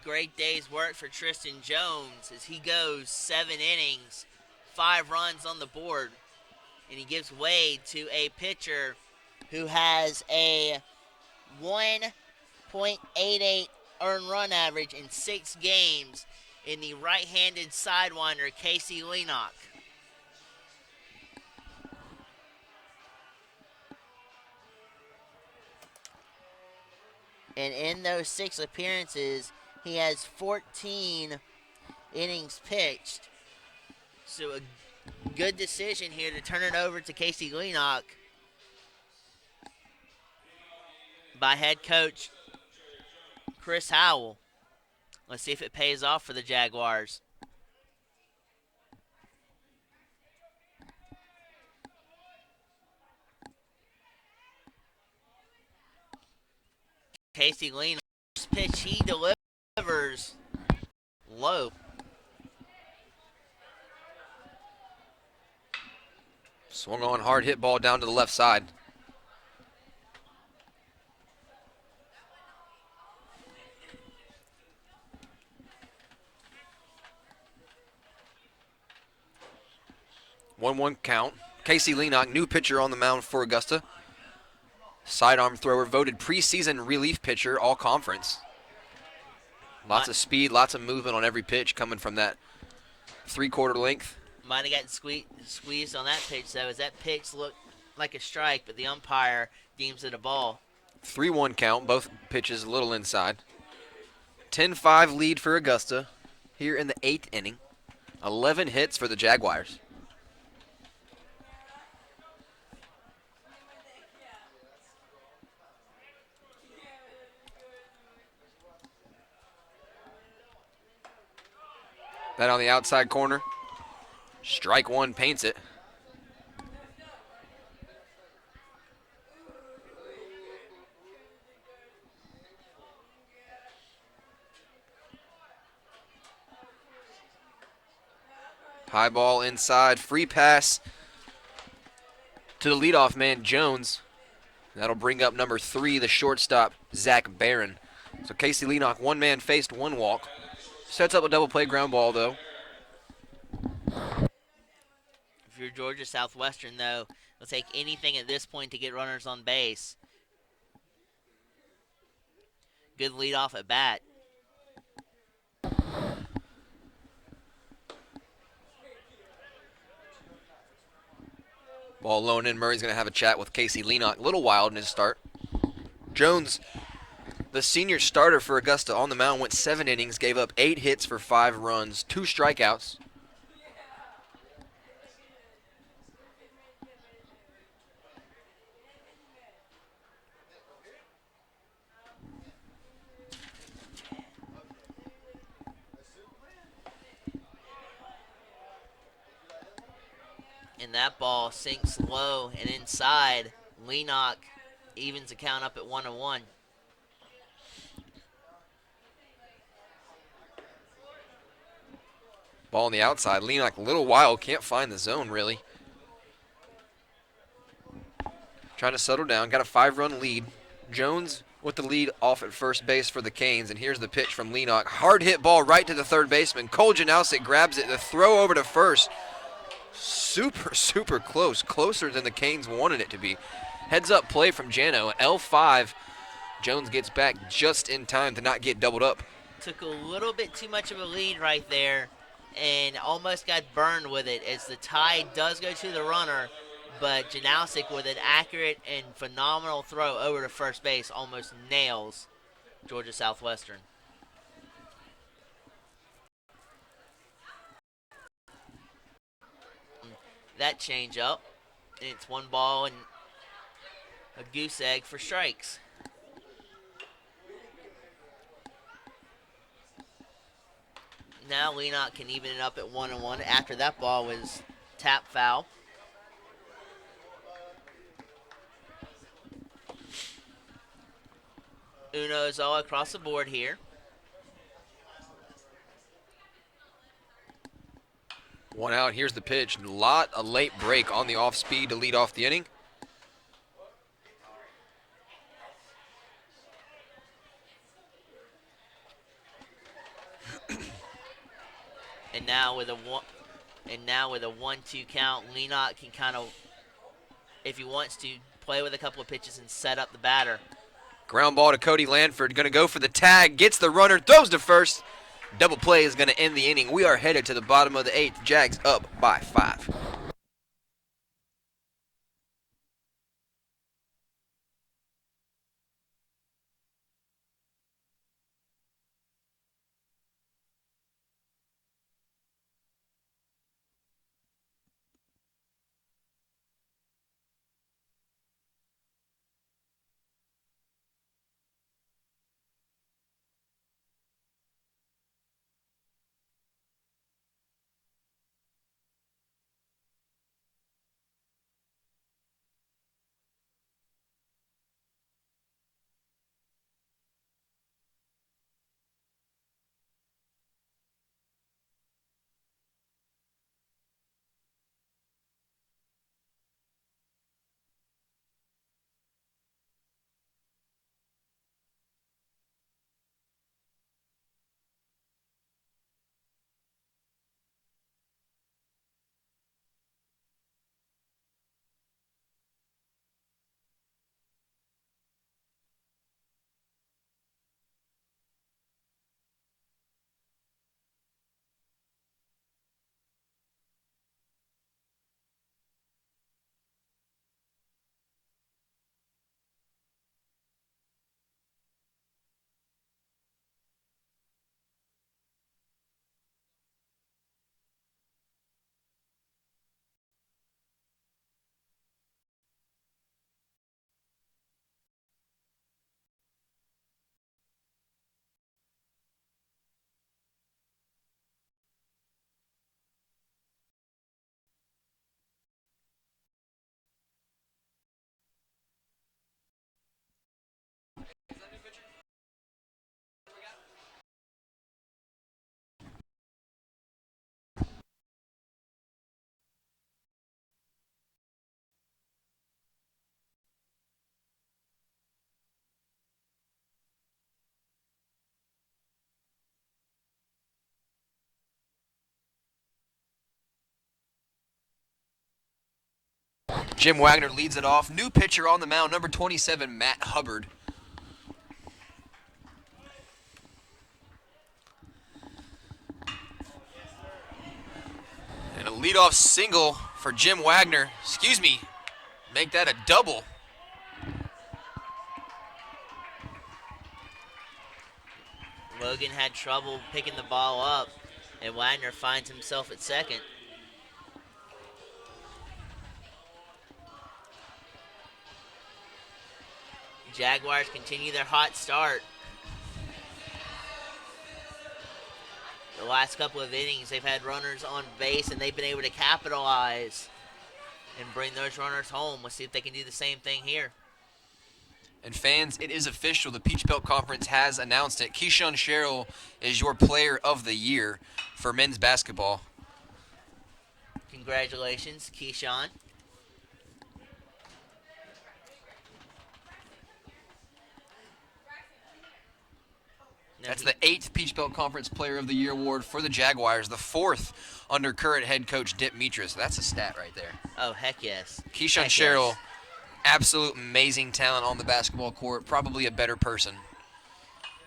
Speaker 2: Great day's work for Tristan Jones as he goes 7 innings, 5 runs on the board, and he gives way to a pitcher who has a 1.88 earned run average in 6 games in the right-handed sidewinder Casey Leenock. And in those 6 appearances, he has 14 innings pitched. So a good decision here to turn it over to Casey Leenock by head coach Chris Howell. Let's see if it pays off for the Jaguars. Casey Leenock, first pitch he delivers low.
Speaker 1: Swung on, hard hit ball down to the left side. One count. Casey Leenock, new pitcher on the mound for Augusta. Sidearm thrower, voted preseason relief pitcher, all conference. Lots of speed, lots of movement on every pitch coming from that 3/4 length.
Speaker 2: Might have gotten squeezed on that pitch, though, as that pitch looked like a strike, but the umpire deems it a ball.
Speaker 1: 3-1 count, both pitches a little inside. 10-5 lead for Augusta here in the 8th inning. 11 hits for the Jaguars. That on the outside corner. Strike 1 paints it. High ball inside, free pass to the leadoff man, Jones. That'll bring up number 3, the shortstop, Zach Barron. So Casey Leenock, one man faced, one walk. Sets up a double play ground ball, though.
Speaker 2: If you're Georgia Southwestern, though, they'll take anything at this point to get runners on base. Good lead off at bat.
Speaker 1: Ball low in. Murray's going to have a chat with Casey Leenock. A little wild in his start. Jones, the senior starter for Augusta, on the mound, went 7 innings, gave up 8 hits for 5 runs, 2 strikeouts.
Speaker 2: And that ball sinks low and inside. Leenock evens the count up at 1-1.
Speaker 1: Ball on the outside. Leenock a little wild. Can't find the zone, really. Trying to settle down. Got a 5-run lead. Jones with the lead off at first base for the Canes. And here's the pitch from Leenock. Hard hit ball right to the third baseman. Cole Janowski grabs it. The throw over to first. Super close. Closer than the Canes wanted it to be. Heads up play from Jano. L5. Jones gets back just in time to not get doubled up.
Speaker 2: Took a little bit too much of a lead right there and almost got burned with it as the tie does go to the runner, but Janowski with an accurate and phenomenal throw over to first base almost nails Georgia Southwestern. That change up, and it's 1 ball and a goose egg for strikes. Now Leenock can even it up at 1-1 after that ball was tap foul. Uno's all across the board here.
Speaker 1: One out. Here's the pitch. A late break on the off speed to lead off the inning.
Speaker 2: And now with a 1-2 count, Leenock can kind of, if he wants to, play with a couple of pitches and set up the batter.
Speaker 1: Ground ball to Cody Lanford. Going to go for the tag. Gets the runner. Throws to first. Double play is going to end the inning. We are headed to the bottom of the 8th. Jags up by 5.
Speaker 3: Jim Wagner leads it off. New pitcher on the mound, number 27, Matt Hubbard. And a leadoff single for Jim Wagner. Excuse me, make that a double.
Speaker 2: Logan had trouble picking the ball up, and Wagner finds himself at second. Jaguars continue their hot start. The last couple of innings, they've had runners on base, and they've been able to capitalize and bring those runners home. Let's see if they can do the same thing here.
Speaker 3: And fans, it is official. The Peach Belt Conference has announced it. Keyshawn Sherrill is your player of the year for men's basketball.
Speaker 2: Congratulations, Keyshawn.
Speaker 3: That's the 8th Peach Belt Conference Player of the Year award for the Jaguars, the 4th under current head coach Dip Mitras. That's a stat right there.
Speaker 2: Oh, heck yes.
Speaker 3: Keyshawn Sherrill, absolute amazing talent on the basketball court, probably a better person.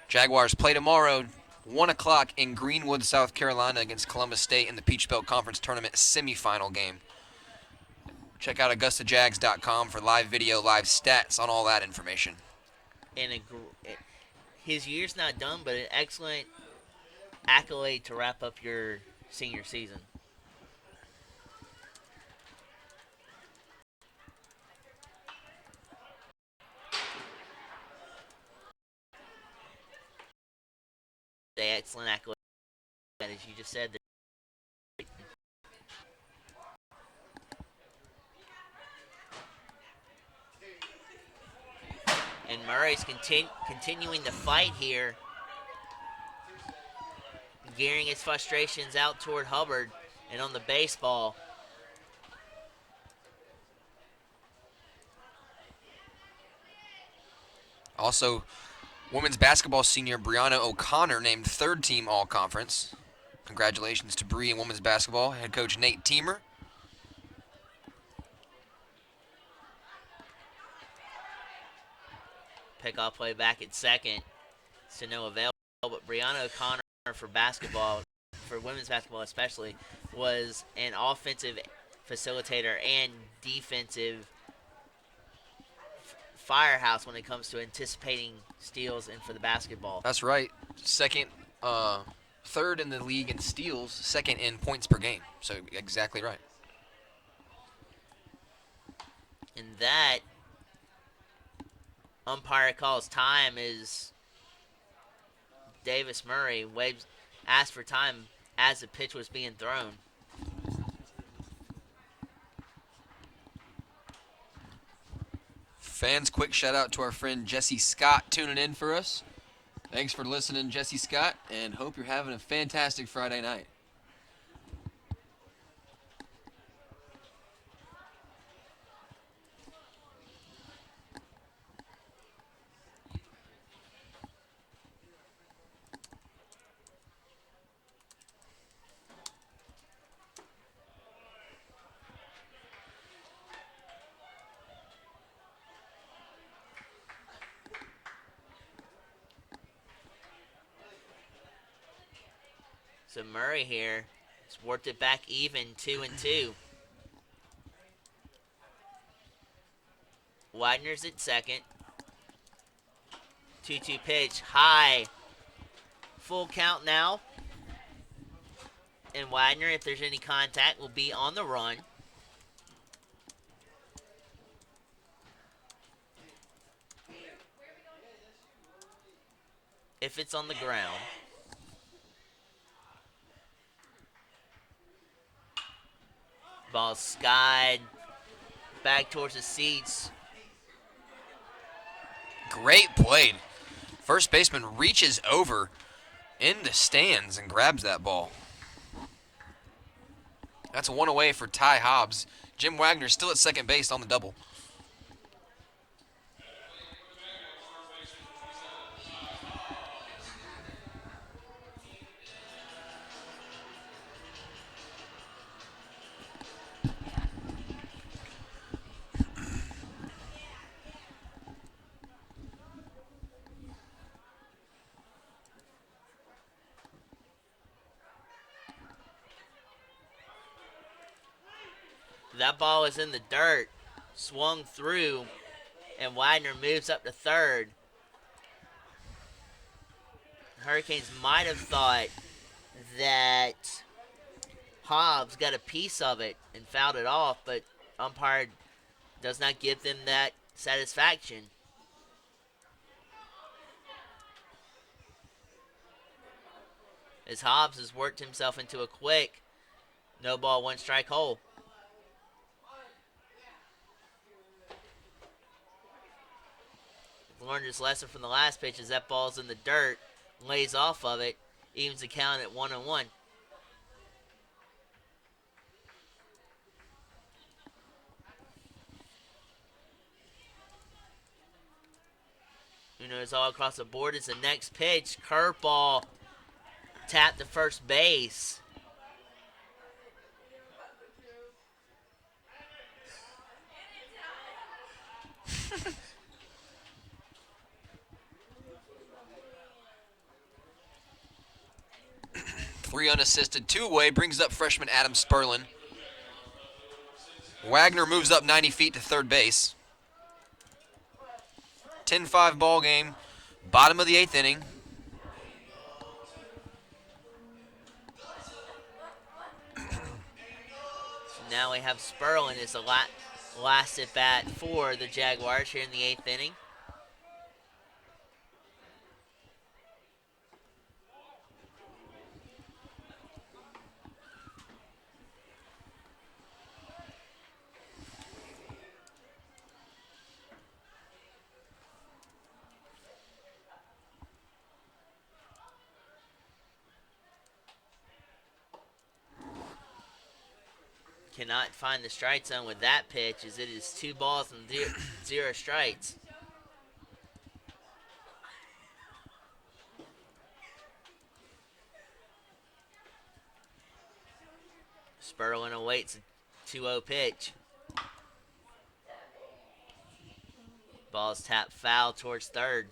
Speaker 3: Jaguars play tomorrow, 1 o'clock in Greenwood, South Carolina against Columbus State in the Peach Belt Conference Tournament semifinal game. Check out AugustaJags.com for live video, live stats on all that information.
Speaker 2: And his year's not done, but an excellent accolade to wrap up your senior season. The excellent accolade, as you just said. And Murray's continuing the fight here, gearing his frustrations out toward Hubbard and on the baseball.
Speaker 3: Also, women's basketball senior Brianna O'Connor named 3rd team All-Conference. Congratulations to Bree in women's basketball. Head coach Nate Teamer.
Speaker 2: Pickoff play back at second. It's to no avail. But Brianna O'Connor for basketball, for women's basketball especially, was an offensive facilitator and defensive firehouse when it comes to anticipating steals and for the basketball.
Speaker 3: That's right. 3rd in the league in steals, 2nd in points per game. So exactly right.
Speaker 2: And that umpire calls time is Davis Murray asked for time as the pitch was being thrown.
Speaker 3: Fans, quick shout out to our friend Jesse Scott tuning in for us. Thanks for listening, Jesse Scott, and hope you're having a fantastic Friday night.
Speaker 2: So Murray here has worked it back even, 2-2. Wagner's at second. 2-2 pitch, high. Full count now. And Wagner, if there's any contact, will be on the run. If it's on the ground. Ball skied back towards the seats.
Speaker 3: Great play. First baseman reaches over in the stands and grabs that ball. That's a 1 away for Ty Hobbs. Jim Wagner still at second base on the double.
Speaker 2: That ball is in the dirt, swung through, and Wagner moves up to third. Hurricanes might have thought that Hobbs got a piece of it and fouled it off, but umpire does not give them that satisfaction. As Hobbs has worked himself into a quick no ball, one strike hole. Learned his lesson from the last pitch as that ball's in the dirt, lays off of it, evens the count at 1-1. Who knows all across the board is the next pitch. Curveball tapped to first base.
Speaker 3: Three unassisted, two-away, brings up freshman Adam Sperlin. Wagner moves up 90 feet to third base. 10-5 ball game, bottom of the 8th inning.
Speaker 2: Now we have Sperlin as the last at bat for the Jaguars here in the 8th inning. Cannot find the strike zone with that pitch as it is 2 balls and 0 strikes. Sperlin awaits a 2-0 pitch. Ball's tapped foul towards third.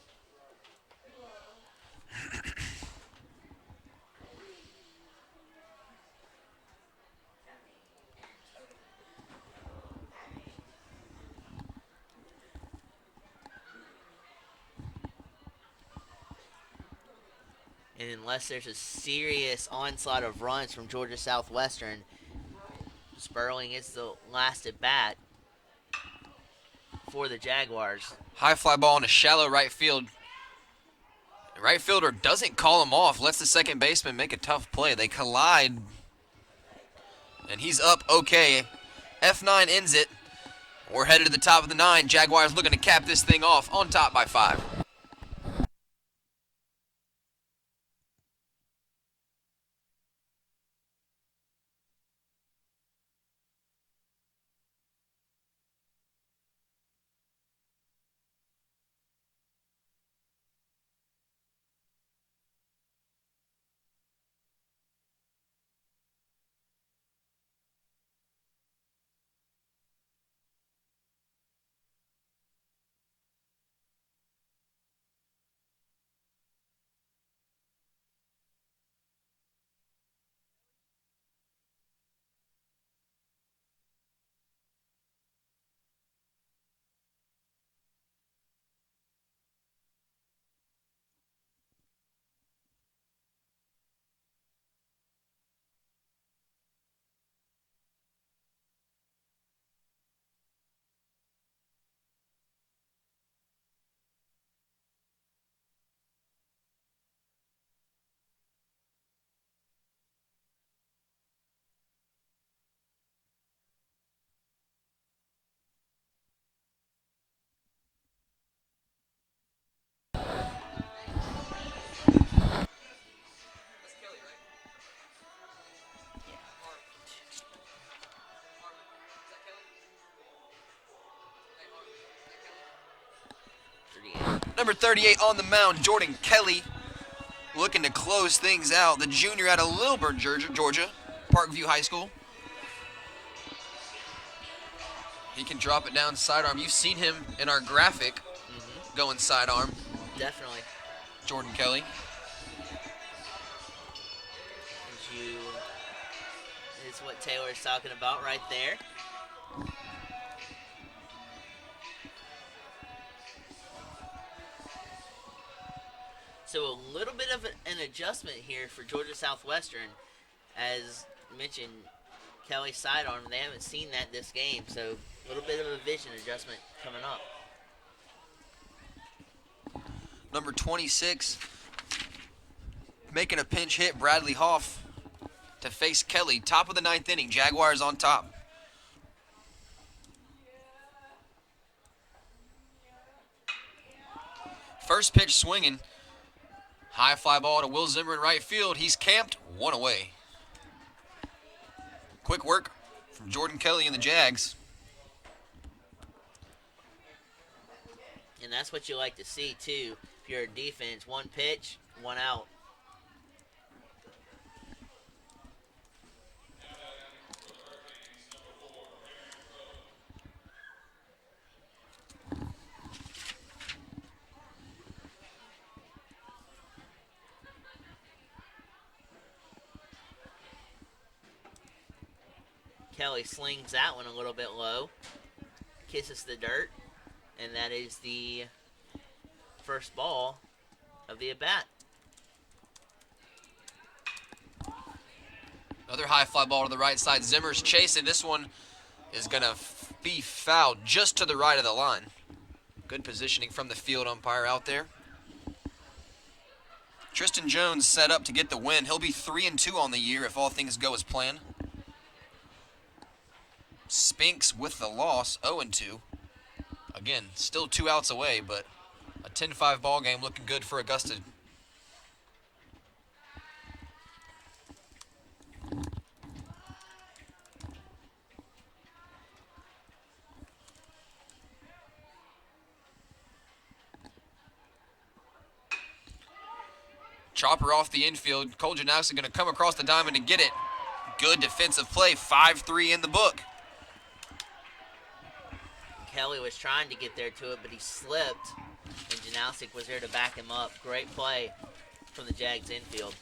Speaker 2: And unless there's a serious onslaught of runs from Georgia Southwestern, Sperling is the last at bat for the Jaguars.
Speaker 3: High fly ball in a shallow right field. The right fielder doesn't call him off, lets the second baseman make a tough play. They collide, and he's up okay. F9 ends it. We're headed to the top of the 9. Jaguars looking to cap this thing off on top by 5. Number 38 on the mound, Jordan Kelly, looking to close things out. The junior out of Lilburn, Georgia, Parkview High School. He can drop it down sidearm. You've seen him in our graphic going sidearm.
Speaker 2: Definitely.
Speaker 3: Jordan Kelly.
Speaker 2: Is what Taylor's talking about right there. So a little bit of an adjustment here for Georgia Southwestern. As mentioned, Kelly sidearm, they haven't seen that this game, so a little bit of a vision adjustment coming up.
Speaker 3: Number 26, making a pinch hit, Bradley Hoff to face Kelly. Top of the 9th inning, Jaguars on top. First pitch swinging. High fly ball to Will Zimmer in right field. He's camped, one away. Quick work from Jordan Kelly and the Jags.
Speaker 2: And that's what you like to see, too. If you're a defense, one pitch, one out. Kelly slings that one a little bit low, kisses the dirt, and that is the first ball of the at-bat.
Speaker 3: Another high fly ball to the right side. Zimmer's chasing. This one is going to be fouled just to the right of the line. Good positioning from the field umpire out there. Tristan Jones set up to get the win. He'll be 3-2 on the year if all things go as planned. Spinks with the loss, 0-2. Again, still 2 outs away, but a 10-5 ball game looking good for Augusta. Chopper off the infield. Cole Janowski going to come across the diamond to get it. Good defensive play, 5-3 in the book.
Speaker 2: Kelly was trying to get there to it, but he slipped, and Janowski was there to back him up. Great play from the Jags infield.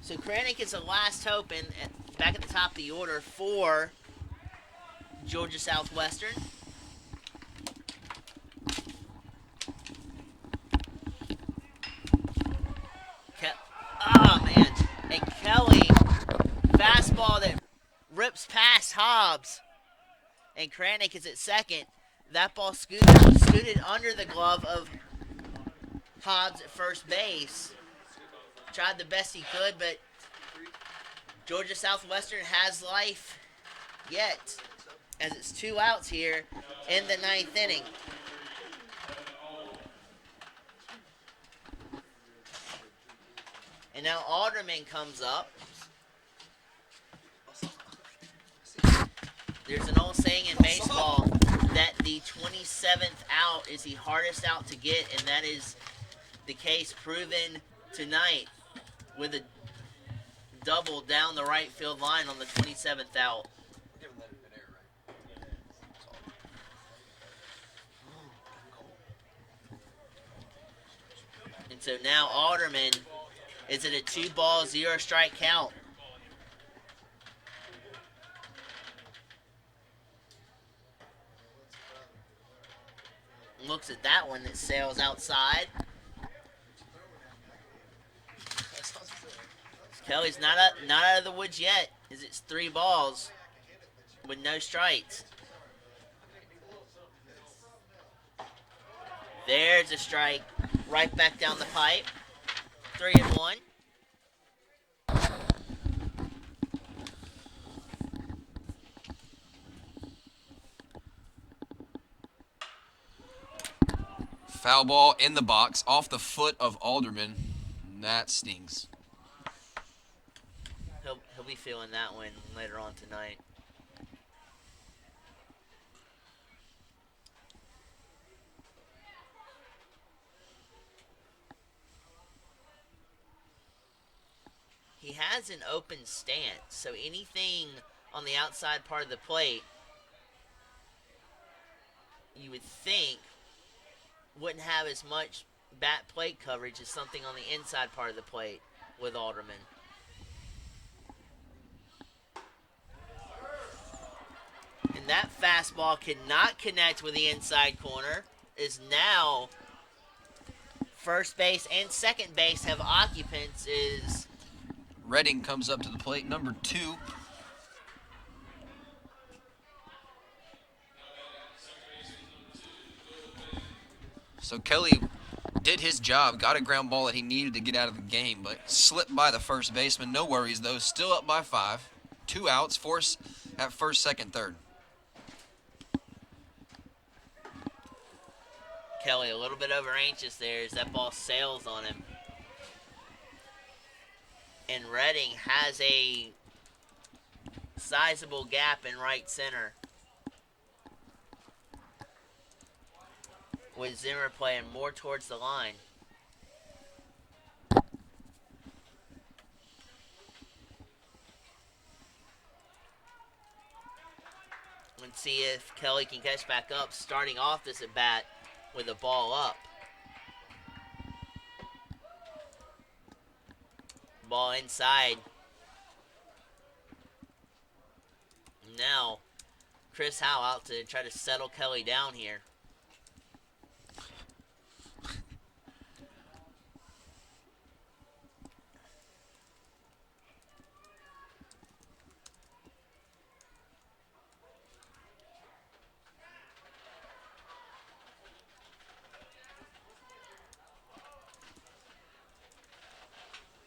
Speaker 2: So Kranich is the last hope and back at the top of the order for Georgia Southwestern. Oh, man. And Kelly, fastball that rips past Hobbs. And Kranich is at second. That ball scooted under the glove of Hobbs at first base. Tried the best he could, but Georgia Southwestern has life yet, as it's 2 outs here in the 9th inning. And now Alderman comes up. There's an old saying in baseball that the 27th out is the hardest out to get, and that is the case proven tonight with a double down the right field line on the 27th out. And so now Alderman is at a 2-ball, 0-strike count. Looks at that one that sails outside. Kelly's not out of the woods yet, as it's 3 balls with no strikes. There's a strike right back down the pipe. 3-1.
Speaker 3: Foul ball in the box, off the foot of Alderman. That stings.
Speaker 2: He'll be feeling that one later on tonight. He has an open stance, so anything on the outside part of the plate, you would think wouldn't have as much bat plate coverage as something on the inside part of the plate with Alderman. And And that fastball cannot connect with the inside corner. Is now first base and second base have occupants. Is
Speaker 3: Redding comes up to the plate, number 2. So Kelly did his job, got a ground ball that he needed to get out of the game, but slipped by the first baseman. No worries, though. Still up by 5. 2 outs, force at first, second, third.
Speaker 2: Kelly a little bit over anxious there as that ball sails on him. And Redding has a sizable gap in right center, with Zimmer playing more towards the line. Let's see if Kelly can catch back up, starting off this at bat with the ball up. Ball inside. Now, Chris Howe out to try to settle Kelly down here.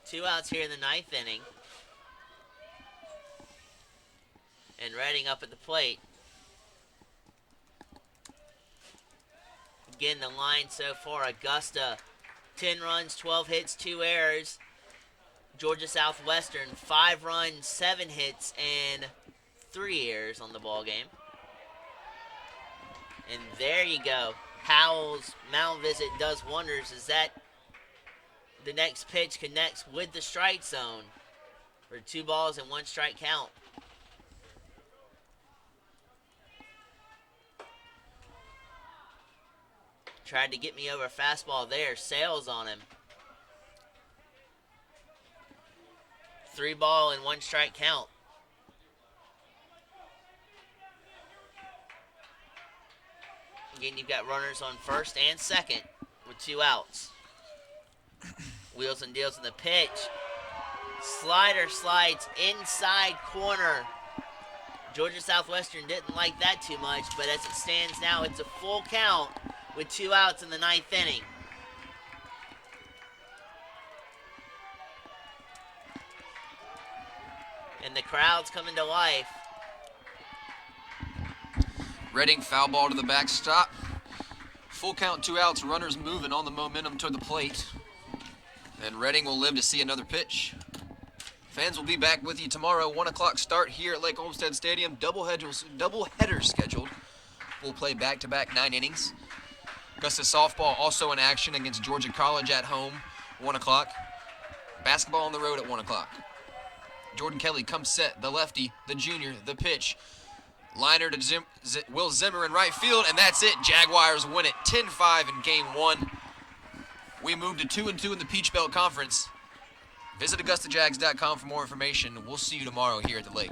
Speaker 2: Two outs here in the ninth inning. And Redding up at the plate. Again, the line so far, Augusta, 10 runs, 12 hits, 2 errors. Georgia Southwestern, 5 runs, 7 hits, and 3 errors on the ball game. And there you go. Howell's mound visit does wonders as that the next pitch connects with the strike zone for 2 balls and 1 strike count. Tried to get me over a fastball there. Sails on him. 3 ball and 1 strike count. Again, you've got runners on first and second with 2 outs. Wheels and deals in the pitch. Slider slides inside corner. Georgia Southwestern didn't like that too much, but as it stands now, it's a full count with 2 outs in the ninth inning. And the crowd's coming to life.
Speaker 3: Redding foul ball to the backstop. Full count, 2 outs, runners moving on the momentum toward the plate. And Redding will live to see another pitch. Fans will be back with you tomorrow, 1 o'clock start here at Lake Olmsted Stadium. Double header scheduled. We'll play back-to-back 9 innings. Augusta softball also in action against Georgia College at home, 1 o'clock. Basketball on the road at 1 o'clock. Jordan Kelly comes set, the lefty, the junior, the pitch. Liner to Will Zimmer in right field, and that's it. Jaguars win it 10-5 in Game 1. We move to 2-2 in the Peach Belt Conference. Visit AugustaJags.com for more information. We'll see you tomorrow here at the lake.